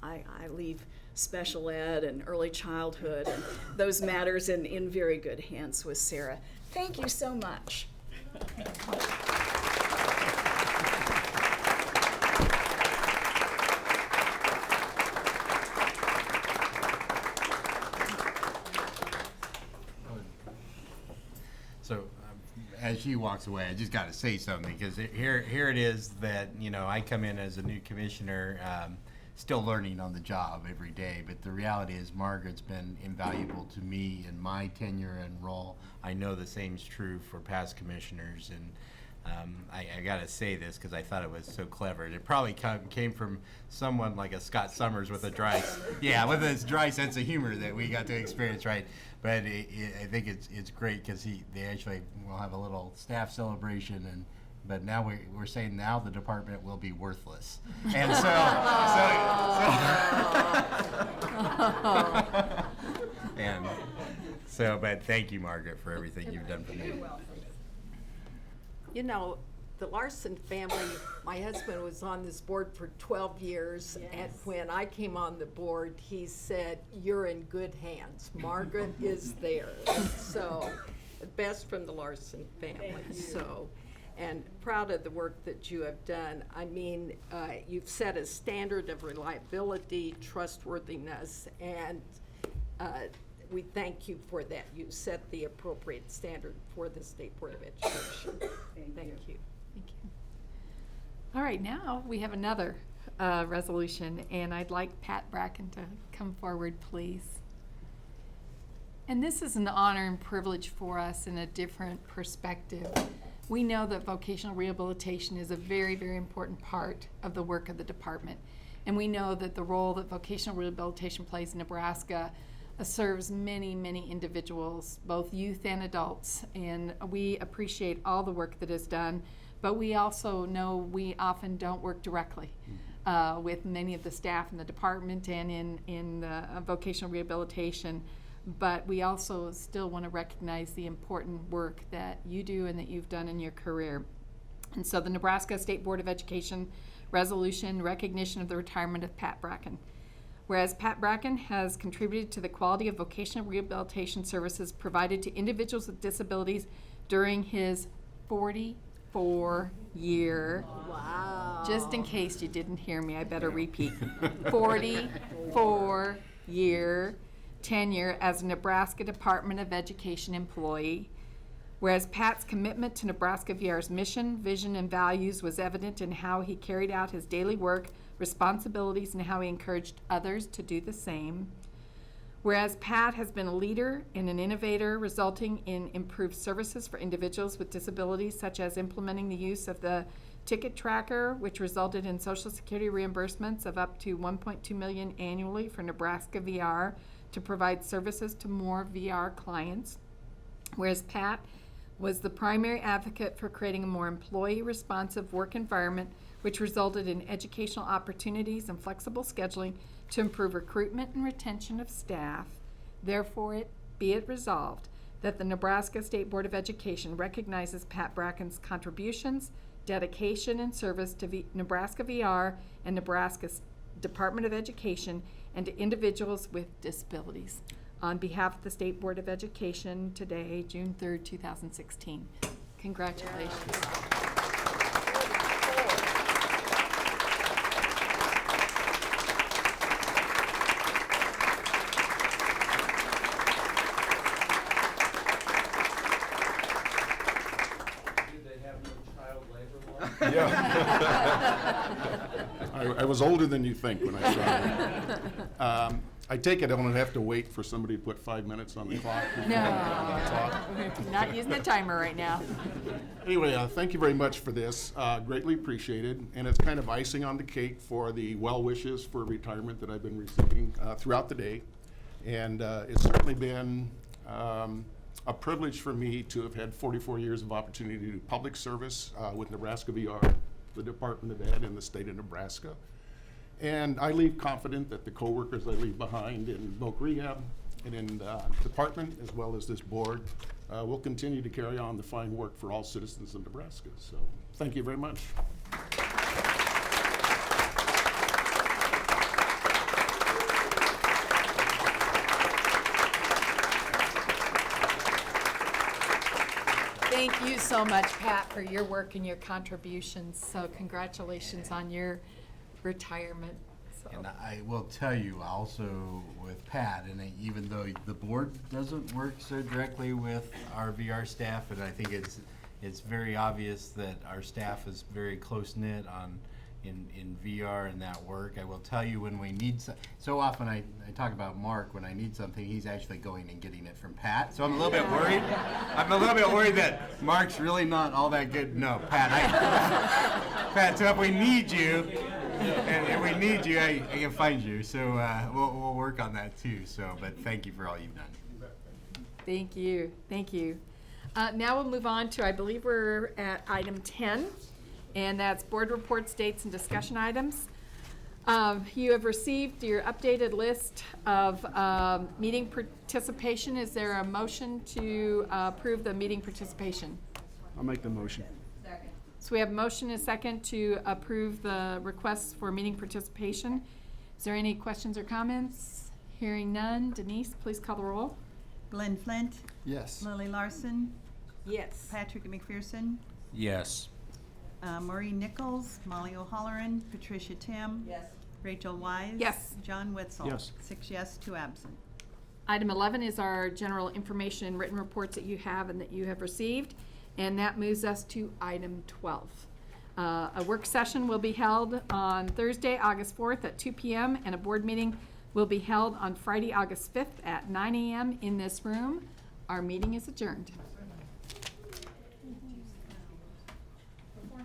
[SPEAKER 1] I leave special ed and early childhood and those matters in very good hands with Sarah. Thank you so much.
[SPEAKER 9] So as she walks away, I just got to say something, because here it is that, you know, I come in as a new commissioner, still learning on the job every day, but the reality is Margaret's been invaluable to me in my tenure and role. I know the same is true for past commissioners, and I got to say this because I thought it was so clever. It probably came from someone like a Scott Summers with a dry sense of humor that we got to experience, right? But I think it's great because they actually will have a little staff celebration, but now we're saying now the department will be worthless, and but thank you, Margaret, for everything you've done for me.
[SPEAKER 22] You know, the Larson family, my husband was on this board for 12 years, and when I came on the board, he said, "You're in good hands. Margaret is there." So, best from the Larson family. So, and proud of the work that you have done. I mean, you've set a standard of reliability, trustworthiness, and we thank you for that. You set the appropriate standard for the State Board of Education. Thank you.
[SPEAKER 6] Thank you. All right, now we have another resolution, and I'd like Pat Bracken to come forward, please. And this is an honor and privilege for us in a different perspective. We know that vocational rehabilitation is a very, very important part of the work of the department. And we know that the role that vocational rehabilitation plays in Nebraska serves many, many individuals, both youth and adults. And we appreciate all the work that is done, but we also know we often don't work directly with many of the staff in the department and in vocational rehabilitation. But we also still want to recognize the important work that you do and that you've done in your career. And so the Nebraska State Board of Education resolution recognition of the retirement of Pat Bracken. Whereas Pat Bracken has contributed to the quality of vocational rehabilitation services provided to individuals with disabilities during his 44-year, just in case you didn't hear me, I better repeat, 44-year tenure as a Nebraska Department of Education employee. Whereas Pat's commitment to Nebraska VR's mission, vision, and values was evident in how he carried out his daily work, responsibilities, and how he encouraged others to do the same. Whereas Pat has been a leader and an innovator, resulting in improved services for individuals with disabilities, such as implementing the use of the ticket tracker, which resulted in Social Security reimbursements of up to $1.2 million annually for Nebraska VR to provide services to more VR clients. Whereas Pat was the primary advocate for creating a more employee-responsive work environment, which resulted in educational opportunities and flexible scheduling to improve recruitment and retention of staff. Therefore, be it resolved that the Nebraska State Board of Education recognizes Pat Bracken's contributions, dedication, and service to Nebraska VR and Nebraska's Department of Education and to individuals with disabilities. On behalf of the State Board of Education, today, June 3rd, 2016. Congratulations.
[SPEAKER 10] I was older than you think when I started. I take it I don't have to wait for somebody to put 5 minutes on the clock.
[SPEAKER 6] No, not using the timer right now.
[SPEAKER 10] Anyway, thank you very much for this. Greatly appreciated. And it's kind of icing on the cake for the well wishes for retirement that I've been receiving throughout the day. And it's certainly been a privilege for me to have had 44 years of opportunity to do public service with Nebraska VR, the Department of Ed in the state of Nebraska. And I leave confident that the coworkers I leave behind in Voc Rehab and in the department, as well as this board, will continue to carry on the fine work for all citizens of Nebraska. So thank you very much.
[SPEAKER 6] Thank you so much, Pat, for your work and your contributions. So congratulations on your retirement. So.
[SPEAKER 9] And I will tell you also with Pat, and even though the board doesn't work so directly with our VR staff, and I think it's it's very obvious that our staff is very close-knit in VR and that work. I will tell you, when we need so often I talk about Mark, when I need something, he's actually going and getting it from Pat. So I'm a little bit worried. I'm a little bit worried that Mark's really not all that good. No, Pat, Pat, so if we need you, and if we need you, I can find you. So we'll work on that too. So, but thank you for all you've done.
[SPEAKER 6] Thank you, thank you. Now we'll move on to, I believe we're at item 10, and that's board reports, dates, and discussion items. You have received your updated list of meeting participation. Is there a motion to approve the meeting participation?
[SPEAKER 2] I'll make the motion.
[SPEAKER 6] So we have a motion and a second to approve the requests for meeting participation. Is there any questions or comments? Hearing none. Denise, please call the roll.
[SPEAKER 5] Glenn Flint,
[SPEAKER 7] Yes.
[SPEAKER 5] Lily Larson,
[SPEAKER 22] Yes.
[SPEAKER 5] Patrick McPherson,
[SPEAKER 4] Yes.
[SPEAKER 5] Maureen Nichols, Molly O'Halloran, Patricia Tim.
[SPEAKER 22] Yes.
[SPEAKER 5] Rachel Wise.
[SPEAKER 6] Yes.
[SPEAKER 5] John Wetzel.
[SPEAKER 2] Yes.
[SPEAKER 5] 6 yes, 2 absent.
[SPEAKER 6] Item 11 is our general information and written reports that you have and that you have received. And that moves us to item 12. A work session will be held on Thursday, August 4th at 2 p.m. and a board meeting will be held on Friday, August 5th at 9 a.m. in this room. Our meeting is adjourned.